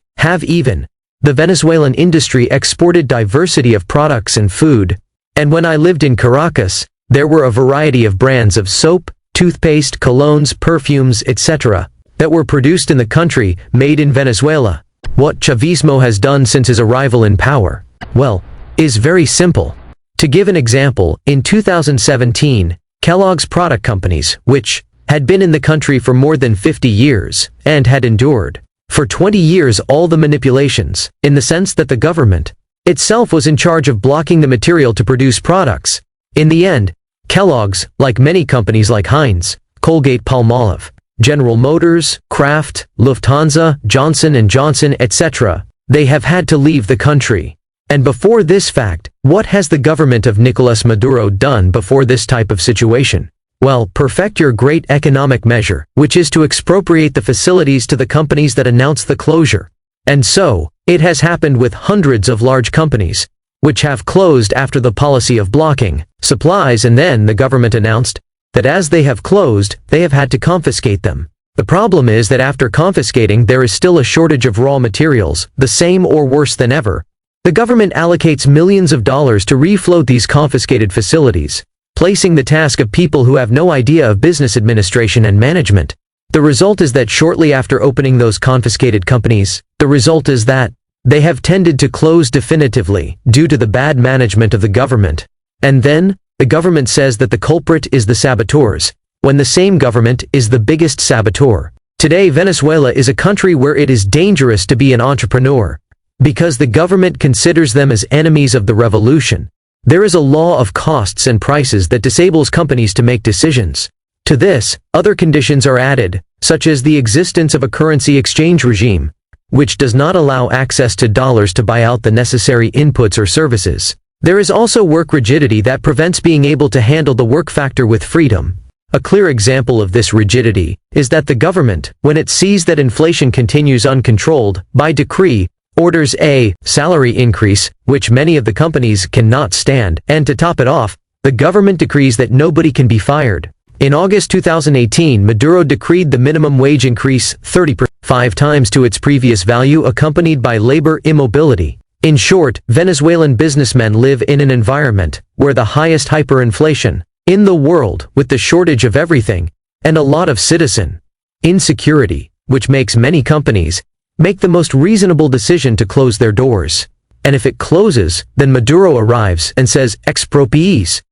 Venezuelan industry exported diversity of products and food. And when I lived in Caracas, there were a variety of brands of soap, toothpaste, colognes, perfumes, etc. that were produced in the country, made in Venezuela. What Chavismo has done since his arrival in power, well, is very simple. To give an example, in 2017, Kellogg's product companies, which had been in the country for more than 50 years, and had endured for 20 years all the manipulations, in the sense that the government itself was in charge of blocking the material to produce products. In the end, Kellogg's, like many companies like Heinz, Colgate-Palmolive, General Motors, Kraft, Lufthansa, Johnson & Johnson, etc., they have had to leave the country. And before this fact, what has the government of Nicolás Maduro done before this type of situation? Well, perfect your great economic measure, which is to expropriate the facilities to the companies that announce the closure. And so, it has happened with hundreds of large companies, which have closed after the policy of blocking supplies, and then the government announced that as they have closed, they have had to confiscate them. The problem is that after confiscating there is still a shortage of raw materials, the same or worse than ever. The government allocates millions of dollars to refloat these confiscated facilities, placing the task of people who have no idea of business administration and management. The result is that shortly after opening those confiscated companies, the result is that they have tended to close definitively due to the bad management of the government. And then, the government says that the culprit is the saboteurs, when the same government is the biggest saboteur. Today Venezuela is a country where it is dangerous to be an entrepreneur, because the government considers them as enemies of the revolution. There is a law of costs and prices that disables companies to make decisions. To this, other conditions are added, such as the existence of a currency exchange regime, which does not allow access to dollars to buy out the necessary inputs or services. There is also work rigidity that prevents being able to handle the work factor with freedom. A clear example of this rigidity is that the government, when it sees that inflation continues uncontrolled, by decree, orders a salary increase, which many of the companies cannot stand, and to top it off, the government decrees that nobody can be fired. In August 2018, Maduro decreed the minimum wage increase 30%, 5 times to its previous value, accompanied by labor immobility. In short, Venezuelan businessmen live in an environment where the highest hyperinflation in the world, with the shortage of everything, and a lot of citizen insecurity, which makes many companies make the most reasonable decision to close their doors. And if it closes, then Maduro arrives and says expropriation.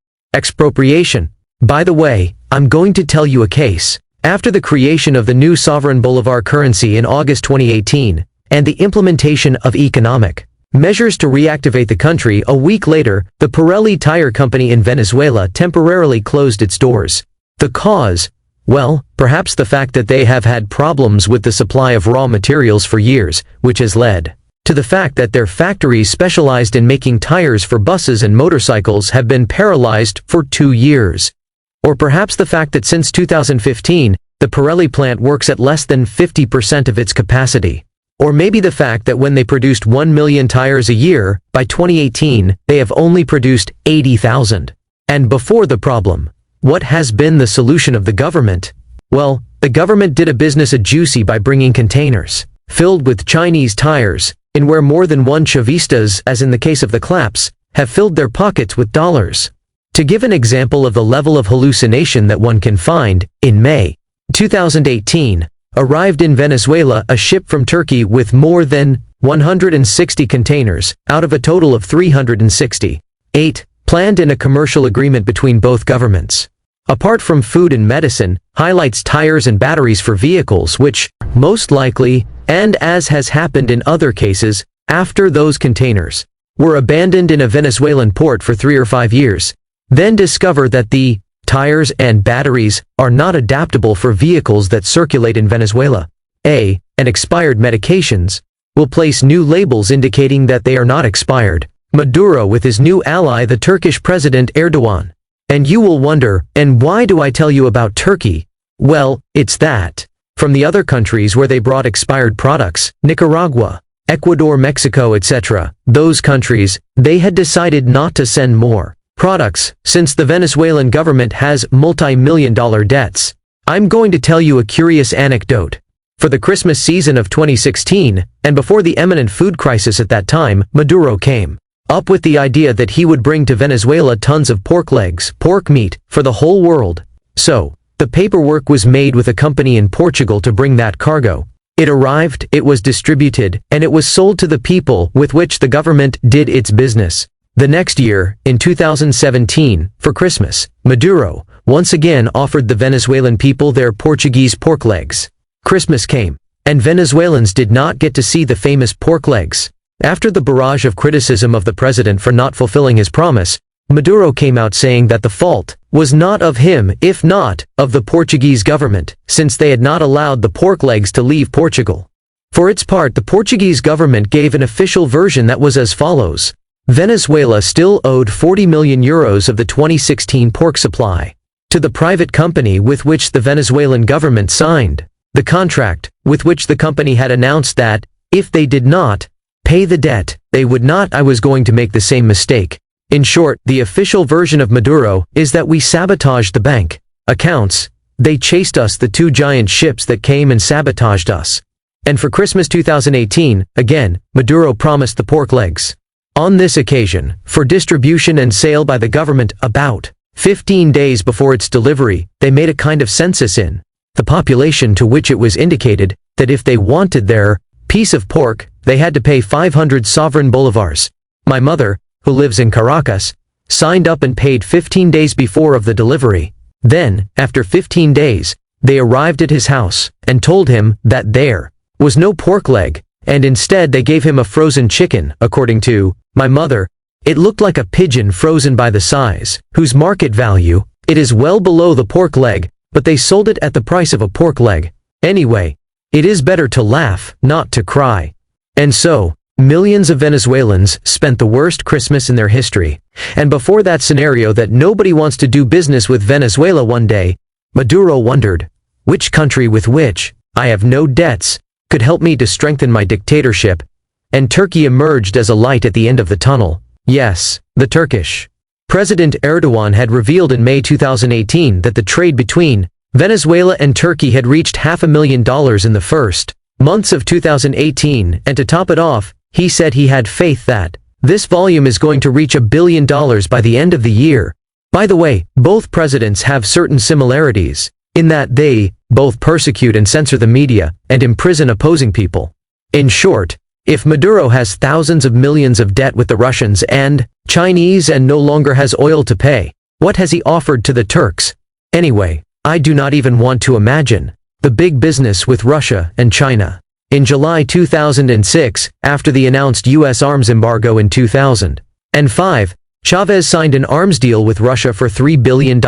By the way, I'm going to tell you a case. After the creation of the new sovereign bolivar currency in August 2018, and the implementation of economic Measures to reactivate the country. A week later, the Pirelli tire company in Venezuela temporarily closed its doors. The cause? Well, perhaps the fact that they have had problems with the supply of raw materials for years, which has led to the fact that their factories specialized in making tires for buses and motorcycles have been paralyzed for 2 years. Or perhaps the fact that since 2015, the Pirelli plant works at less than 50% of its capacity. Or maybe the fact that when they produced 1 million tires a year, by 2018, they have only produced 80,000. And before the problem, what has been the solution of the government? Well, the government did a business juicy by bringing containers filled with Chinese tires, in where more than one Chavistas, as in the case of the claps, have filled their pockets with dollars. To give an example of the level of hallucination that one can find, in May 2018, arrived in Venezuela a ship from Turkey with more than 160 containers, out of a total of 368, planned in a commercial agreement between both governments. Apart from food and medicine, highlights tires and batteries for vehicles which, most likely, and as has happened in other cases, after those containers were abandoned in a Venezuelan port for 3 or 5 years, then discover that the tires and batteries are not adaptable for vehicles that circulate in Venezuela. And expired medications will place new labels indicating that they are not expired. Maduro with his new ally, the Turkish President Erdogan. And you will wonder, and why do I tell you about Turkey? Well, it's that from the other countries where they brought expired products, Nicaragua, Ecuador, Mexico, etc., those countries, they had decided not to send more products, since the Venezuelan government has multi-million-dollar debts. I'm going to tell you a curious anecdote. For the Christmas season of 2016, and before the imminent food crisis at that time, Maduro came up with the idea that he would bring to Venezuela tons of pork legs, pork meat, for the whole world. So, the paperwork was made with a company in Portugal to bring that cargo. It arrived, it was distributed, and it was sold to the people with which the government did its business. The next year, in 2017, for Christmas, Maduro once again offered the Venezuelan people their Portuguese pork legs. Christmas came, and Venezuelans did not get to see the famous pork legs. After the barrage of criticism of the president for not fulfilling his promise, Maduro came out saying that the fault was not of him, if not of the Portuguese government, since they had not allowed the pork legs to leave Portugal. For its part, the Portuguese government gave an official version that was as follows. Venezuela still owed 40 million euros of the 2016 pork supply to the private company with which the Venezuelan government signed the contract, with which the company had announced that, if they did not pay the debt, they would not. I was going to make the same mistake. In short, the official version of Maduro is that we sabotaged the bank accounts. They chased us, the 2 giant ships that came and sabotaged us. And for Christmas 2018, again, Maduro promised the pork legs. On this occasion, for distribution and sale by the government about 15 days before its delivery, they made a kind of census in the population, to which it was indicated that if they wanted their piece of pork, they had to pay 500 sovereign bolivars. My mother, who lives in Caracas, signed up and paid 15 days before of the delivery. Then, after 15 days, they arrived at his house and told him that there was no pork leg, and instead they gave him a frozen chicken. According to my mother, it looked like a pigeon frozen by the size, whose market value, it is well below the pork leg, but they sold it at the price of a pork leg. Anyway, it is better to laugh, not to cry. And so, millions of Venezuelans spent the worst Christmas in their history. And before that scenario that nobody wants to do business with Venezuela one day, Maduro wondered, which country with which I have no debts could help me to strengthen my dictatorship? And Turkey emerged as a light at the end of the tunnel. Yes, the Turkish President Erdogan had revealed in May 2018 that the trade between Venezuela and Turkey had reached $500,000 in the first months of 2018, and to top it off, he said he had faith that this volume is going to reach $1 billion by the end of the year. By the way, both presidents have certain similarities, in that they both persecute and censor the media, and imprison opposing people. In short, if Maduro has thousands of millions of debt with the Russians and Chinese and no longer has oil to pay, what has he offered to the Turks? Anyway, I do not even want to imagine the big business with Russia and China. In July 2006, after the announced U.S. arms embargo in 2005, Chavez signed an arms deal with Russia for $3 billion,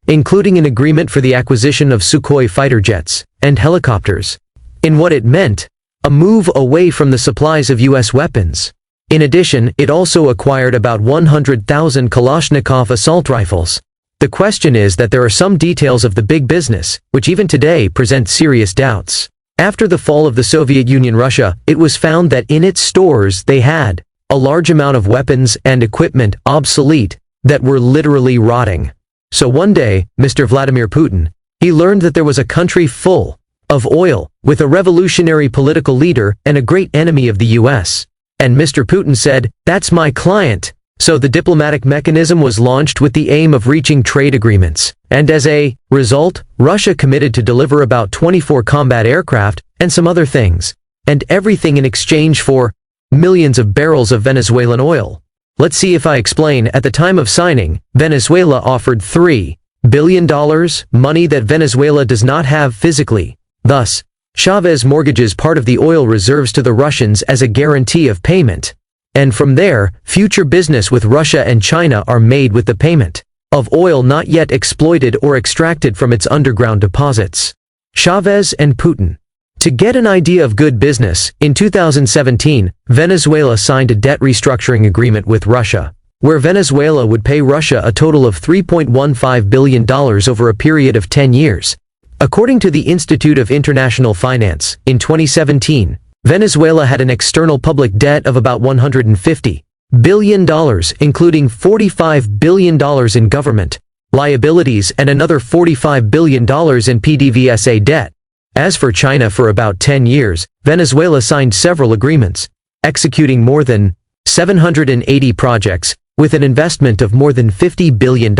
including an agreement for the acquisition of Sukhoi fighter jets and helicopters, in what it meant, a move away from the supplies of U.S. weapons. In addition, it also acquired about 100,000 Kalashnikov assault rifles. The question is that there are some details of the big business, which even today present serious doubts. After the fall of the Soviet Union, Russia, it was found that in its stores they had a large amount of weapons and equipment obsolete that were literally rotting. So one day, Mr. Vladimir Putin, he learned that there was a country full of oil, with a revolutionary political leader and a great enemy of the U.S. And Mr. Putin said, "That's my client." So the diplomatic mechanism was launched with the aim of reaching trade agreements. And as a result, Russia committed to deliver about 24 combat aircraft and some other things. And everything in exchange for millions of barrels of Venezuelan oil. Let's see if I explain. At the time of signing, Venezuela offered $3 billion, money that Venezuela does not have physically. Thus, Chavez mortgages part of the oil reserves to the Russians as a guarantee of payment. And from there, future business with Russia and China are made with the payment of oil not yet exploited or extracted from its underground deposits. Chavez and Putin. To get an idea of good business, in 2017, Venezuela signed a debt restructuring agreement with Russia, where Venezuela would pay Russia a total of $3.15 billion over a period of 10 years. According to the Institute of International Finance, in 2017, Venezuela had an external public debt of about $150 billion, including $45 billion in government liabilities and another $45 billion in PDVSA debt. As for China, for about 10 years, Venezuela signed several agreements, executing more than 780 projects, with an investment of more than $50 billion.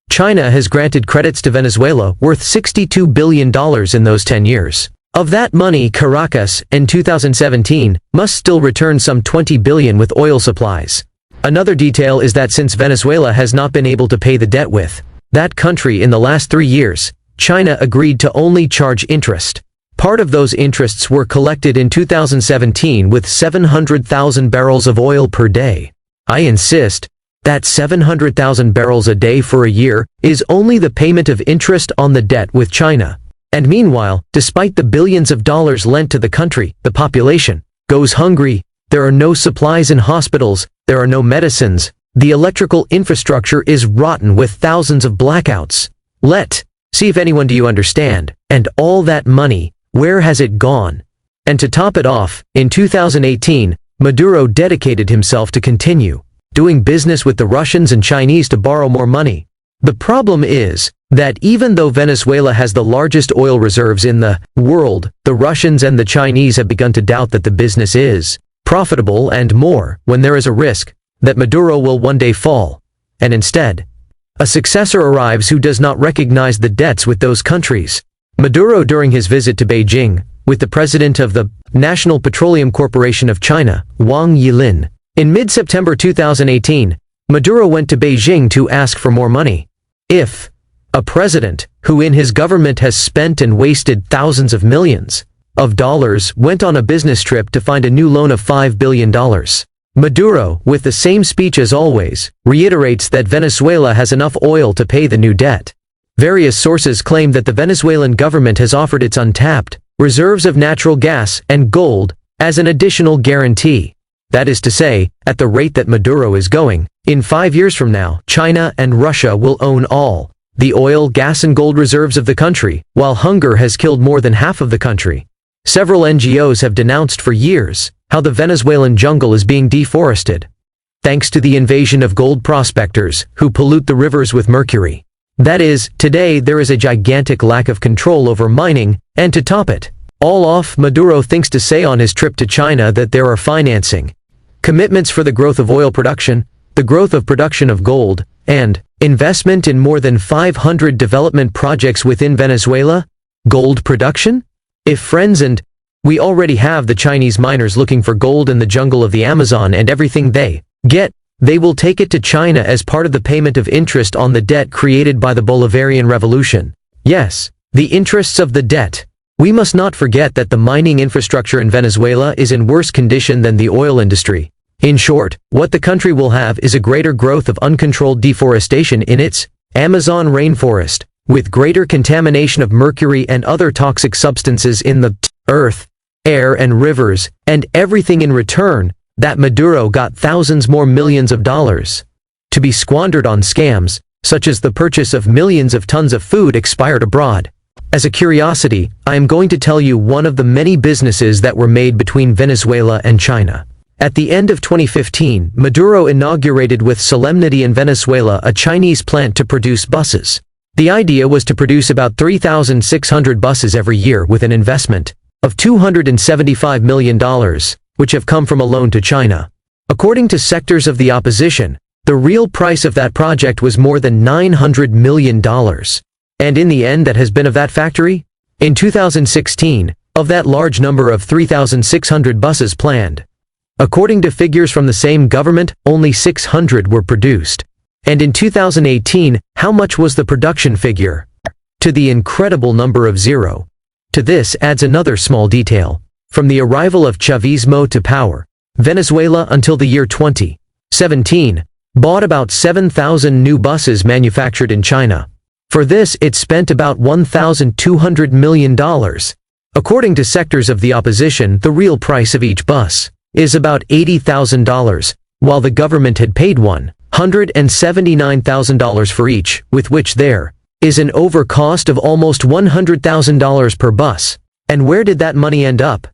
China has granted credits to Venezuela worth $62 billion in those 10 years. Of that money, Caracas, in 2017, must still return some $20 billion with oil supplies. Another detail is that since Venezuela has not been able to pay the debt with that country in the last 3 years, China agreed to only charge interest. Part of those interests were collected in 2017 with 700,000 barrels of oil per day. I insist that 700,000 barrels a day for a year is only the payment of interest on the debt with China. And meanwhile, despite the billions of dollars lent to the country, the population goes hungry. There are no supplies in hospitals, there are no medicines, the electrical infrastructure is rotten with thousands of blackouts. See if anyone do you understand? And all that money, where has it gone? And to top it off, in 2018, Maduro dedicated himself to continue doing business with the Russians and Chinese to borrow more money. The problem is that even though Venezuela has the largest oil reserves in the world, the Russians and the Chinese have begun to doubt that the business is profitable, and more, when there is a risk that Maduro will one day fall, and instead, a successor arrives who does not recognize the debts with those countries. Maduro, during his visit to Beijing, with the president of the National Petroleum Corporation of China, Wang Yilin, in mid-September 2018, Maduro went to Beijing to ask for more money. If a president, who in his government has spent and wasted thousands of millions of dollars, went on a business trip to find a new loan of $5 billion, Maduro, with the same speech as always, reiterates that Venezuela has enough oil to pay the new debt. Various sources claim that the Venezuelan government has offered its untapped reserves of natural gas and gold as an additional guarantee. That is to say, at the rate that Maduro is going, in 5 years from now, China and Russia will own all the oil, gas and gold reserves of the country, while hunger has killed more than half of the country. Several NGOs have denounced for years how the Venezuelan jungle is being deforested, thanks to the invasion of gold prospectors who pollute the rivers with mercury. That is, today there is a gigantic lack of control over mining, and to top it all off, Maduro thinks to say on his trip to China that there are financing commitments for the growth of oil production, the growth of production of gold, and investment in more than 500 development projects within Venezuela. Gold production? If friends, and we already have the Chinese miners looking for gold in the jungle of the Amazon, and everything they get, they will take it to China as part of the payment of interest on the debt created by the Bolivarian Revolution. Yes, the interests of the debt. We must not forget that the mining infrastructure in Venezuela is in worse condition than the oil industry. In short, what the country will have is a greater growth of uncontrolled deforestation in its Amazon rainforest, with greater contamination of mercury and other toxic substances in the earth, air and rivers, and everything in return, that Maduro got thousands more millions of dollars to be squandered on scams, such as the purchase of millions of tons of food expired abroad. As a curiosity, I am going to tell you one of the many businesses that were made between Venezuela and China. At the end of 2015, Maduro inaugurated with solemnity in Venezuela a Chinese plant to produce buses. The idea was to produce about 3,600 buses every year with an investment of $275 million, which have come from a loan to China. According to sectors of the opposition, the real price of that project was more than $900 million. And in the end, that has been of that factory? In 2016, of that large number of 3,600 buses planned, according to figures from the same government, only 600 were produced. And in 2018, how much was the production figure? To the incredible number of 0. To this adds another small detail. From the arrival of Chavismo to power, Venezuela until the year 2017 bought about 7,000 new buses manufactured in China. For this, it spent about $1,200 million. According to sectors of the opposition, the real price of each bus is about $80,000, while the government had paid $179,000 for each, with which there is an overcost of almost $100,000 per bus. And where did that money end up?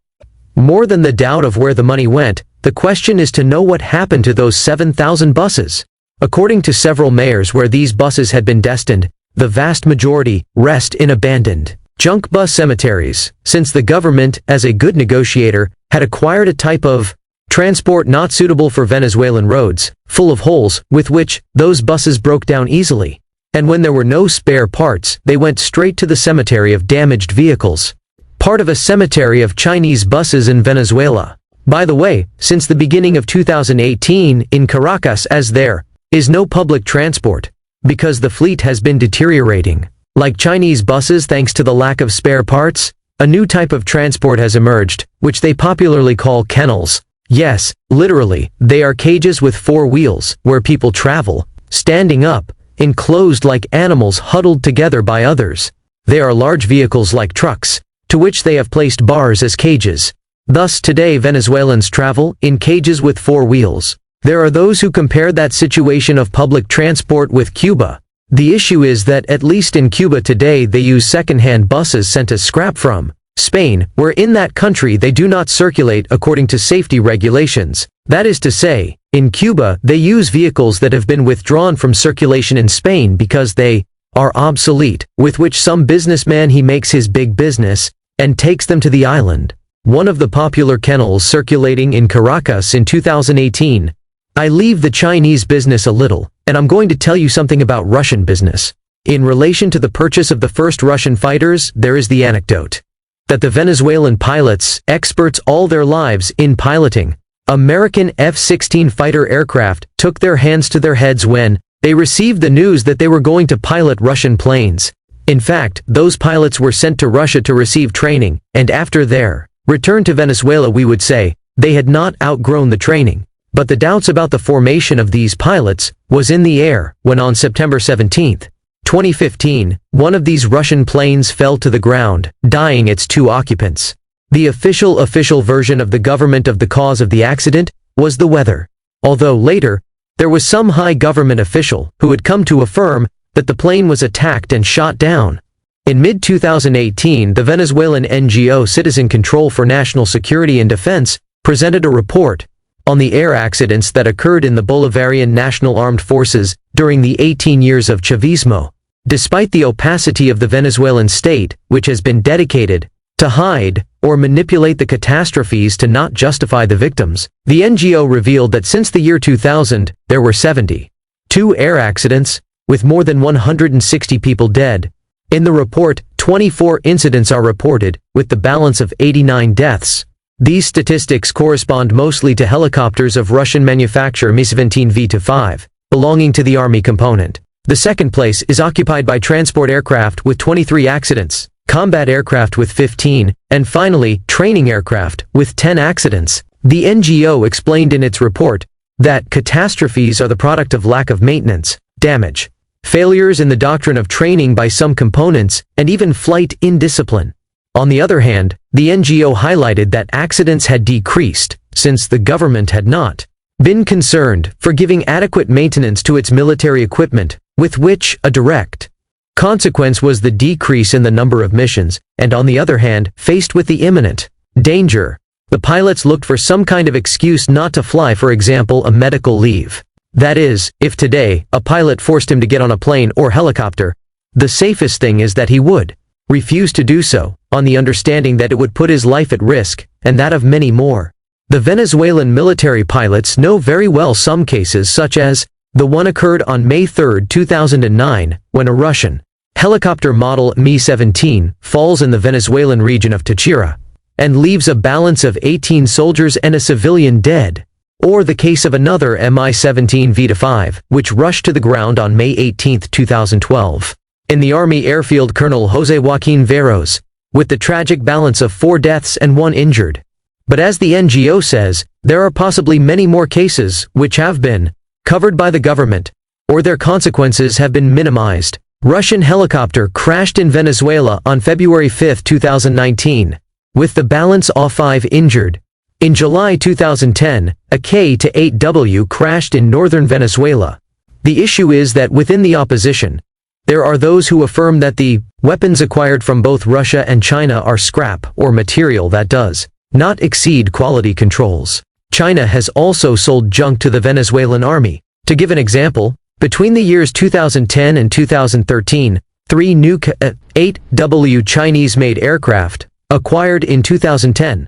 More than the doubt of where the money went, the question is to know what happened to those 7,000 buses. According to several mayors where these buses had been destined, the vast majority rest in abandoned junk bus cemeteries, since the government, as a good negotiator, had acquired a type of transport not suitable for Venezuelan roads, full of holes, with which those buses broke down easily. And when there were no spare parts, they went straight to the cemetery of damaged vehicles. Part of a cemetery of Chinese buses in Venezuela. By the way, since the beginning of 2018 in Caracas, as there is no public transport, because the fleet has been deteriorating. Like Chinese buses, thanks to the lack of spare parts, a new type of transport has emerged, which they popularly call kennels. Yes, literally, they are cages with 4 wheels, where people travel, standing up, enclosed like animals huddled together by others. They are large vehicles like trucks, to which they have placed bars as cages. Thus today Venezuelans travel in cages with 4 wheels. There are those who compare that situation of public transport with Cuba. The issue is that at least in Cuba today they use second-hand buses sent as scrap from Spain, where in that country they do not circulate according to safety regulations. That is to say, in Cuba they use vehicles that have been withdrawn from circulation in Spain because they are obsolete, with which some businessman he makes his big business, and takes them to the island. One of the popular kennels circulating in Caracas in 2018. I leave the Chinese business a little, and I'm going to tell you something about Russian business. In relation to the purchase of the first Russian fighters, there is the anecdote that the Venezuelan pilots, experts all their lives in piloting American F-16 fighter aircraft, took their hands to their heads when they received the news that they were going to pilot Russian planes. In fact, those pilots were sent to Russia to receive training, and after their return to Venezuela, we would say, they had not outgrown the training. But the doubts about the formation of these pilots was in the air when on September 17, 2015, one of these Russian planes fell to the ground, dying its 2 occupants. The official version of the government of the cause of the accident was the weather. Although later, there was some high government official who had come to affirm that the plane was attacked and shot down. In mid-2018, the Venezuelan NGO Citizen Control for National Security and Defense presented a report on the air accidents that occurred in the Bolivarian National Armed Forces during the 18 years of Chavismo. Despite the opacity of the Venezuelan state, which has been dedicated to hide or manipulate the catastrophes to not justify the victims, the NGO revealed that since the year 2000, there were 72 air accidents, with more than 160 people dead. In the report, 24 incidents are reported, with the balance of 89 deaths. These statistics correspond mostly to helicopters of Russian manufacture Mi-17 V-5, belonging to the army component. The second place is occupied by transport aircraft with 23 accidents. combat aircraft with 15, and finally, training aircraft with 10 accidents. The NGO explained in its report that catastrophes are the product of lack of maintenance, damage, failures in the doctrine of training by some components, and even flight indiscipline. On the other hand, the NGO highlighted that accidents had decreased, since the government had not been concerned for giving adequate maintenance to its military equipment, with which a direct consequence was the decrease in the number of missions, and on the other hand, faced with the imminent danger, the pilots looked for some kind of excuse not to fly, for example, a medical leave. That is, if today, a pilot forced him to get on a plane or helicopter, the safest thing is that he would refuse to do so, on the understanding that it would put his life at risk, and that of many more. The Venezuelan military pilots know very well some cases such as the one occurred on May 3, 2009, when a Russian helicopter model Mi-17 falls in the Venezuelan region of Táchira and leaves a balance of 18 soldiers and a civilian dead. Or the case of another Mi-17 V-5, which rushed to the ground on May 18, 2012. In the Army airfield, Colonel José Joaquín Veros, with the tragic balance of 4 deaths and 1 injured. But as the NGO says, there are possibly many more cases which have been covered by the government, or their consequences have been minimized. Russian helicopter crashed in Venezuela on February 5, 2019, with the balance of 5 injured. In July 2010, a K-8W crashed in northern Venezuela. The issue is that within the opposition, there are those who affirm that the weapons acquired from both Russia and China are scrap or material that does not exceed quality controls. China has also sold junk to the Venezuelan army. To give an example, between the years 2010 and 2013, 3 new K-8W Chinese-made aircraft, acquired in 2010,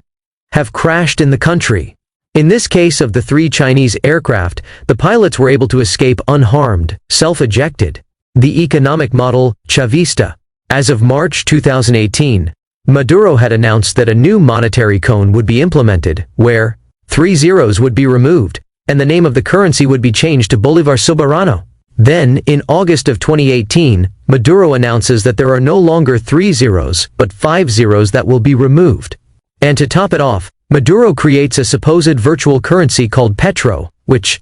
have crashed in the country. In this case of the 3 Chinese aircraft, the pilots were able to escape unharmed, self-ejected. The economic model, Chavista. As of March 2018, Maduro had announced that a new monetary cone would be implemented, where 3 zeros would be removed, and the name of the currency would be changed to Bolívar Soberano. Then, in August of 2018, Maduro announces that there are no longer 3 zeros, but 5 zeros that will be removed. And to top it off, Maduro creates a supposed virtual currency called Petro, which,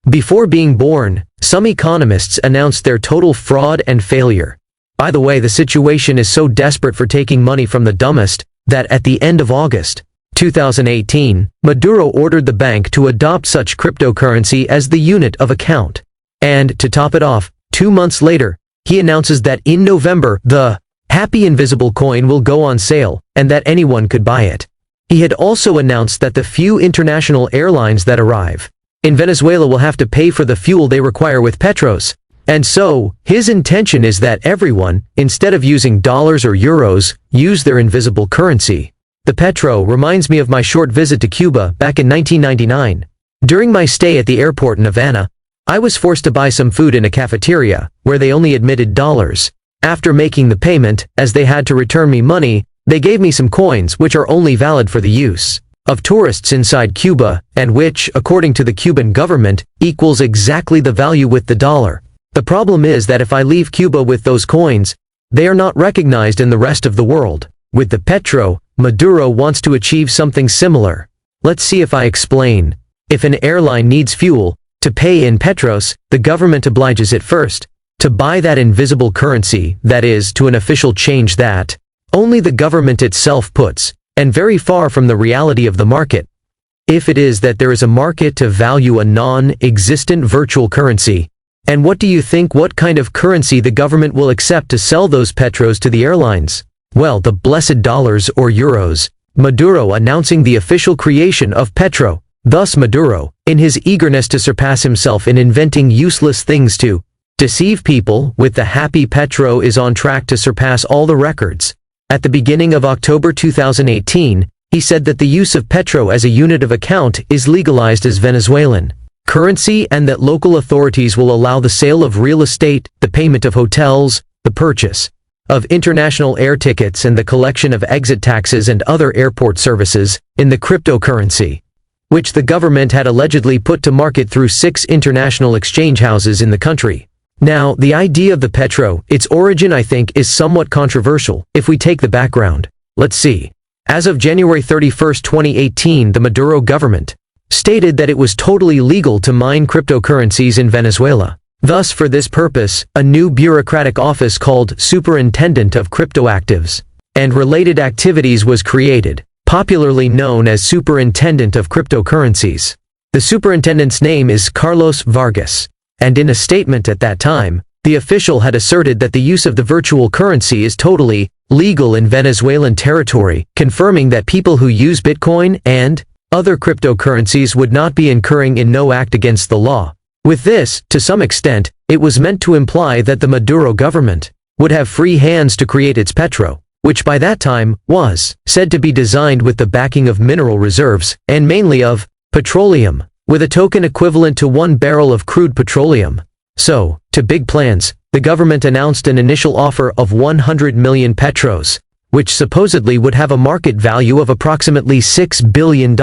before being born, some economists announced their total fraud and failure. By the way, the situation is so desperate for taking money from the dumbest, that at the end of August 2018, Maduro ordered the bank to adopt such cryptocurrency as the unit of account. And, to top it off, 2 months later, he announces that in November, the Happy Invisible coin will go on sale, and that anyone could buy it. He had also announced that the few international airlines that arrive in Venezuela will have to pay for the fuel they require with Petros. And so, his intention is that everyone, instead of using dollars or euros, use their invisible currency. The Petro reminds me of my short visit to Cuba back in 1999. During my stay at the airport in Havana, I was forced to buy some food in a cafeteria, where they only admitted dollars. After making the payment, as they had to return me money, they gave me some coins which are only valid for the use of tourists inside Cuba, and which, according to the Cuban government, equals exactly the value with the dollar. The problem is that if I leave Cuba with those coins, they are not recognized in the rest of the world. With the Petro, Maduro wants to achieve something similar. Let's see if I explain. If an airline needs fuel to pay in Petros, the government obliges it first to buy that invisible currency, that is, to an official change that only the government itself puts, and very far from the reality of the market. If it is that there is a market to value a non-existent virtual currency, and what do you think, what kind of currency the government will accept to sell those petros to the airlines? Well, the blessed dollars or euros. Maduro announcing the official creation of Petro. Thus Maduro, in his eagerness to surpass himself in inventing useless things to deceive people with the happy Petro, is on track to surpass all the records. At the beginning of October 2018, he said that the use of Petro as a unit of account is legalized as Venezuelan currency, and that local authorities will allow the sale of real estate, the payment of hotels, the purchase of international air tickets, and the collection of exit taxes and other airport services in the cryptocurrency, which the government had allegedly put to market through 6 international exchange houses in the country. Now, the idea of the petro, its origin I think is somewhat controversial, if we take the background. Let's see. As of January 31, 2018, the Maduro government stated that it was totally legal to mine cryptocurrencies in Venezuela. Thus, for this purpose, a new bureaucratic office called Superintendent of Cryptoactives and Related Activities was created, popularly known as Superintendent of Cryptocurrencies. The superintendent's name is Carlos Vargas, and in a statement at that time, the official had asserted that the use of the virtual currency is totally legal in Venezuelan territory, confirming that people who use Bitcoin and other cryptocurrencies would not be incurring in no act against the law. With this, to some extent, it was meant to imply that the Maduro government would have free hands to create its petro, which by that time was said to be designed with the backing of mineral reserves, and mainly of petroleum, with a token equivalent to 1 barrel of crude petroleum. So, to big plans, the government announced an initial offer of 100 million petros, which supposedly would have a market value of approximately $6 billion.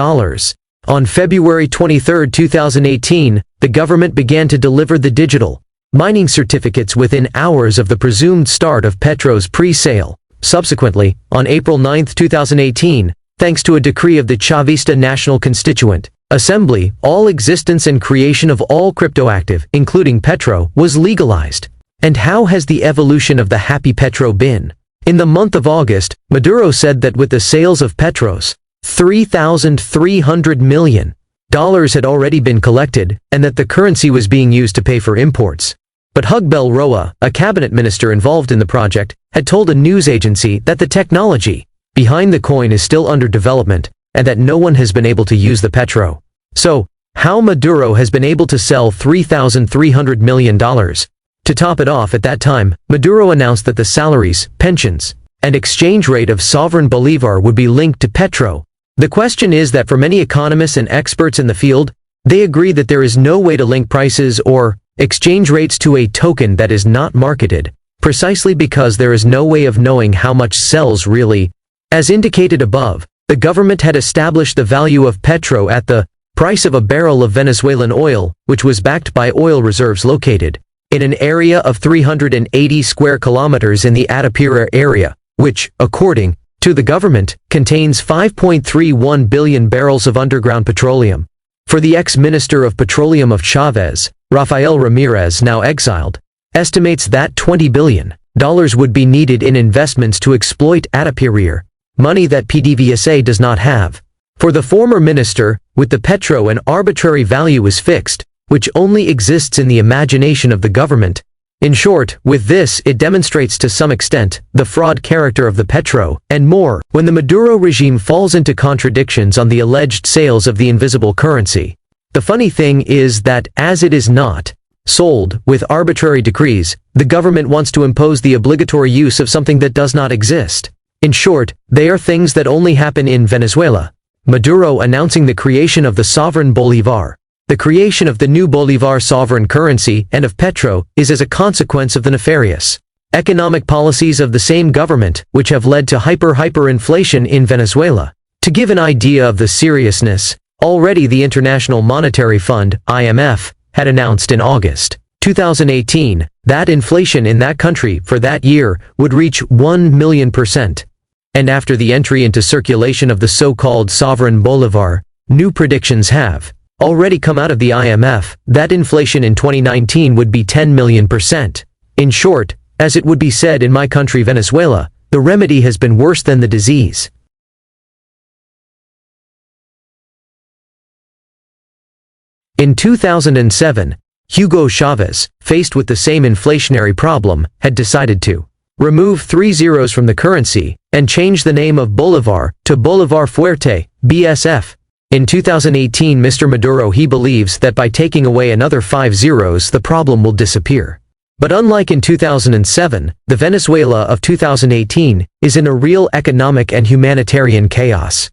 On February 23, 2018, the government began to deliver the digital mining certificates within hours of the presumed start of Petro's pre-sale. Subsequently, on April 9, 2018, thanks to a decree of the Chavista National Constituent Assembly, all existence and creation of all cryptoactive, including Petro, was legalized. And how has the evolution of the happy Petro been? In the month of August, Maduro said that with the sales of Petros, $3,300 million had already been collected, and that the currency was being used to pay for imports. But Hugbel Roa, a cabinet minister involved in the project, had told a news agency that the technology behind the coin is still under development, and that no one has been able to use the Petro. So, how Maduro has been able to sell $3,300 million? To top it off, at that time, Maduro announced that the salaries, pensions, and exchange rate of sovereign bolivar would be linked to Petro. The question is that for many economists and experts in the field, they agree that there is no way to link prices or exchange rates to a token that is not marketed, precisely because there is no way of knowing how much sells really. As indicated above, the government had established the value of Petro at the price of a barrel of Venezuelan oil, which was backed by oil reserves located in an area of 380 square kilometers in the Atapira area, which, according to the government, contains 5.31 billion barrels of underground petroleum. For the ex-minister of petroleum of Chavez, Rafael Ramirez, now exiled, estimates that $20 billion would be needed in investments to exploit Atapira, money that PDVSA does not have. For the former minister, with the Petro an arbitrary value is fixed, which only exists in the imagination of the government. In short, with this it demonstrates to some extent the fraud character of the Petro, and more, when the Maduro regime falls into contradictions on the alleged sales of the invisible currency. The funny thing is that, as it is not sold with arbitrary decrees, the government wants to impose the obligatory use of something that does not exist. In short, they are things that only happen in Venezuela. Maduro announcing the creation of the sovereign bolivar. The creation of the new bolivar sovereign currency and of Petro is as a consequence of the nefarious economic policies of the same government, which have led to hyperinflation in Venezuela. To give an idea of the seriousness, already the International Monetary Fund, IMF, had announced in August 2018 that inflation in that country for that year would reach 1,000,000%. And after the entry into circulation of the so-called sovereign bolivar, new predictions have already come out of the IMF that inflation in 2019 would be 10,000,000%. In short, as it would be said in my country Venezuela, the remedy has been worse than the disease. In 2007, Hugo Chavez, faced with the same inflationary problem, had decided to remove 3 zeros from the currency and change the name of Bolivar to Bolivar Fuerte, BSF. In 2018, Mr. Maduro believes that by taking away another 5 zeros the problem will disappear. But unlike in 2007, the Venezuela of 2018 is in a real economic and humanitarian chaos,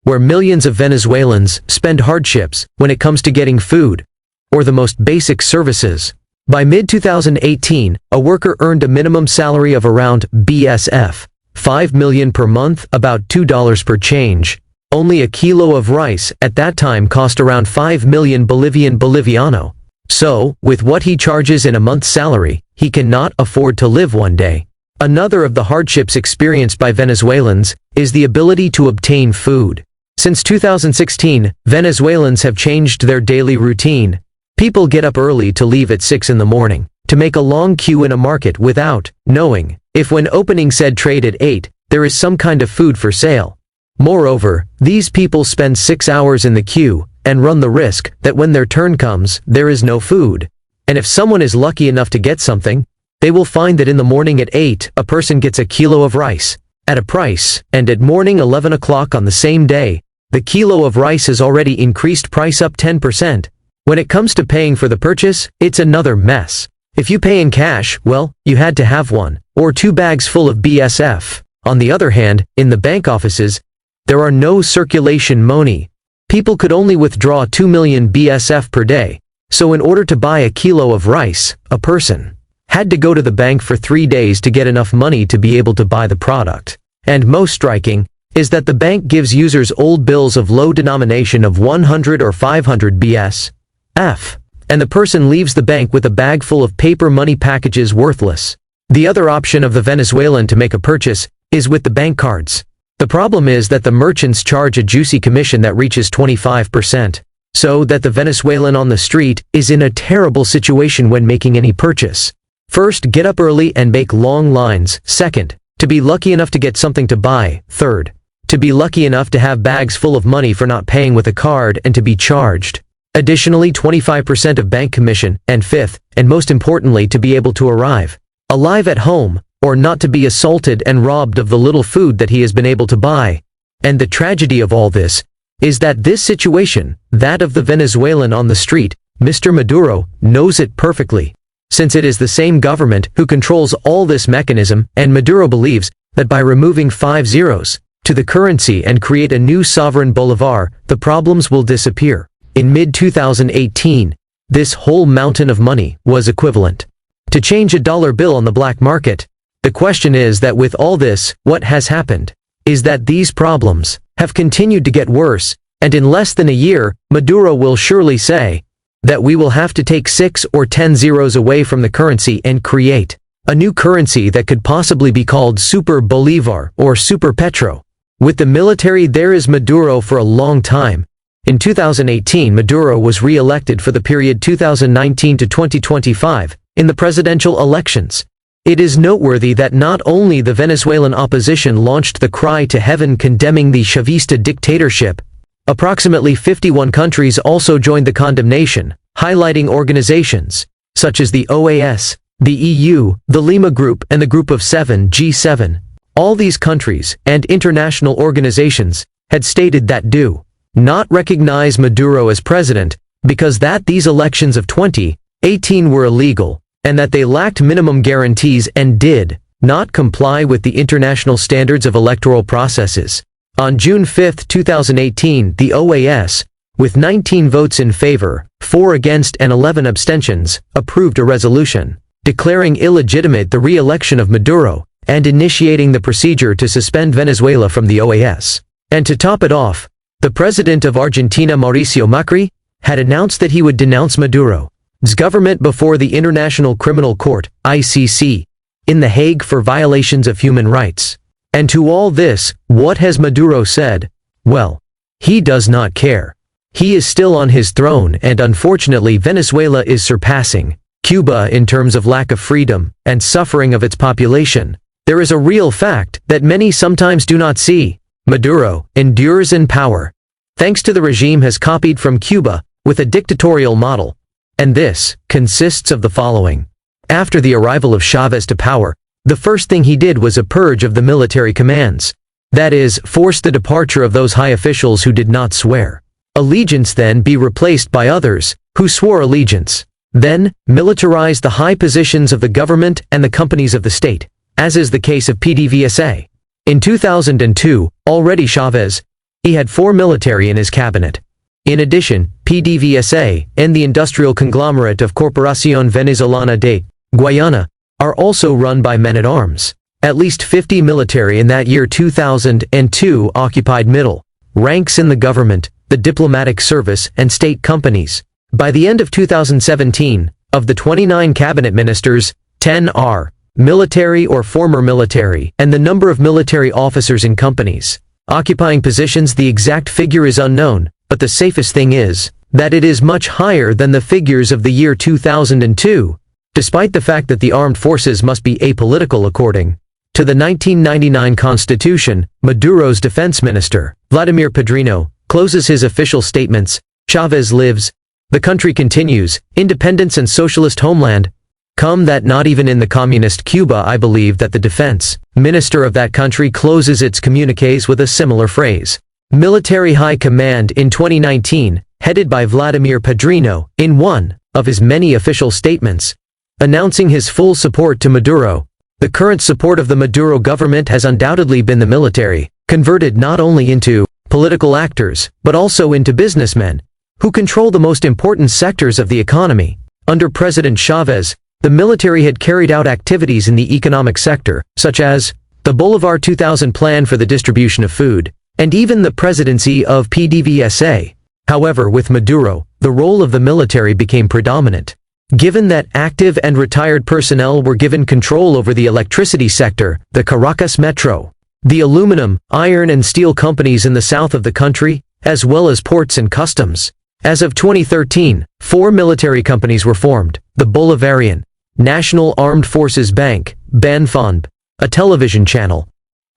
where millions of Venezuelans spend hardships when it comes to getting food or the most basic services. By mid-2018, a worker earned a minimum salary of around BSF 5 million per month, about $2 per change. Only a kilo of rice at that time cost around 5 million Boliviano. So, with what he charges in a month's salary, he cannot afford to live one day. Another of the hardships experienced by Venezuelans is the ability to obtain food. Since 2016, Venezuelans have changed their daily routine. People get up early to leave at 6 in the morning, to make a long queue in a market without knowing if when opening said trade at 8, there is some kind of food for sale. Moreover, these people spend 6 hours in the queue and run the risk that when their turn comes, there is no food. And if someone is lucky enough to get something, they will find that in the morning at 8, a person gets a kilo of rice at a price, and at morning 11 o'clock on the same day, the kilo of rice has already increased price up 10%. When it comes to paying for the purchase, it's another mess. If you pay in cash, well, you had to have 1 or 2 bags full of BSF. On the other hand, in the bank offices, there are no circulation money. People could only withdraw 2 million BSF per day. So in order to buy a kilo of rice, a person had to go to the bank for 3 days to get enough money to be able to buy the product. And most striking is that the bank gives users old bills of low denomination of 100 or 500 BSF, and the person leaves the bank with a bag full of paper money packages worthless. The other option of the Venezuelan to make a purchase is with the bank cards. The problem is that the merchants charge a juicy commission that reaches 25%. So that the Venezuelan on the street is in a terrible situation when making any purchase. First, get up early and make long lines. Second, to be lucky enough to get something to buy. Third, to be lucky enough to have bags full of money for not paying with a card and to be charged additionally 25% of bank commission. And fifth, and most importantly, to be able to arrive alive at home, or not to be assaulted and robbed of the little food that he has been able to buy. And the tragedy of all this is that this situation, that of the Venezuelan on the street, Mr. Maduro, knows it perfectly, since it is the same government who controls all this mechanism, and Maduro believes that by removing 5 zeros to the currency and create a new sovereign bolivar, the problems will disappear. In mid-2018, this whole mountain of money was equivalent to change a dollar bill on the black market. The question is that with all this, what has happened is that these problems have continued to get worse, and in less than a year, Maduro will surely say that we will have to take 6 or 10 zeros away from the currency and create a new currency that could possibly be called Super Bolivar or Super Petro. With the military, there is Maduro for a long time. In 2018, Maduro was re-elected for the period 2019 to 2025 in the presidential elections. It is noteworthy that not only the Venezuelan opposition launched the cry to heaven condemning the Chavista dictatorship, approximately 51 countries also joined the condemnation, highlighting organizations such as the OAS, the EU, the Lima Group, and the Group of Seven (G7). All these countries and international organizations had stated that do not recognize Maduro as president because that these elections of 2018 were illegal, and that they lacked minimum guarantees and did not comply with the international standards of electoral processes. On June 5, 2018, the OAS, with 19 votes in favor, 4 against and 11 abstentions, approved a resolution declaring illegitimate the re-election of Maduro and initiating the procedure to suspend Venezuela from the OAS. And to top it off, the president of Argentina, Mauricio Macri, had announced that he would denounce Maduro's government before the International Criminal Court, ICC, in The Hague for violations of human rights. And to all this, what has Maduro said? Well, he does not care. He is still on his throne, and unfortunately Venezuela is surpassing Cuba in terms of lack of freedom and suffering of its population. There is a real fact that many sometimes do not see. Maduro endures in power, thanks to the regime has copied from Cuba with a dictatorial model. And this consists of the following. After the arrival of Chavez to power, the first thing he did was a purge of the military commands. That is, force the departure of those high officials who did not swear allegiance, then be replaced by others who swore allegiance. Then, militarize the high positions of the government and the companies of the state, as is the case of PDVSA. In 2002, already Chavez, he had 4 military in his cabinet. In addition, PDVSA and the industrial conglomerate of Corporación Venezolana de Guayana are also run by men-at-arms. At least 50 military in that year 2002 occupied middle ranks in the government, the diplomatic service, and state companies. By the end of 2017, of the 29 cabinet ministers, 10 are military or former military, and the number of military officers in companies occupying positions, the exact figure is unknown, but the safest thing is that it is much higher than the figures of the year 2002, despite the fact that the armed forces must be apolitical according to the 1999 Constitution. Maduro's defense minister, Vladimir Padrino, closes his official statements, "Chavez lives, the country continues, independence and socialist homeland come that not even in the communist Cuba." I believe that the defense minister of that country closes its communiques with a similar phrase. Military High Command in 2019, headed by Vladimir Padrino, in one of his many official statements, announcing his full support to Maduro. The current support of the Maduro government has undoubtedly been the military, converted not only into political actors, but also into businessmen, who control the most important sectors of the economy. Under President Chavez, the military had carried out activities in the economic sector, such as the Bolivar 2000 plan for the distribution of food, and even the presidency of PDVSA. However, with Maduro, the role of the military became predominant. Given that active and retired personnel were given control over the electricity sector, the Caracas Metro, the aluminum, iron and steel companies in the south of the country, as well as ports and customs. As of 2013, 4 military companies were formed: the Bolivarian National Armed Forces Bank, BANFONB, a television channel;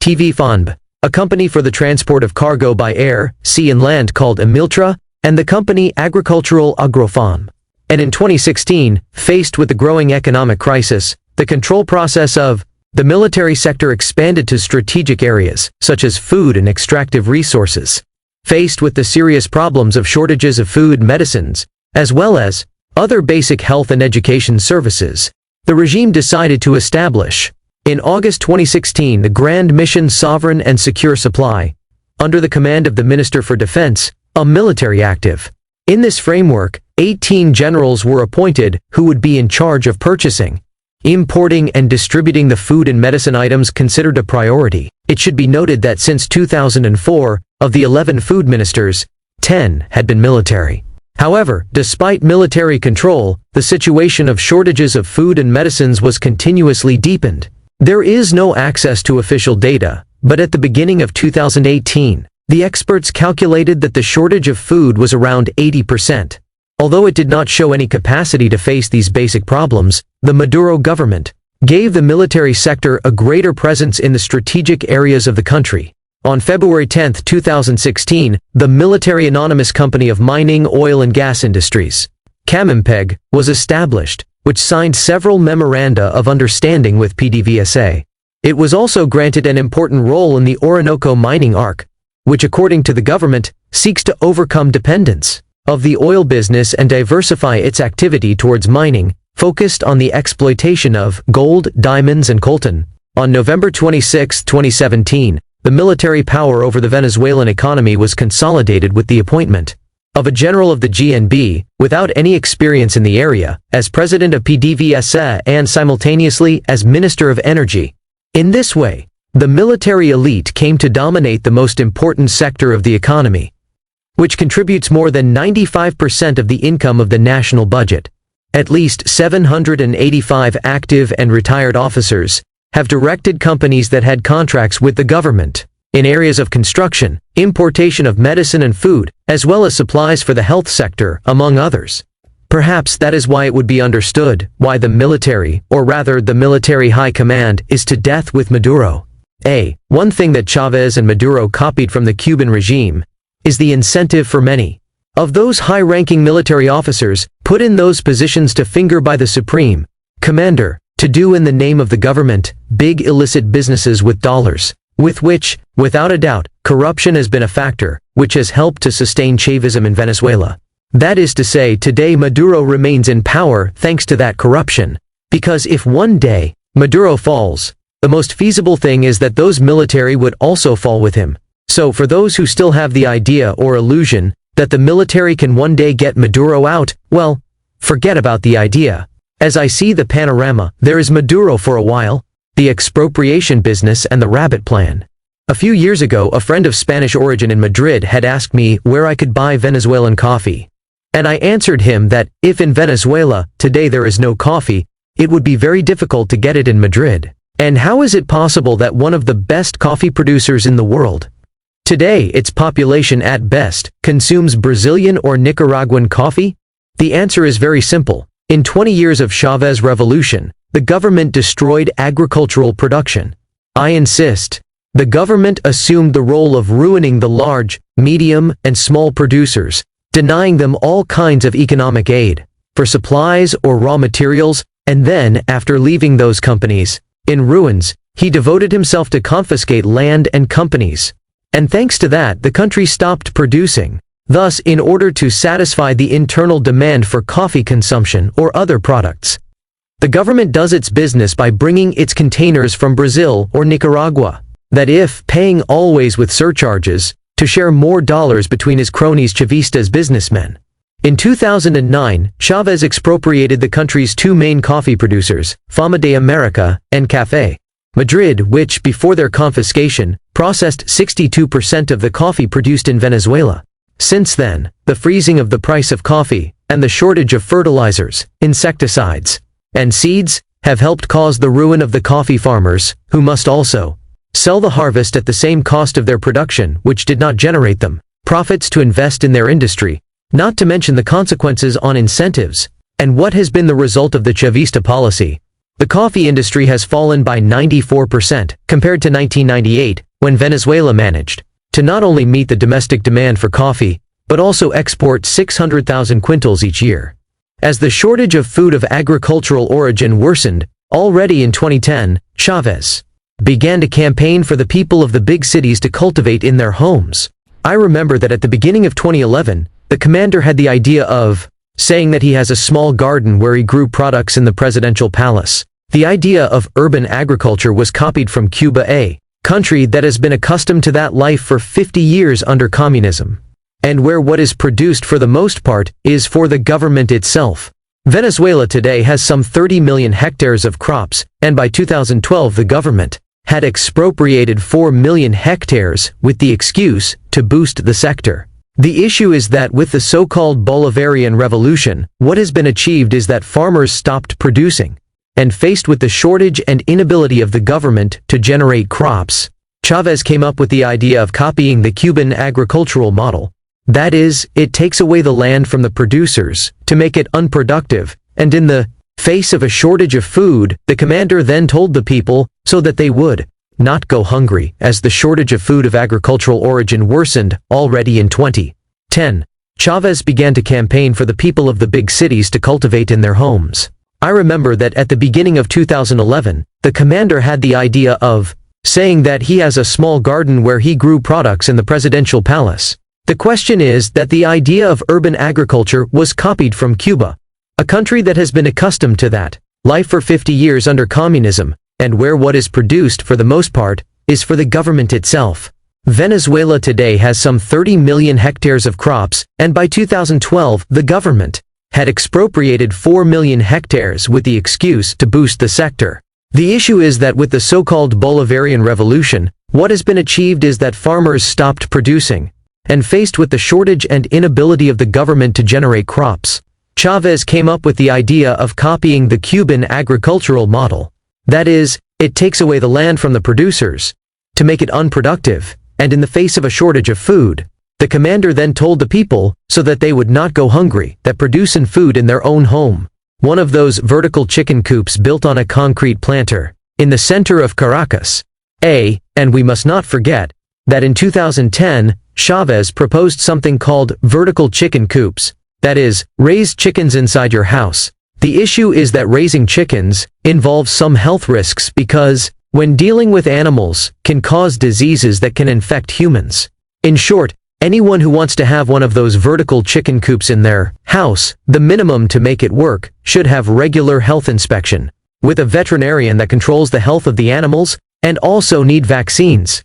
TV FONB, a company for the transport of cargo by air, sea and land called Emiltra, and the company Agricultural Agrofam. And in 2016, faced with the growing economic crisis, the control process of the military sector expanded to strategic areas, such as food and extractive resources. Faced with the serious problems of shortages of food, medicines, as well as other basic health and education services, the regime decided to establish, in August 2016, the Grand Mission Sovereign and Secure Supply, under the command of the Minister for Defense, a military active. In this framework, 18 generals were appointed who would be in charge of purchasing, importing and distributing the food and medicine items considered a priority. It should be noted that since 2004, of the 11 food ministers, 10 had been military. However, despite military control, the situation of shortages of food and medicines was continuously deepened. There is no access to official data, but at the beginning of 2018, the experts calculated that the shortage of food was around 80%. Although it did not show any capacity to face these basic problems, the Maduro government gave the military sector a greater presence in the strategic areas of the country. On February 10, 2016, the Military Anonymous Company of Mining, Oil and Gas Industries, CAMIMPEG, was established, which signed several memoranda of understanding with PDVSA. It was also granted an important role in the Orinoco mining arc, which according to the government, seeks to overcome dependence of the oil business and diversify its activity towards mining, focused on the exploitation of gold, diamonds and coltan. On November 26, 2017, the military power over the Venezuelan economy was consolidated with the appointment of a general of the GNB, without any experience in the area, as president of PDVSA and simultaneously as Minister of Energy. In this way, the military elite came to dominate the most important sector of the economy, which contributes more than 95% of the income of the national budget. At least 785 active and retired officers have directed companies that had contracts with the government in areas of construction, importation of medicine and food, as well as supplies for the health sector, among others. Perhaps that is why it would be understood why the military, or rather the military high command, is to death with Maduro. One thing that Chavez and Maduro copied from the Cuban regime is the incentive for many of those high-ranking military officers put in those positions to finger by the supreme commander to do in the name of the government big illicit businesses with dollars, with which, without a doubt, corruption has been a factor which has helped to sustain Chavism in Venezuela. That is to say, today Maduro remains in power thanks to that corruption, because if one day Maduro falls, the most feasible thing is that those military would also fall with him. So for those who still have the idea or illusion that the military can one day get Maduro out, well, forget about the idea. As I see the panorama, there is Maduro for a while, the expropriation business and the rabbit plan. A few years ago, a friend of Spanish origin in Madrid had asked me where I could buy Venezuelan coffee. And I answered him that, if in Venezuela, today there is no coffee, it would be very difficult to get it in Madrid. And how is it possible that one of the best coffee producers in the world, today its population at best, consumes Brazilian or Nicaraguan coffee? The answer is very simple. In 20 years of Chavez revolution, the government destroyed agricultural production. I insist. The government assumed the role of ruining the large, medium, and small producers, denying them all kinds of economic aid, for supplies or raw materials, and then, after leaving those companies in ruins, he devoted himself to confiscate land and companies. And thanks to that, the country stopped producing. Thus, in order to satisfy the internal demand for coffee consumption or other products, the government does its business by bringing its containers from Brazil or Nicaragua. That if, paying always with surcharges, to share more dollars between his cronies Chavistas businessmen. In 2009, Chavez expropriated the country's two main coffee producers, Fama de America and Café Madrid, which, before their confiscation, processed 62% of the coffee produced in Venezuela. Since then, the freezing of the price of coffee, and the shortage of fertilizers, insecticides, and seeds, have helped cause the ruin of the coffee farmers, who must also sell the harvest at the same cost of their production, which did not generate them profits to invest in their industry, not to mention the consequences on incentives. And what has been the result of the Chavista policy? The coffee industry has fallen by 94% compared to 1998, when Venezuela managed to not only meet the domestic demand for coffee, but also export 600,000 quintals each year. As the shortage of food of agricultural origin worsened, already in 2010, Chavez began to campaign for the people of the big cities to cultivate in their homes. I remember that at the beginning of 2011, the commander had the idea of saying that he has a small garden where he grew products in the presidential palace. The idea of urban agriculture was copied from Cuba, a country that has been accustomed to that life for 50 years under communism, and where what is produced for the most part is for the government itself. Venezuela today has some 30 million hectares of crops, and by 2012 the government had expropriated 4 million hectares with the excuse to boost the sector. The issue is that with the so-called Bolivarian revolution, what has been achieved is that farmers stopped producing. And faced with the shortage and inability of the government to generate crops, Chavez came up with the idea of copying the Cuban agricultural model. That is, it takes away the land from the producers to make it unproductive, and in the face of a shortage of food, the commander then told the people so that they would not go hungry, as the shortage of food of agricultural origin worsened already in 2010. Chavez began to campaign for the people of the big cities to cultivate in their homes. I remember that at the beginning of 2011, the commander had the idea of saying that he has a small garden where he grew products in the presidential palace. The question is that the idea of urban agriculture was copied from Cuba, a country that has been accustomed to that life for 50 years under communism, and where what is produced for the most part is for the government itself. Venezuela today has some 30 million hectares of crops, and by 2012 the government had expropriated 4 million hectares with the excuse to boost the sector. The issue is that with the so-called Bolivarian revolution, what has been achieved is that farmers stopped producing, and faced with the shortage and inability of the government to generate crops, Chavez came up with the idea of copying the Cuban agricultural model. That is, it takes away the land from the producers to make it unproductive, and in the face of a shortage of food, the commander then told the people, so that they would not go hungry, that producing food in their own home. One of those vertical chicken coops built on a concrete planter, in the center of Caracas. And we must not forget, that in 2010, Chavez proposed something called vertical chicken coops. That is, raise chickens inside your house. The issue is that raising chickens involves some health risks because, when dealing with animals, can cause diseases that can infect humans. In short, anyone who wants to have one of those vertical chicken coops in their house, the minimum to make it work, should have regular health inspection, with a veterinarian that controls the health of the animals, and also need vaccines,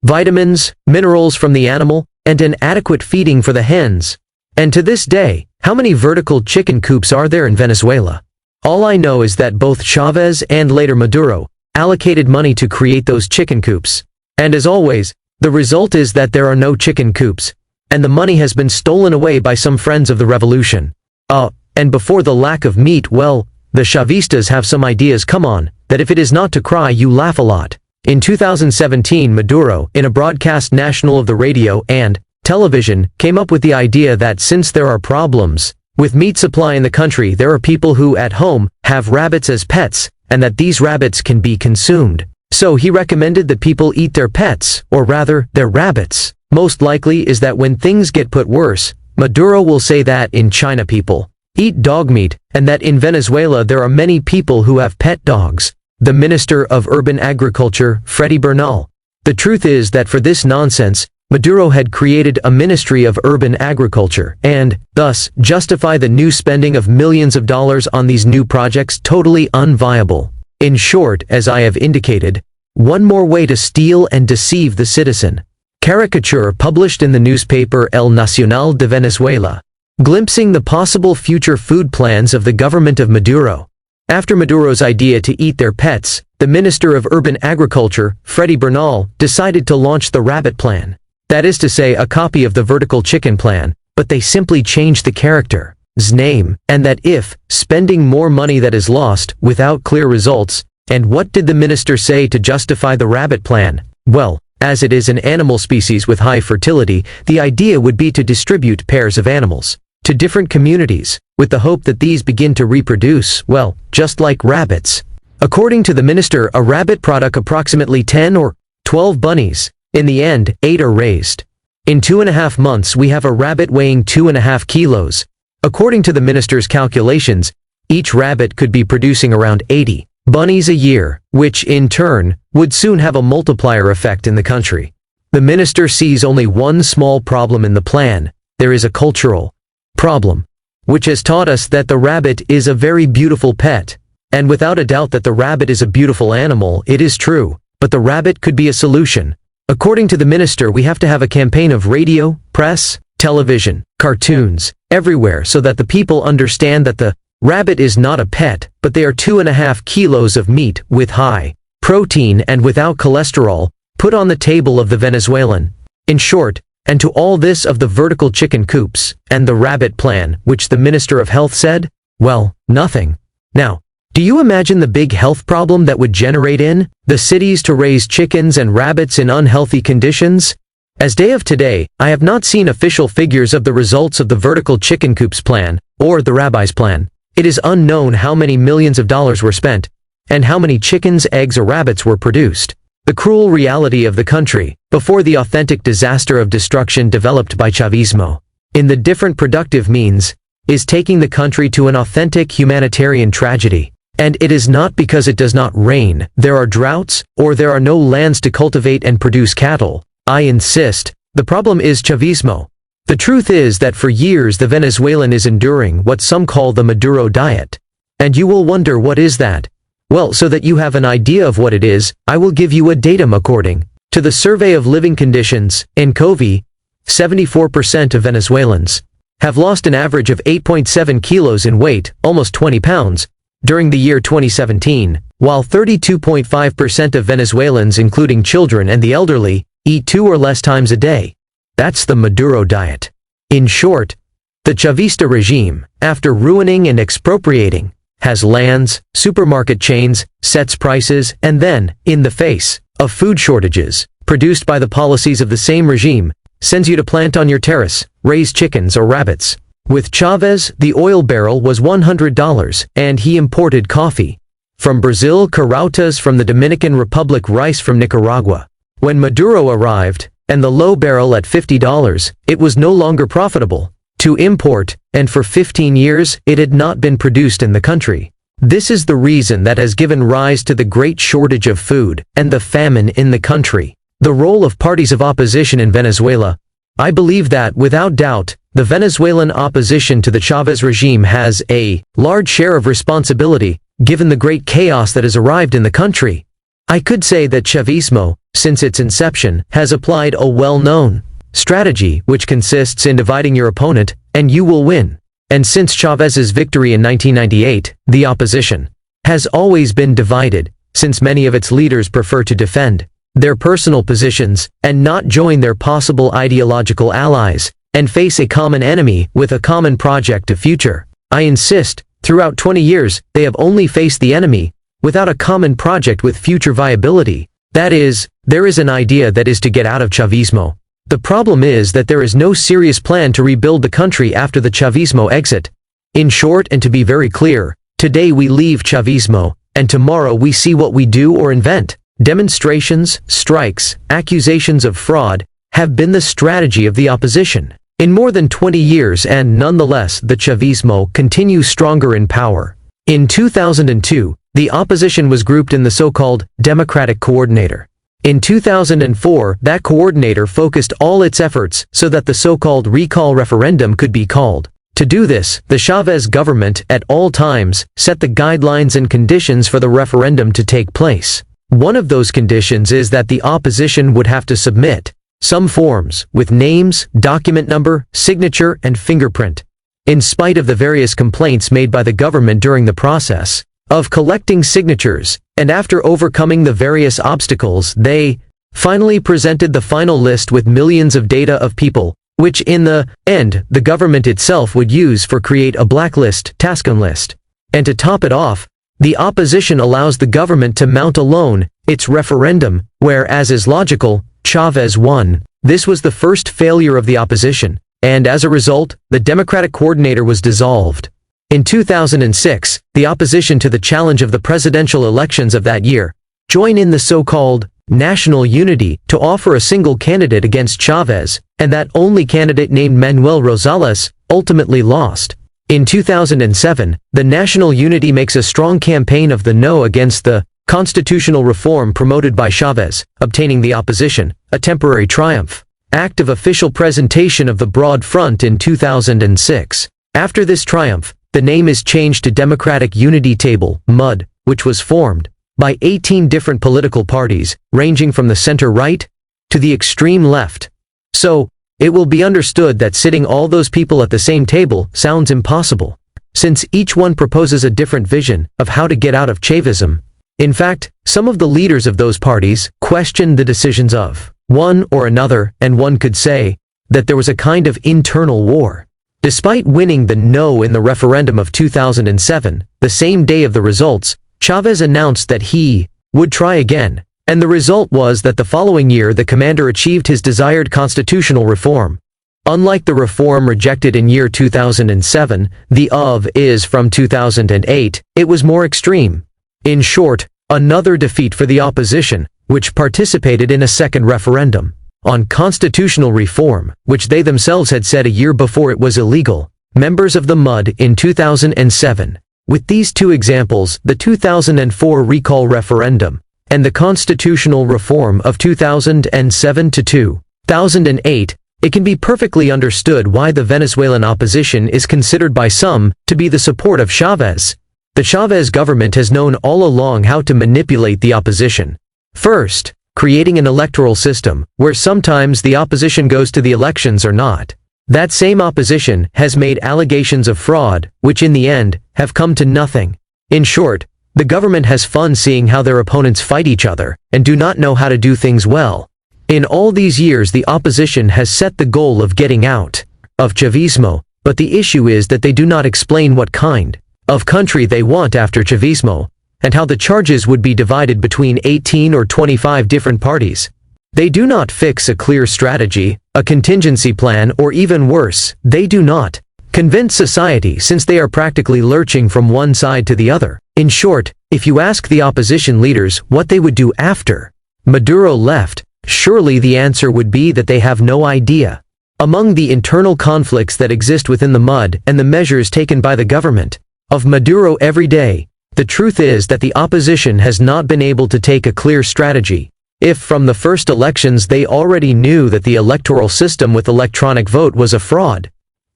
vitamins, minerals from the animal, and an adequate feeding for the hens. And to this day, how many vertical chicken coops are there in Venezuela? All I know is that both Chavez and later Maduro allocated money to create those chicken coops. And as always, the result is that there are no chicken coops. and the money has been stolen away by some friends of the revolution. And before the lack of meat, well, the Chavistas have some ideas, come on, that if it is not to cry you laugh a lot. In 2017, Maduro, in a broadcast national of the radio and television, came up with the idea that since there are problems with meat supply in the country, there are people who at home have rabbits as pets, and that these rabbits can be consumed. So he recommended that people eat their pets, or rather, their rabbits. Most likely is that when things get put worse, Maduro will say that in China people eat dog meat, and that in Venezuela there are many people who have pet dogs. The Minister of Urban Agriculture, Freddy Bernal. The truth is that for this nonsense, Maduro had created a Ministry of Urban Agriculture, and, thus, justify the new spending of millions of dollars on these new projects totally unviable. In short, as I have indicated, one more way to steal and deceive the citizen. Caricature published in the newspaper El Nacional de Venezuela, glimpsing the possible future food plans of the government of Maduro. After Maduro's idea to eat their pets, the Minister of Urban Agriculture, Freddy Bernal, decided to launch the rabbit plan. That is to say, a copy of the vertical chicken plan, but they simply changed the character's name, and that if spending more money that is lost without clear results. And what did the minister say to justify the rabbit plan? Well, as it is an animal species with high fertility, the idea would be to distribute pairs of animals to different communities, with the hope that these begin to reproduce, well, just like rabbits. According to the minister, a rabbit product approximately 10 or 12 bunnies. In the end, 8 are raised. In 2.5 months we have a rabbit weighing 2.5 kilos. According to the minister's calculations, each rabbit could be producing around 80 bunnies a year, which in turn would soon have a multiplier effect in the country. The minister sees only one small problem in the plan. There is a cultural problem, which has taught us that the rabbit is a very beautiful pet. And without a doubt that the rabbit is a beautiful animal, it is true, but the rabbit could be a solution. According to the minister, we have to have a campaign of radio, press, television, cartoons, everywhere so that the people understand that the rabbit is not a pet, but they are 2.5 kilos of meat with high protein and without cholesterol, put on the table of the Venezuelan. In short, and to all this of the vertical chicken coops, and the rabbit plan, which the Minister of Health said? Well, nothing. Now, do you imagine the big health problem that would generate in the cities to raise chickens and rabbits in unhealthy conditions? As day of today, I have not seen official figures of the results of the vertical chicken coops plan, or the rabbi's plan. It is unknown how many millions of dollars were spent, and how many chickens, eggs or rabbits were produced. The cruel reality of the country, before the authentic disaster of destruction developed by Chavismo, in the different productive means, is taking the country to an authentic humanitarian tragedy. And it is not because it does not rain, there are droughts, or there are no lands to cultivate and produce cattle. I insist, the problem is Chavismo. The truth is that for years the Venezuelan is enduring what some call the Maduro diet. And you will wonder, what is that? Well, so that you have an idea of what it is, I will give you a datum. According to the Survey of Living Conditions, in COVID, 74% of Venezuelans have lost an average of 8.7 kilos in weight, almost 20 pounds, during the year 2017, while 32.5% of Venezuelans, including children and the elderly, eat 2 or less times a day. That's the Maduro diet. In short, the Chavista regime, after ruining and expropriating, has lands, supermarket chains, sets prices, and then, in the face of food shortages, produced by the policies of the same regime, sends you to plant on your terrace, raise chickens or rabbits. With Chavez, the oil barrel was $100, and he imported coffee from Brazil, carotas from the Dominican Republic, rice from Nicaragua. When Maduro arrived, and the low barrel at $50, it was no longer profitable to import, and for 15 years, it had not been produced in the country. This is the reason that has given rise to the great shortage of food, and the famine in the country. The role of parties of opposition in Venezuela. I believe that, without doubt, the Venezuelan opposition to the Chavez regime has a large share of responsibility, given the great chaos that has arrived in the country. I could say that Chavismo, since its inception, has applied a well-known strategy which consists in dividing your opponent, and you will win. And since Chavez's victory in 1998, the opposition has always been divided, since many of its leaders prefer to defend their personal positions, and not join their possible ideological allies, and face a common enemy with a common project of future. I insist, throughout 20 years, they have only faced the enemy, without a common project with future viability. That is, there is an idea that is to get out of Chavismo. The problem is that there is no serious plan to rebuild the country after the Chavismo exit. In short, and to be very clear, today we leave Chavismo, and tomorrow we see what we do or invent. Demonstrations, strikes, accusations of fraud, have been the strategy of the opposition in more than 20 years, and nonetheless the Chavismo continues stronger in power. In 2002, the opposition was grouped in the so-called Democratic Coordinator. In 2004, that coordinator focused all its efforts so that the so-called recall referendum could be called. To do this, the Chavez government at all times set the guidelines and conditions for the referendum to take place. One of those conditions is that the opposition would have to submit some forms with names, document number, signature, and fingerprint. In spite of the various complaints made by the government during the process of collecting signatures, and after overcoming the various obstacles, they finally presented the final list with millions of data of people, which in the end, the government itself would use for create a blacklist, taskun list. And to top it off, the opposition allows the government to mount alone its referendum, where, as is logical, Chavez won. This was the first failure of the opposition, and as a result, the Democratic Coordinator was dissolved. In 2006, the opposition to the challenge of the presidential elections of that year joined in the so-called National Unity to offer a single candidate against Chavez, and that only candidate, named Manuel Rosales, ultimately lost. In 2007, the National Unity makes a strong campaign of the no against the constitutional reform promoted by Chavez, obtaining the opposition a temporary triumph. Act of official presentation of the Broad Front in 2006. After this triumph, the name is changed to Democratic Unity Table, MUD, which was formed by 18 different political parties, ranging from the center-right to the extreme left. So, it will be understood that sitting all those people at the same table sounds impossible, since each one proposes a different vision of how to get out of Chavism. In fact, some of the leaders of those parties questioned the decisions of one or another, and one could say that there was a kind of internal war. Despite winning the no in the referendum of 2007, the same day of the results, Chavez announced that he would try again, and the result was that the following year the commander achieved his desired constitutional reform. Unlike the reform rejected in year 2007, the of is from 2008, it was more extreme. In short, another defeat for the opposition, which participated in a second referendum on constitutional reform, which they themselves had said a year before it was illegal. Members of the MUD in 2007. With these two examples, the 2004 recall referendum and the constitutional reform of 2007 to 2008, it can be perfectly understood why the Venezuelan opposition is considered by some to be the support of Chavez. The Chavez government has known all along how to manipulate the opposition. First, creating an electoral system, where sometimes the opposition goes to the elections or not. That same opposition has made allegations of fraud, which in the end, have come to nothing. In short, the government has fun seeing how their opponents fight each other, and do not know how to do things well. In all these years the opposition has set the goal of getting out of Chavismo, but the issue is that they do not explain what kind of country they want after Chavismo, and how the charges would be divided between 18 or 25 different parties. They do not fix a clear strategy, a contingency plan, or even worse, they do not convince society, since they are practically lurching from one side to the other. In short, if you ask the opposition leaders what they would do after Maduro left, surely the answer would be that they have no idea. Among the internal conflicts that exist within the MUD and the measures taken by the government of Maduro every day, the truth is that the opposition has not been able to take a clear strategy. If from the first elections they already knew that the electoral system with electronic vote was a fraud,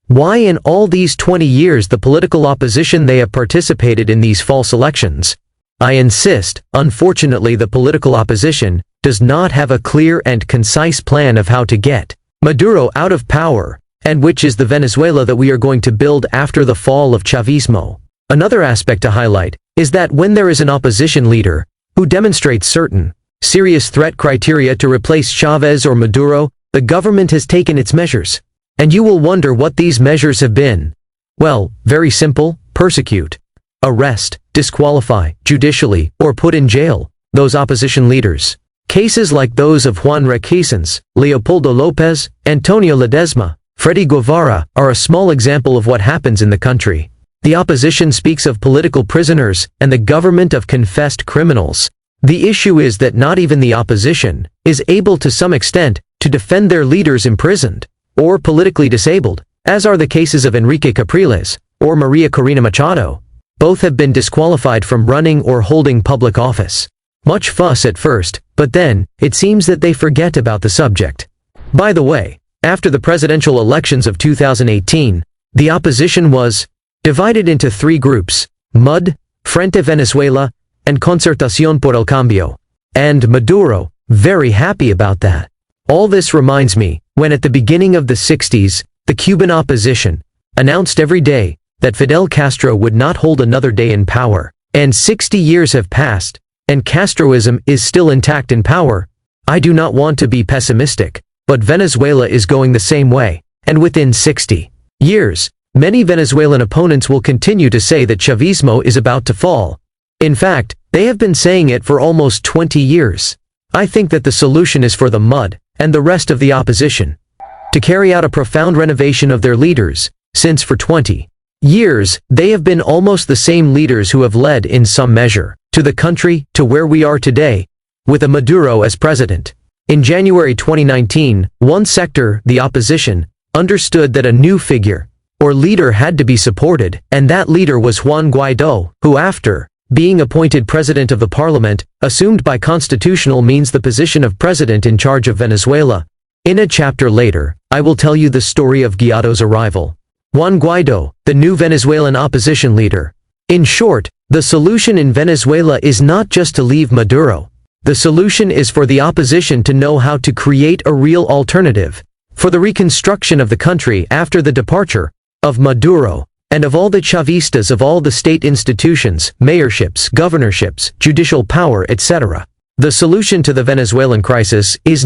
why in all these 20 years the political opposition they have participated in these false elections? I insist, unfortunately the political opposition does not have a clear and concise plan of how to get Maduro out of power, and which is the Venezuela that we are going to build after the fall of Chavismo. Another aspect to highlight is that when there is an opposition leader who demonstrates certain serious threat criteria to replace Chavez or Maduro, the government has taken its measures. And you will wonder what these measures have been. Well, very simple: persecute, arrest, disqualify, judicially, or put in jail those opposition leaders. Cases like those of Juan Requesens, Leopoldo Lopez, Antonio Ledesma, Freddy Guevara are a small example of what happens in the country. The opposition speaks of political prisoners and the government of confessed criminals. The issue is that not even the opposition is able to some extent to defend their leaders imprisoned or politically disabled, as are the cases of Enrique Capriles or Maria Corina Machado. Both have been disqualified from running or holding public office. Much fuss at first, but then it seems that they forget about the subject. By the way, after the presidential elections of 2018, the opposition was divided into three groups: MUD, Frente Venezuela, and Concertación por el Cambio. And Maduro, very happy about that. All this reminds me, when at the beginning of the 60s, the Cuban opposition announced every day that Fidel Castro would not hold another day in power. And 60 years have passed, and Castroism is still intact in power. I do not want to be pessimistic, but Venezuela is going the same way, and within 60 years, many Venezuelan opponents will continue to say that Chavismo is about to fall. In fact, they have been saying it for almost 20 years. I think that the solution is for the MUD and the rest of the opposition to carry out a profound renovation of their leaders, since for 20 years, they have been almost the same leaders who have led in some measure to the country to where we are today, with a Maduro as president. In January 2019, one sector, the opposition, understood that a new figure or leader had to be supported, and that leader was Juan Guaidó, who after being appointed president of the parliament, assumed by constitutional means the position of president in charge of Venezuela. In a chapter later, I will tell you the story of Guaidó's arrival. Juan Guaidó, the new Venezuelan opposition leader. In short, the solution in Venezuela is not just to leave Maduro. The solution is for the opposition to know how to create a real alternative for the reconstruction of the country after the departure of Maduro, and of all the Chavistas of all the state institutions, mayorships, governorships, judicial power, etc. The solution to the Venezuelan crisis is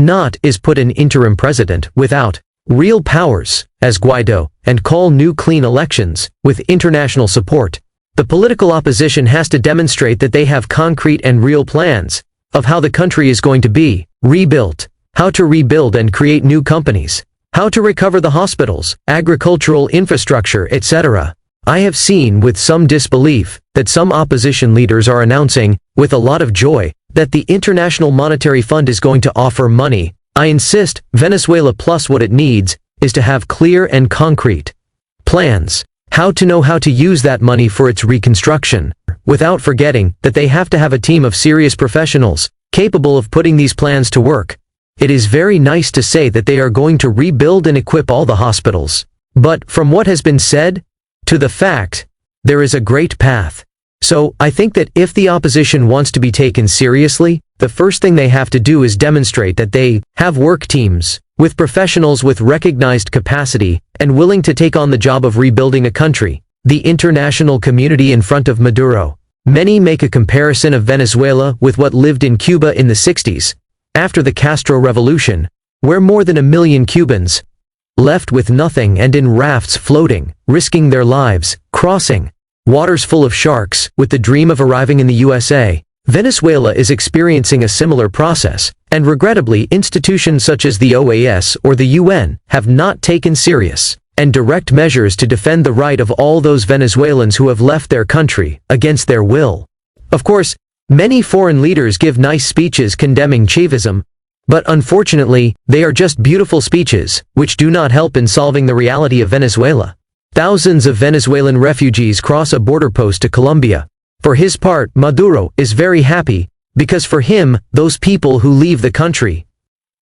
put an interim president without real powers, as Guaidó, and call new clean elections, with international support. The political opposition has to demonstrate that they have concrete and real plans of how the country is going to be rebuilt, how to rebuild and create new companies, how to recover the hospitals, agricultural infrastructure, etc. I have seen with some disbelief that some opposition leaders are announcing, with a lot of joy, that the International Monetary Fund is going to offer money. I insist, Venezuela plus what it needs is to have clear and concrete plans, how to know how to use that money for its reconstruction, without forgetting that they have to have a team of serious professionals capable of putting these plans to work. It is very nice to say that they are going to rebuild and equip all the hospitals, but from what has been said to the fact, there is a great path. So, I think that if the opposition wants to be taken seriously, the first thing they have to do is demonstrate that they have work teams with professionals with recognized capacity and willing to take on the job of rebuilding a country, the international community in front of Maduro. Many make a comparison of Venezuela with what lived in Cuba in the 60s, after the Castro Revolution, where more than 1 million Cubans left with nothing and in rafts floating, risking their lives, crossing waters full of sharks, with the dream of arriving in the USA. Venezuela is experiencing a similar process, and regrettably institutions such as the OAS or the UN have not taken serious and direct measures to defend the right of all those Venezuelans who have left their country against their will. Of course, many foreign leaders give nice speeches condemning Chavism, but unfortunately, they are just beautiful speeches, which do not help in solving the reality of Venezuela. Thousands of Venezuelan refugees cross a border post to Colombia. For his part, Maduro is very happy, because for him, those people who leave the country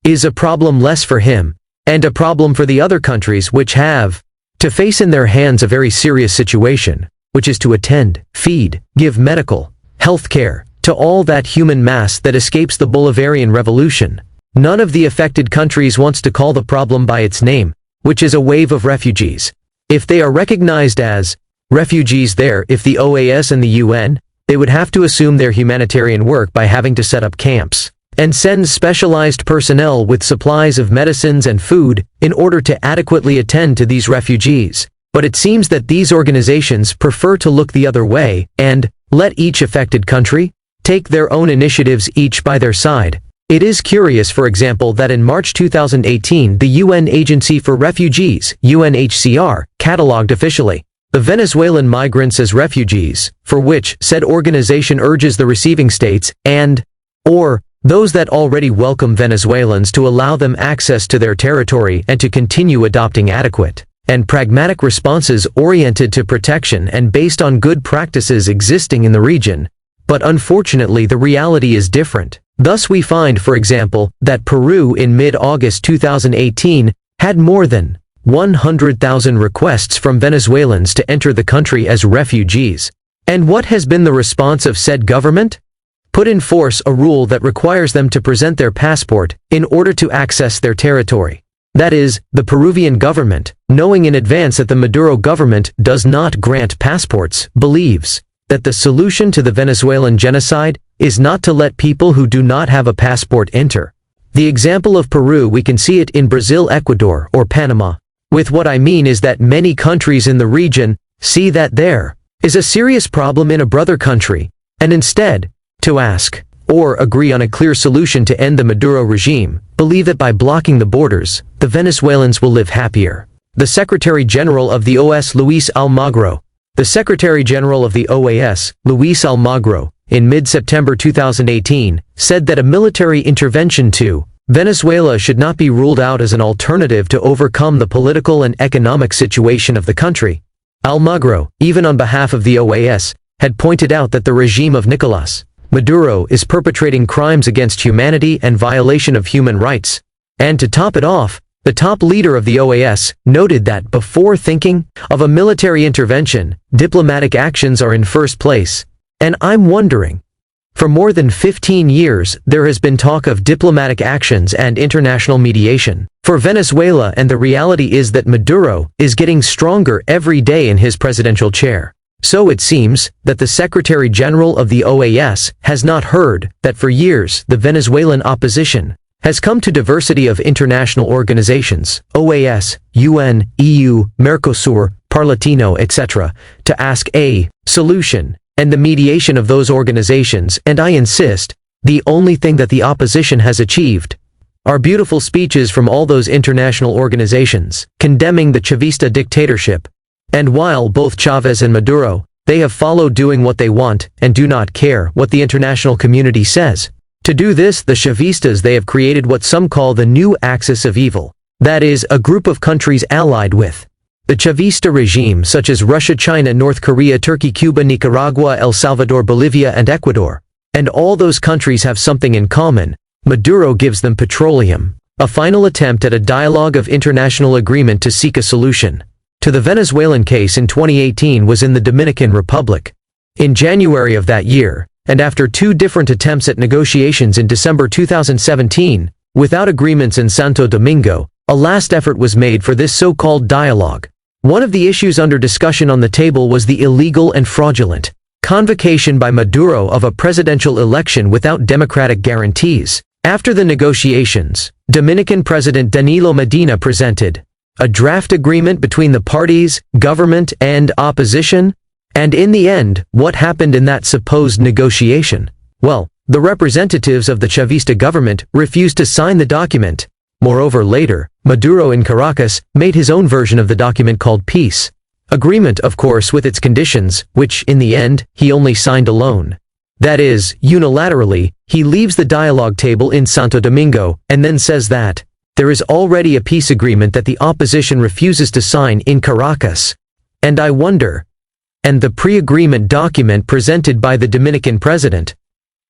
is a problem less for him, and a problem for the other countries which have to face in their hands a very serious situation, which is to attend, feed, give medical, health care, to all that human mass that escapes the Bolivarian Revolution. None of the affected countries wants to call the problem by its name, which is a wave of refugees. If they are recognized as refugees there, if the OAS and the UN, they would have to assume their humanitarian work by having to set up camps. and sends specialized personnel with supplies of medicines and food in order to adequately attend to these refugees. But it seems that these organizations prefer to look the other way and let each affected country take their own initiatives each by their side. It is curious, for example, that in March 2018 the UN Agency for Refugees, UNHCR, catalogued officially the Venezuelan migrants as refugees, for which said organization urges the receiving states and/or those that already welcome Venezuelans to allow them access to their territory and to continue adopting adequate and pragmatic responses oriented to protection and based on good practices existing in the region. But unfortunately the reality is different. Thus we find, for example, that Peru in mid-August 2018 had more than 100,000 requests from Venezuelans to enter the country as refugees. And what has been the response of said government? Put in force a rule that requires them to present their passport in order to access their territory. That is, the Peruvian government, knowing in advance that the Maduro government does not grant passports, believes that the solution to the Venezuelan genocide is not to let people who do not have a passport enter. The example of Peru, we can see it in Brazil, Ecuador, or Panama. With what I mean is that many countries in the region see that there is a serious problem in a brother country, and instead to ask or agree on a clear solution to end the Maduro regime, believe that by blocking the borders, the Venezuelans will live happier. The Secretary General of the OAS, Luis Almagro, in mid-September 2018, said that a military intervention to Venezuela should not be ruled out as an alternative to overcome the political and economic situation of the country. Almagro, even on behalf of the OAS, had pointed out that the regime of Nicolás Maduro is perpetrating crimes against humanity and violation of human rights. And to top it off, the top leader of the OAS noted that before thinking of a military intervention, diplomatic actions are in first place. And I'm wondering, for more than 15 years, there has been talk of diplomatic actions and international mediation for Venezuela, and the reality is that Maduro is getting stronger every day in his presidential chair. So it seems that the Secretary General of the OAS has not heard that for years the Venezuelan opposition has come to diversity of international organizations, OAS, UN, EU, Mercosur, Parlatino, etc., to ask a solution and the mediation of those organizations, and I insist, the only thing that the opposition has achieved are beautiful speeches from all those international organizations, condemning the Chavista dictatorship. And while both Chavez and Maduro, they have followed doing what they want, and do not care what the international community says. To do this, the Chavistas, they have created what some call the new axis of evil. That is, a group of countries allied with the Chavista regime, such as Russia, China, North Korea, Turkey, Cuba, Nicaragua, El Salvador, Bolivia, and Ecuador. And all those countries have something in common. Maduro gives them petroleum. A final attempt at a dialogue of international agreement to seek a solution to the Venezuelan case in 2018 was in the Dominican Republic. In January of that year, and after two different attempts at negotiations in December 2017, without agreements in Santo Domingo, a last effort was made for this so-called dialogue. One of the issues under discussion on the table was the illegal and fraudulent convocation by Maduro of a presidential election without democratic guarantees. After the negotiations, Dominican President Danilo Medina presented a draft agreement between the parties, government, and opposition. And in the end, what happened in that supposed negotiation? Well, the representatives of the Chavista government refused to sign the document. Moreover, later, Maduro in Caracas made his own version of the document called peace agreement, of course with its conditions, which, in the end, he only signed alone. That is, unilaterally, he leaves the dialogue table in Santo Domingo, and then says that there is already a peace agreement that the opposition refuses to sign in Caracas. And I wonder, and the pre-agreement document presented by the Dominican president,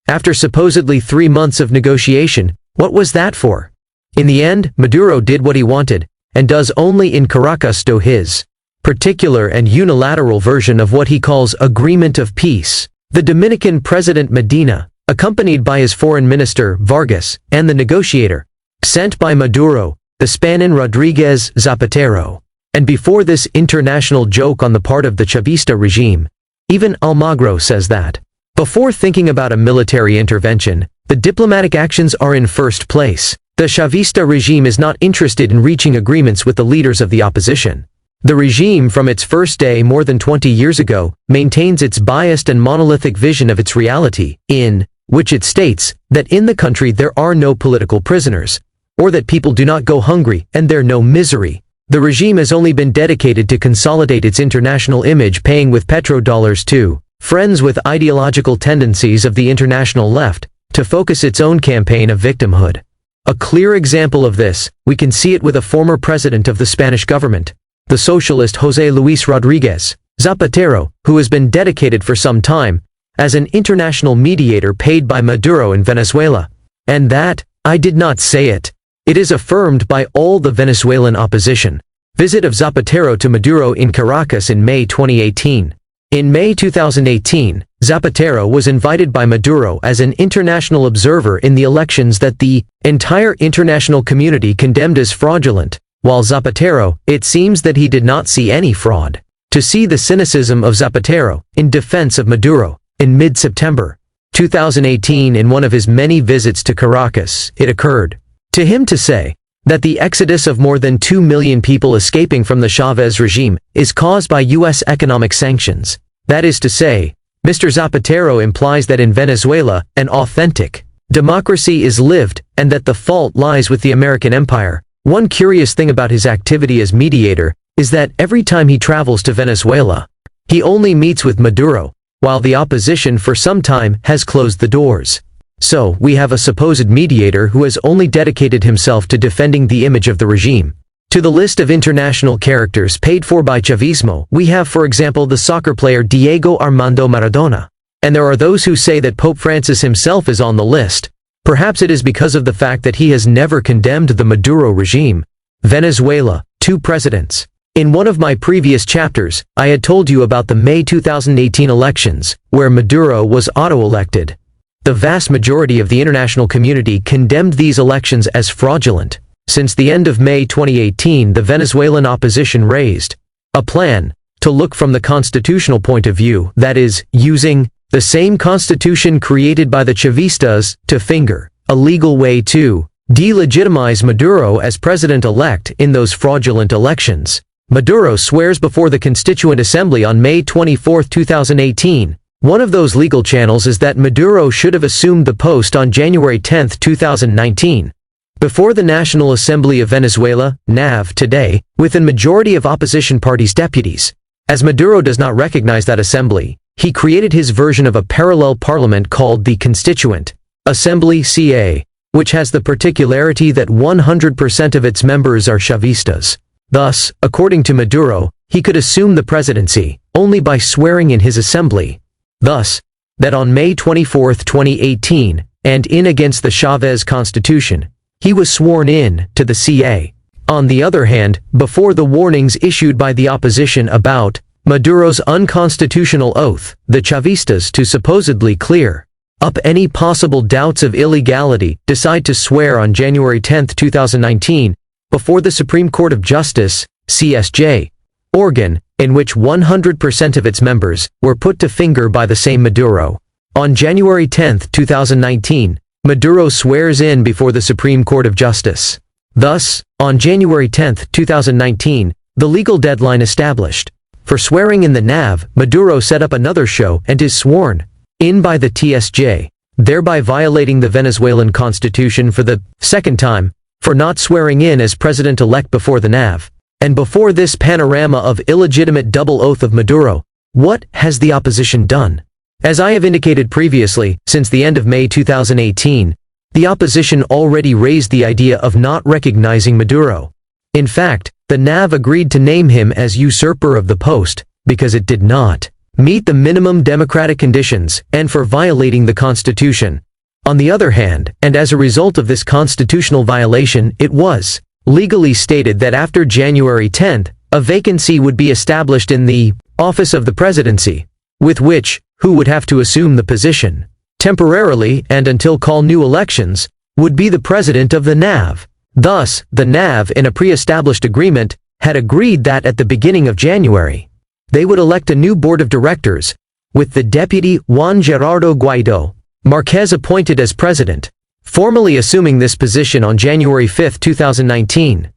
after supposedly 3 months of negotiation, what was that for? In the end, Maduro did what he wanted, and does only in Caracas do his particular and unilateral version of what he calls agreement of peace. The Dominican President Medina, accompanied by his foreign minister Vargas, and the negotiator sent by Maduro, the Spaniard Rodriguez Zapatero. And before this international joke on the part of the Chavista regime, even Almagro says that Before thinking about a military intervention, the diplomatic actions are in first place. The Chavista regime is not interested in reaching agreements with the leaders of the opposition. The regime from its first day more than 20 years ago maintains its biased and monolithic vision of its reality, in which it states that in the country there are no political prisoners, or that people do not go hungry and there no misery. The regime has only been dedicated to consolidate its international image, paying with petrodollars to friends with ideological tendencies of the international left to focus its own campaign of victimhood. A clear example of this, we can see it with a former president of the Spanish government, the socialist José Luis Rodríguez Zapatero, who has been dedicated for some time as an international mediator paid by Maduro in Venezuela. And that, I did not say it. It is affirmed by all the Venezuelan opposition. Visit of Zapatero to Maduro in Caracas in May 2018. In May 2018, Zapatero was invited by Maduro as an international observer in the elections that the entire international community condemned as fraudulent, while Zapatero, it seems that he did not see any fraud. To see the cynicism of Zapatero, in defense of Maduro, in mid-September 2018 in one of his many visits to Caracas, it occurred to him to say that the exodus of more than 2 million people escaping from the Chavez regime is caused by U.S. economic sanctions. That is to say, Mr. Zapatero implies that in Venezuela, an authentic democracy is lived, and that the fault lies with the American empire. One curious thing about his activity as mediator is that every time he travels to Venezuela, he only meets with Maduro, while the opposition for some time has closed the doors. So, we have a supposed mediator who has only dedicated himself to defending the image of the regime. To the list of international characters paid for by Chavismo, we have for example the soccer player Diego Armando Maradona. And there are those who say that Pope Francis himself is on the list. Perhaps it is because of the fact that he has never condemned the Maduro regime. Venezuela, 2 presidents. In one of my previous chapters, I had told you about the May 2018 elections, where Maduro was auto-elected. The vast majority of the international community condemned these elections as fraudulent. Since the end of May 2018, the Venezuelan opposition raised a plan to look from the constitutional point of view, that is, using the same constitution created by the Chavistas to finger a legal way to delegitimize Maduro as president-elect in those fraudulent elections. Maduro swears before the Constituent Assembly on May 24, 2018. One of those legal channels is that Maduro should have assumed the post on January 10, 2019. Before the National Assembly of Venezuela, NAV, today, with a majority of opposition parties' deputies. As Maduro does not recognize that assembly, he created his version of a parallel parliament called the Constituent Assembly CA, which has the particularity that 100% of its members are Chavistas. Thus, according to Maduro, he could assume the presidency only by swearing in his assembly. Thus, that on May 24, 2018, and in against the Chavez Constitution, he was sworn in to the CA. On the other hand, before the warnings issued by the opposition about Maduro's unconstitutional oath, the Chavistas, to supposedly clear up any possible doubts of illegality, decide to swear on January 10, 2019, before the Supreme Court of Justice, CSJ, organ, in which 100% of its members were put to finger by the same Maduro. On January 10, 2019, Maduro swears in before the Supreme Court of Justice. Thus, on January 10, 2019, the legal deadline established for swearing in the NAV, Maduro set up another show and is sworn in by the TSJ, thereby violating the Venezuelan constitution for the second time, for not swearing in as president-elect before the NAV. And before this panorama of illegitimate double oath of Maduro, what has the opposition done? As I have indicated previously, since the end of May 2018, the opposition already raised the idea of not recognizing Maduro. In fact, the NAV agreed to name him as usurper of the post, because it did not meet the minimum democratic conditions, and for violating the Constitution. On the other hand, and as a result of this constitutional violation, it was legally stated that after January 10, a vacancy would be established in the office of the presidency, with which, who would have to assume the position, temporarily and until call new elections, would be the president of the NAV. Thus, the NAV, in a pre-established agreement, had agreed that at the beginning of January, they would elect a new board of directors, with the deputy Juan Gerardo Guaidó Marquez appointed as president, formally assuming this position on January 5, 2019,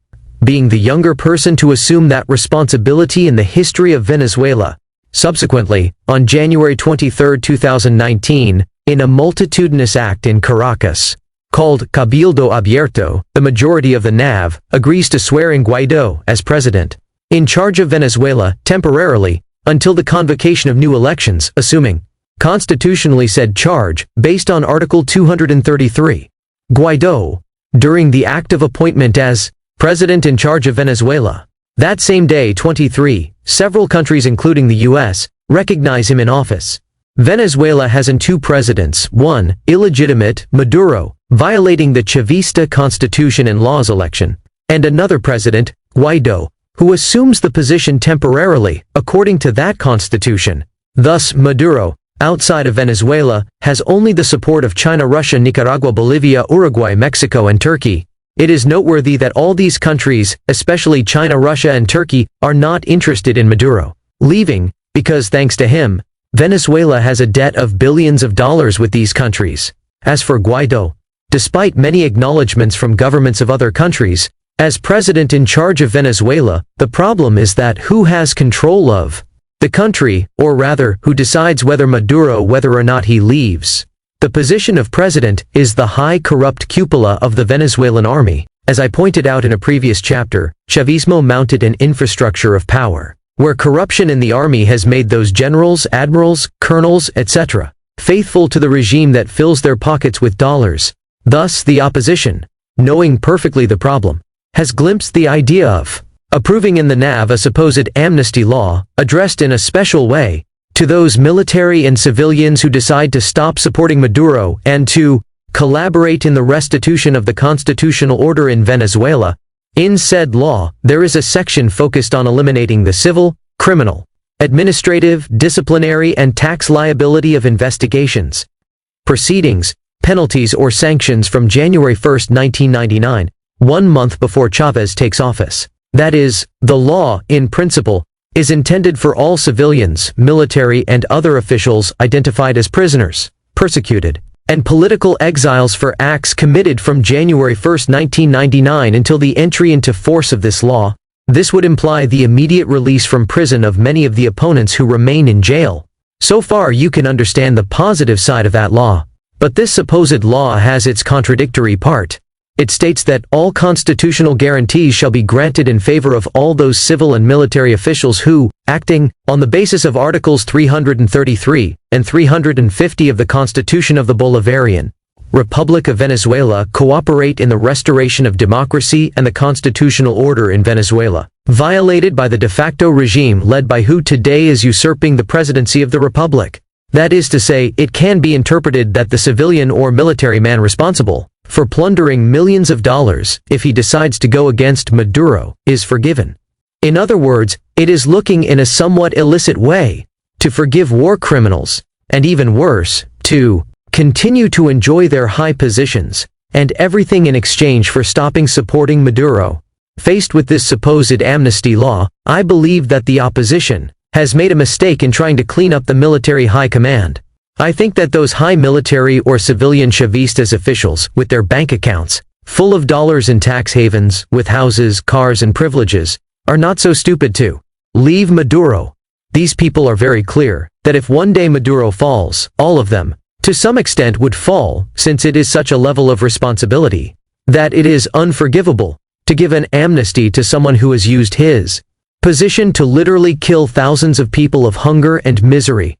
being the younger person to assume that responsibility in the history of Venezuela. Subsequently, on January 23, 2019, in a multitudinous act in Caracas, called Cabildo Abierto, the majority of the NAV agrees to swear in Guaidó as president, in charge of Venezuela, temporarily, until the convocation of new elections, assuming constitutionally said charge, based on Article 233. Guaidó, during the act of appointment as president in charge of Venezuela, that same day 23, several countries including the U.S., recognize him in office. Venezuela has two presidents, one, illegitimate, Maduro, violating the Chavista constitution and laws election, and another president, Guaidó, who assumes the position temporarily, according to that constitution. Thus, Maduro, outside of Venezuela, has only the support of China, Russia, Nicaragua, Bolivia, Uruguay, Mexico, and Turkey. It is noteworthy that all these countries, especially China, Russia, and Turkey, are not interested in Maduro leaving, because thanks to him, Venezuela has a debt of billions of dollars with these countries. As for Guaidó, despite many acknowledgments from governments of other countries, as president in charge of Venezuela, the problem is that who has control of the country, or rather, who decides whether or not he leaves. The position of president is the high corrupt cupola of the Venezuelan army. As I pointed out in a previous chapter, Chavismo mounted an infrastructure of power, where corruption in the army has made those generals, admirals, colonels, etc., faithful to the regime that fills their pockets with dollars. Thus, the opposition, knowing perfectly the problem, has glimpsed the idea of approving in the NAV a supposed amnesty law, addressed in a special way to those military and civilians who decide to stop supporting Maduro and to collaborate in the restitution of the constitutional order in Venezuela. In said law, there is a section focused on eliminating the civil, criminal, administrative, disciplinary, and tax liability of investigations, proceedings, penalties, or sanctions from January 1, 1999, 1 month before Chavez takes office. That is, the law, in principle, is intended for all civilians, military, and other officials identified as prisoners, persecuted, and political exiles for acts committed from January 1, 1999 until the entry into force of this law. This would imply the immediate release from prison of many of the opponents who remain in jail. So far you can understand the positive side of that law. But this supposed law has its contradictory part. It states that all constitutional guarantees shall be granted in favor of all those civil and military officials who, acting on the basis of Articles 333 and 350 of the Constitution of the Bolivarian Republic of Venezuela, cooperate in the restoration of democracy and the constitutional order in Venezuela, violated by the de facto regime led by who today is usurping the presidency of the republic. That is to say, it can be interpreted that the civilian or military man responsible for plundering millions of dollars, if he decides to go against Maduro, is forgiven. In other words, it is looking in a somewhat illicit way to forgive war criminals, and even worse, to continue to enjoy their high positions, and everything in exchange for stopping supporting Maduro. Faced with this supposed amnesty law, I believe that the opposition has made a mistake in trying to clean up the military high command. I think that those high military or civilian Chavistas officials, with their bank accounts full of dollars in tax havens, with houses, cars, and privileges, are not so stupid to leave Maduro. These people are very clear that if one day Maduro falls, all of them, to some extent, would fall, since it is such a level of responsibility that it is unforgivable to give an amnesty to someone who has used his position to literally kill thousands of people of hunger and misery.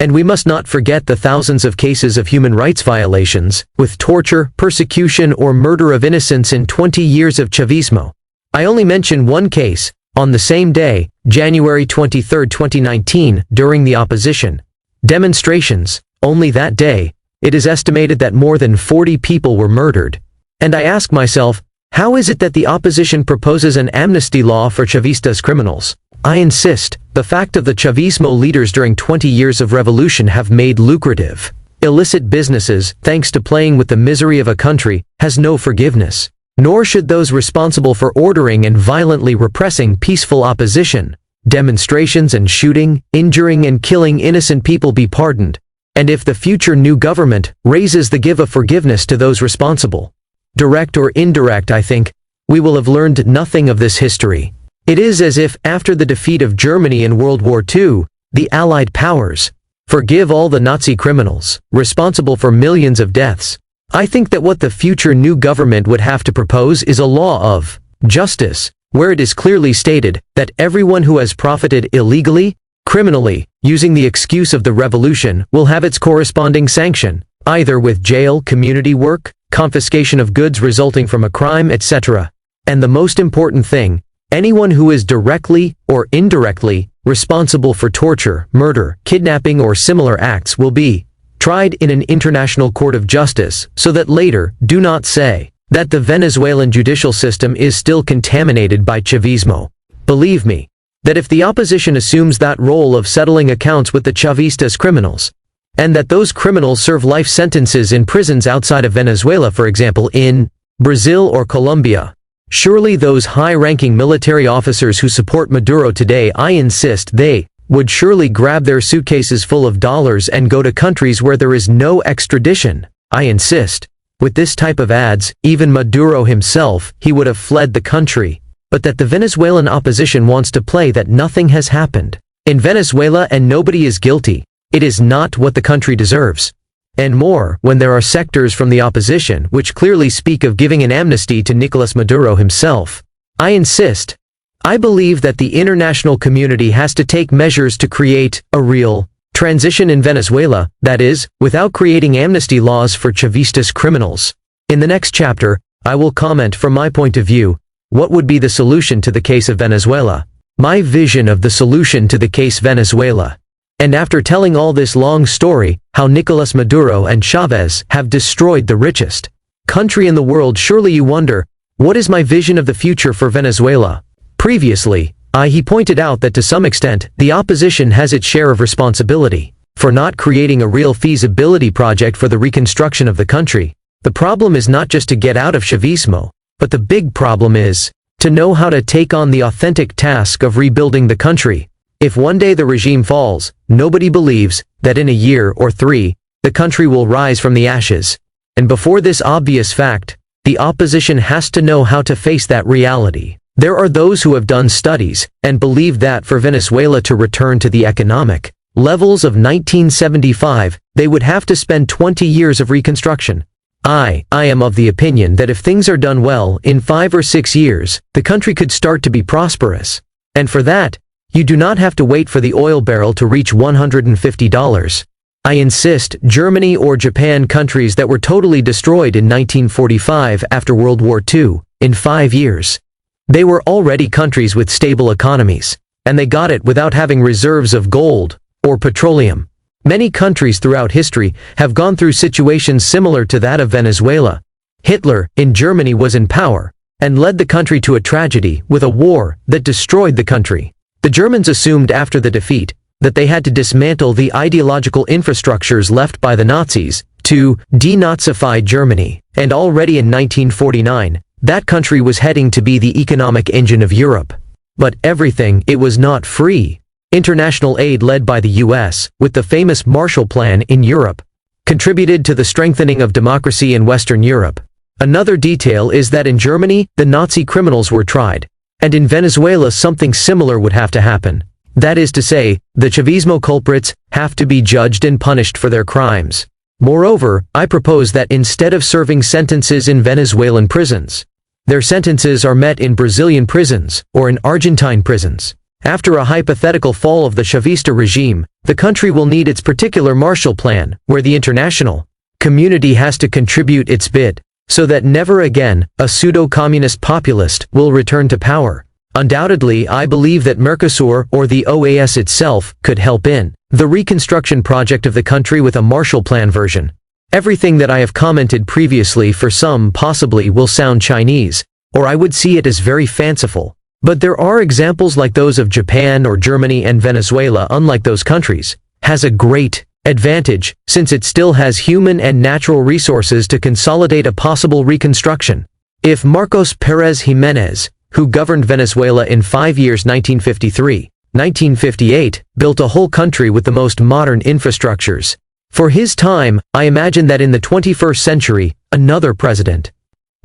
And we must not forget the thousands of cases of human rights violations, with torture, persecution, or murder of innocents in 20 years of Chavismo. I only mention one case, on the same day, January 23, 2019, during the opposition demonstrations. Only that day, it is estimated that more than 40 people were murdered. And I ask myself, how is it that the opposition proposes an amnesty law for Chavistas criminals? I insist, the fact of the Chavismo leaders during 20 years of revolution have made lucrative, illicit businesses, thanks to playing with the misery of a country, has no forgiveness. Nor should those responsible for ordering and violently repressing peaceful opposition. demonstrations and shooting, injuring and killing innocent people be pardoned, and if the future new government raises the give of forgiveness to those responsible, direct or indirect, I think, we will have learned nothing of this history. It is as if, after the defeat of Germany in World War II, the Allied powers forgive all the Nazi criminals responsible for millions of deaths. I think that what the future new government would have to propose is a law of justice, where it is clearly stated that everyone who has profited illegally, criminally, using the excuse of the revolution will have its corresponding sanction, either with jail, community work, confiscation of goods resulting from a crime, etc. And the most important thing, anyone who is directly or indirectly responsible for torture, murder, kidnapping or similar acts will be tried in an international court of justice, so that later, do not say that the Venezuelan judicial system is still contaminated by Chavismo. Believe me, that if the opposition assumes that role of settling accounts with the Chavistas criminals, and that those criminals serve life sentences in prisons outside of Venezuela, for example in Brazil or Colombia, surely those high-ranking military officers who support Maduro today, I insist, they would surely grab their suitcases full of dollars and go to countries where there is no extradition. I insist. With this type of ads, even Maduro himself, he would have fled the country. But that the Venezuelan opposition wants to play that nothing has happened in Venezuela and nobody is guilty, it is not what the country deserves. And more, when there are sectors from the opposition which clearly speak of giving an amnesty to Nicolás Maduro himself. I insist. I believe that the international community has to take measures to create a real transition in Venezuela, that is, without creating amnesty laws for Chavistas criminals. In the next chapter, I will comment from my point of view, what would be the solution to the case of Venezuela, my vision of the solution to the case Venezuela. And after telling all this long story, how Nicolás Maduro and Chávez have destroyed the richest country in the world, surely you wonder, what is my vision of the future for Venezuela? Previously, he pointed out that to some extent, the opposition has its share of responsibility for not creating a real feasibility project for the reconstruction of the country. The problem is not just to get out of Chavismo, but the big problem is to know how to take on the authentic task of rebuilding the country. If one day the regime falls, nobody believes that in a year or 3, the country will rise from the ashes. And before this obvious fact, the opposition has to know how to face that reality. There are those who have done studies and believe that for Venezuela to return to the economic levels of 1975, they would have to spend 20 years of reconstruction. I am of the opinion that if things are done well, in 5 or 6 years, the country could start to be prosperous. And for that, you do not have to wait for the oil barrel to reach $150. I insist, Germany or Japan, countries that were totally destroyed in 1945 after World War II, in 5 years. They were already countries with stable economies, and they got it without having reserves of gold or petroleum. Many countries throughout history have gone through situations similar to that of Venezuela. Hitler, in Germany, was in power, and led the country to a tragedy with a war that destroyed the country. The Germans assumed after the defeat that they had to dismantle the ideological infrastructures left by the Nazis to denazify Germany, and already in 1949, that country was heading to be the economic engine of Europe. But everything, it was not free. International aid led by the US, with the famous Marshall Plan in Europe, contributed to the strengthening of democracy in Western Europe. Another detail is that in Germany, the Nazi criminals were tried, and in Venezuela something similar would have to happen. That is to say, the Chavismo culprits have to be judged and punished for their crimes. Moreover, I propose that instead of serving sentences in Venezuelan prisons, their sentences are met in Brazilian prisons or in Argentine prisons. After a hypothetical fall of the Chavista regime, the country will need its particular Marshall Plan, where the international community has to contribute its bit, so that never again a pseudo-communist populist will return to power. Undoubtedly, I believe that Mercosur or the OAS itself could help in the reconstruction project of the country with a Marshall Plan version. Everything that I have commented previously for some possibly will sound Chinese, or I would see it as very fanciful. But there are examples like those of Japan or Germany, and Venezuela, unlike those countries, has a great advantage, since it still has human and natural resources to consolidate a possible reconstruction. If Marcos Pérez Jiménez, who governed Venezuela in 5 years 1953, 1958, built a whole country with the most modern infrastructures. For his time, I imagine that in the 21st century, another president,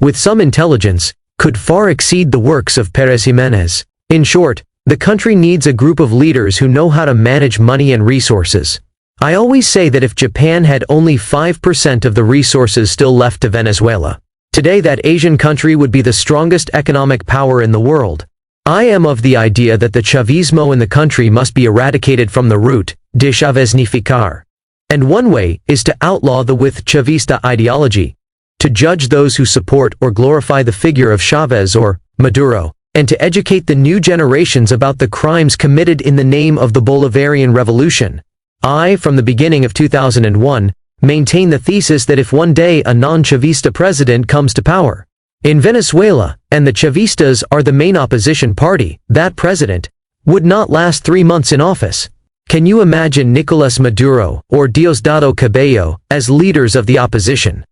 with some intelligence, could far exceed the works of Pérez Jiménez. In short, the country needs a group of leaders who know how to manage money and resources. I always say that if Japan had only 5% of the resources still left to Venezuela, today that Asian country would be the strongest economic power in the world. I am of the idea that the Chavismo in the country must be eradicated from the root, deschaveznificar. And one way is to outlaw the with Chavista ideology, to judge those who support or glorify the figure of Chavez or Maduro, and to educate the new generations about the crimes committed in the name of the Bolivarian Revolution. I, from the beginning of 2001, maintain the thesis that if one day a non-Chavista president comes to power in Venezuela, and the Chavistas are the main opposition party, that president would not last 3 months in office. Can you imagine Nicolás Maduro or Diosdado Cabello as leaders of the opposition,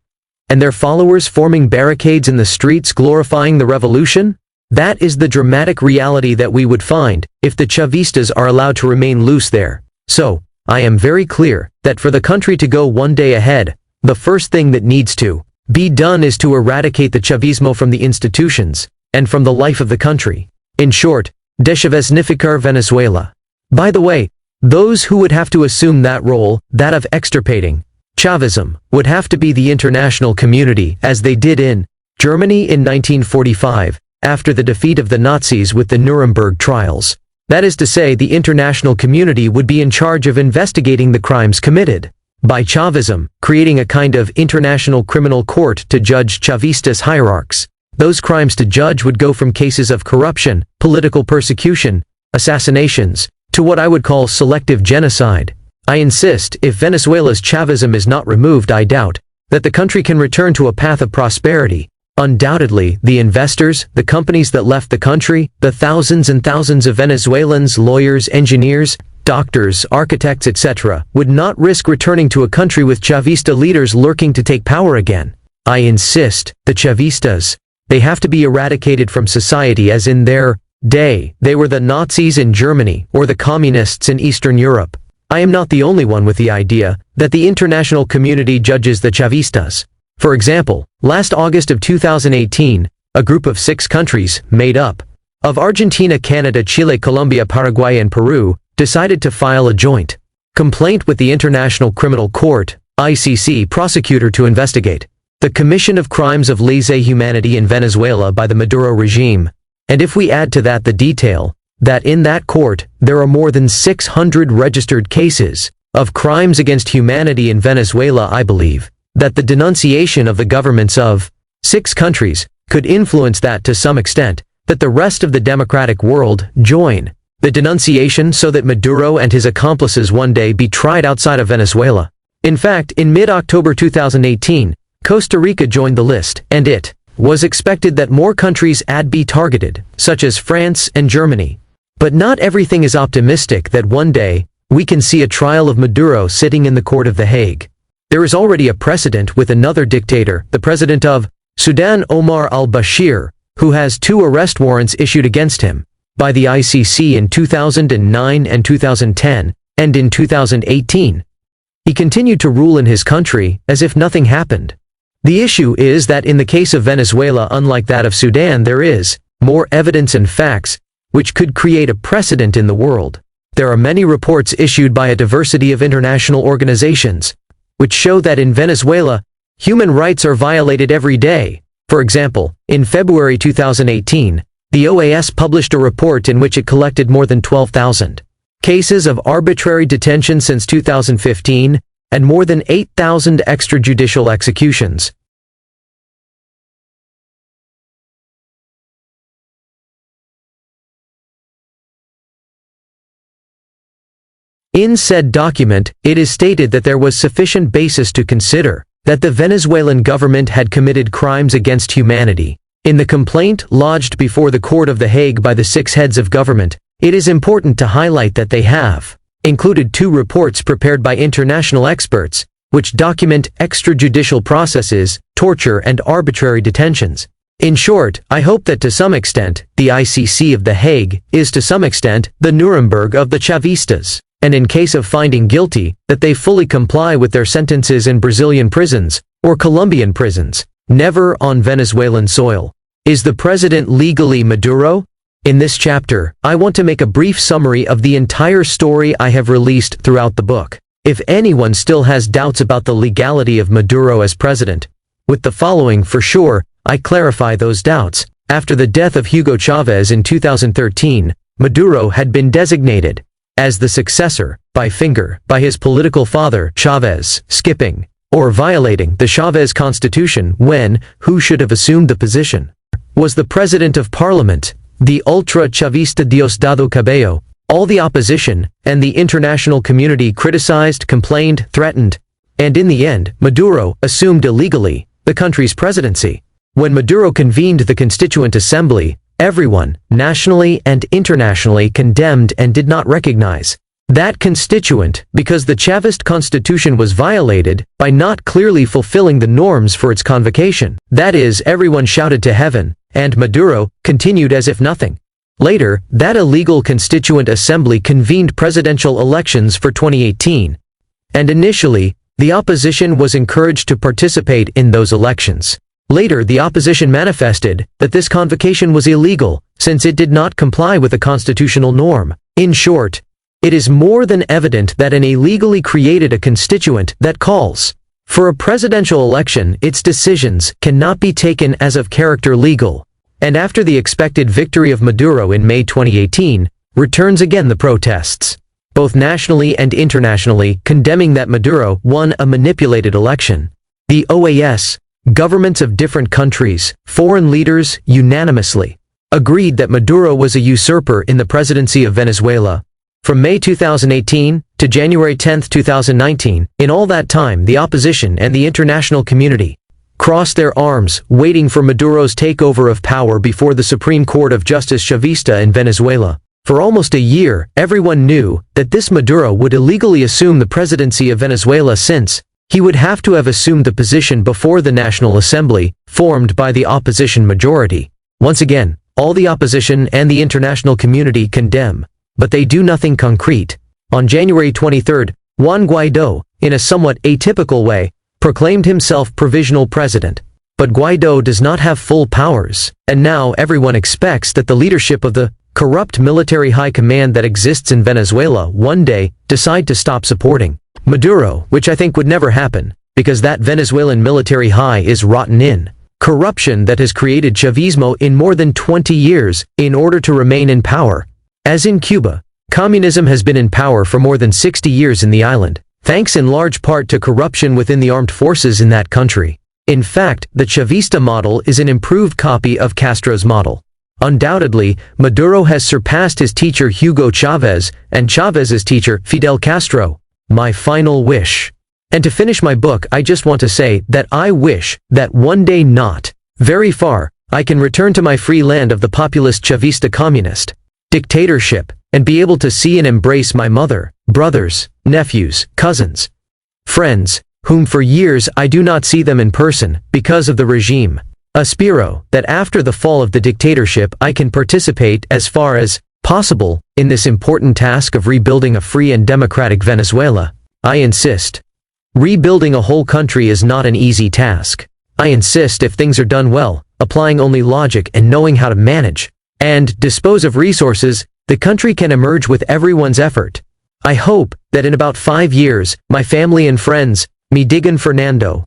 and their followers forming barricades in the streets glorifying the revolution? That is the dramatic reality that we would find if the Chavistas are allowed to remain loose there. So, I am very clear that for the country to go one day ahead, the first thing that needs to be done is to eradicate the Chavismo from the institutions and from the life of the country. In short, deschaveznificar Venezuela. By the way, those who would have to assume that role, that of extirpating Chavism, would have to be the international community, as they did in Germany in 1945, after the defeat of the Nazis with the Nuremberg trials. That is to say, the international community would be in charge of investigating the crimes committed by Chavism, creating a kind of international criminal court to judge Chavistas hierarchs. Those crimes to judge would go from cases of corruption, political persecution, assassinations, to what I would call selective genocide. I insist, if Venezuela's Chavism is not removed, I doubt that the country can return to a path of prosperity. Undoubtedly, the investors, the companies that left the country, the thousands and thousands of Venezuelans, lawyers, engineers, doctors, architects, etc., would not risk returning to a country with Chavista leaders lurking to take power again. I insist, the Chavistas, they have to be eradicated from society, as in their day they were the Nazis in Germany or the communists in Eastern Europe. I am not the only one with the idea that the international community judges the Chavistas. For example, last August of 2018, a group of 6 countries, made up of Argentina, Canada, Chile, Colombia, Paraguay and Peru, decided to file a joint complaint with the International Criminal Court, ICC, prosecutor to investigate the commission of crimes of lèse-humanité in Venezuela by the Maduro regime. And if we add to that the detail that in that court there are more than 600 registered cases of crimes against humanity in Venezuela, I believe that the denunciation of the governments of 6 countries could influence that to some extent, that the rest of the democratic world join the denunciation so that Maduro and his accomplices one day be tried outside of Venezuela. In fact, in mid-October 2018, Costa Rica joined the list, and it was expected that more countries would be targeted, such as France and Germany. But not everything is optimistic that one day we can see a trial of Maduro sitting in the court of The Hague. There is already a precedent with another dictator, the president of Sudan, Omar al-Bashir, who has 2 arrest warrants issued against him by the ICC in 2009 and 2010, and in 2018. He continued to rule in his country as if nothing happened. The issue is that in the case of Venezuela, unlike that of Sudan, there is more evidence and facts which could create a precedent in the world. There are many reports issued by a diversity of international organizations which show that in Venezuela, human rights are violated every day. For example, in February 2018, the OAS published a report in which it collected more than 12,000 cases of arbitrary detention since 2015, and more than 8,000 extrajudicial executions. In said document, it is stated that there was sufficient basis to consider that the Venezuelan government had committed crimes against humanity. In the complaint lodged before the Court of The Hague by the 6 heads of government, it is important to highlight that they have included 2 reports prepared by international experts, which document extrajudicial processes, torture and arbitrary detentions. In short, I hope that to some extent, the ICC of The Hague is to some extent the Nuremberg of the Chavistas, and in case of finding guilty, that they fully comply with their sentences in Brazilian prisons, or Colombian prisons, never on Venezuelan soil. Is the president legally Maduro? In this chapter, I want to make a brief summary of the entire story I have released throughout the book. If anyone still has doubts about the legality of Maduro as president, with the following for sure, I clarify those doubts. After the death of Hugo Chavez in 2013, Maduro had been designated as the successor, by his political father, Chavez, skipping, or violating the Chavez constitution when, who should have assumed the position, was the president of parliament, the ultra-Chavista Diosdado Cabello. All the opposition, and the international community criticized, complained, threatened, and in the end, Maduro assumed illegally the country's presidency. When Maduro convened the Constituent Assembly, everyone, nationally and internationally, condemned and did not recognize that constituent because the Chavist constitution was violated by not clearly fulfilling the norms for its convocation. That is, everyone shouted to heaven, and Maduro continued as if nothing. Later, that illegal Constituent Assembly convened presidential elections for 2018, and initially, the opposition was encouraged to participate in those elections. Later, the opposition manifested that this convocation was illegal, since it did not comply with the constitutional norm. In short, it is more than evident that an illegally created a constituent that calls for a presidential election, its decisions cannot be taken as of character legal. And after the expected victory of Maduro in May 2018, returns again the protests, both nationally and internationally, condemning that Maduro won a manipulated election. The OAS, governments of different countries, foreign leaders, unanimously agreed that Maduro was a usurper in the presidency of Venezuela. From May 2018 to January 10, 2019, in all that time the opposition and the international community crossed their arms, waiting for Maduro's takeover of power before the Supreme Court of Justice Chavista in Venezuela. For almost a year, everyone knew that this Maduro would illegally assume the presidency of Venezuela, since he would have to have assumed the position before the National Assembly, formed by the opposition majority. Once again, all the opposition and the international community condemn, but they do nothing concrete. On January 23, Juan Guaidó, in a somewhat atypical way, proclaimed himself provisional president. But Guaidó does not have full powers, and now everyone expects that the leadership of the corrupt military high command that exists in Venezuela one day decide to stop supporting Maduro, which I think would never happen, because that Venezuelan military high is rotten in corruption that has created Chavismo in more than 20 years in order to remain in power. As in Cuba, communism has been in power for more than 60 years in the island, thanks in large part to corruption within the armed forces in that country. In fact, the Chavista model is an improved copy of Castro's model. Undoubtedly, Maduro has surpassed his teacher Hugo Chavez, and Chavez's teacher Fidel Castro. My final wish. And to finish my book, I just want to say that I wish that one day, not very far, I can return to my free land of the populist Chavista communist dictatorship, and be able to see and embrace my mother, brothers, nephews, cousins, friends, whom for years I do not see them in person, because of the regime. Aspiro that after the fall of the dictatorship I can participate as far as possible in this important task of rebuilding a free and democratic Venezuela. I insist. Rebuilding a whole country is not an easy task. I insist, if things are done well, applying only logic and knowing how to manage and dispose of resources, the country can emerge with everyone's effort. I hope that in about 5 years, my family and friends, me digan Fernando,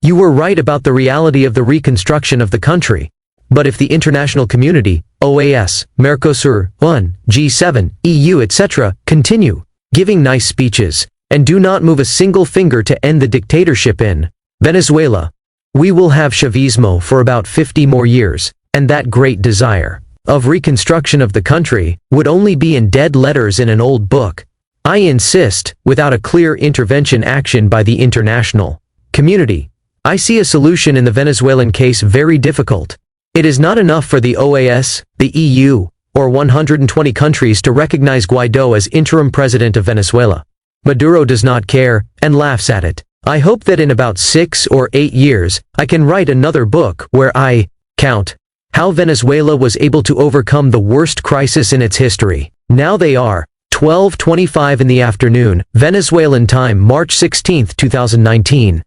you were right about the reality of the reconstruction of the country. But if the international community, OAS, Mercosur, UN, G7, EU, etc., continue giving nice speeches, and do not move a single finger to end the dictatorship in Venezuela, we will have Chavismo for about 50 more years, and that great desire of reconstruction of the country would only be in dead letters in an old book. I insist, without a clear intervention action by the international community, I see a solution in the Venezuelan case very difficult. It is not enough for the OAS, the EU, or 120 countries to recognize Guaidó as interim president of Venezuela. Maduro does not care, and laughs at it. I hope that in about 6 or 8 years, I can write another book where I Count. How Venezuela was able to overcome the worst crisis in its history. Now they are 12:25 in the afternoon, Venezuelan time, March 16, 2019.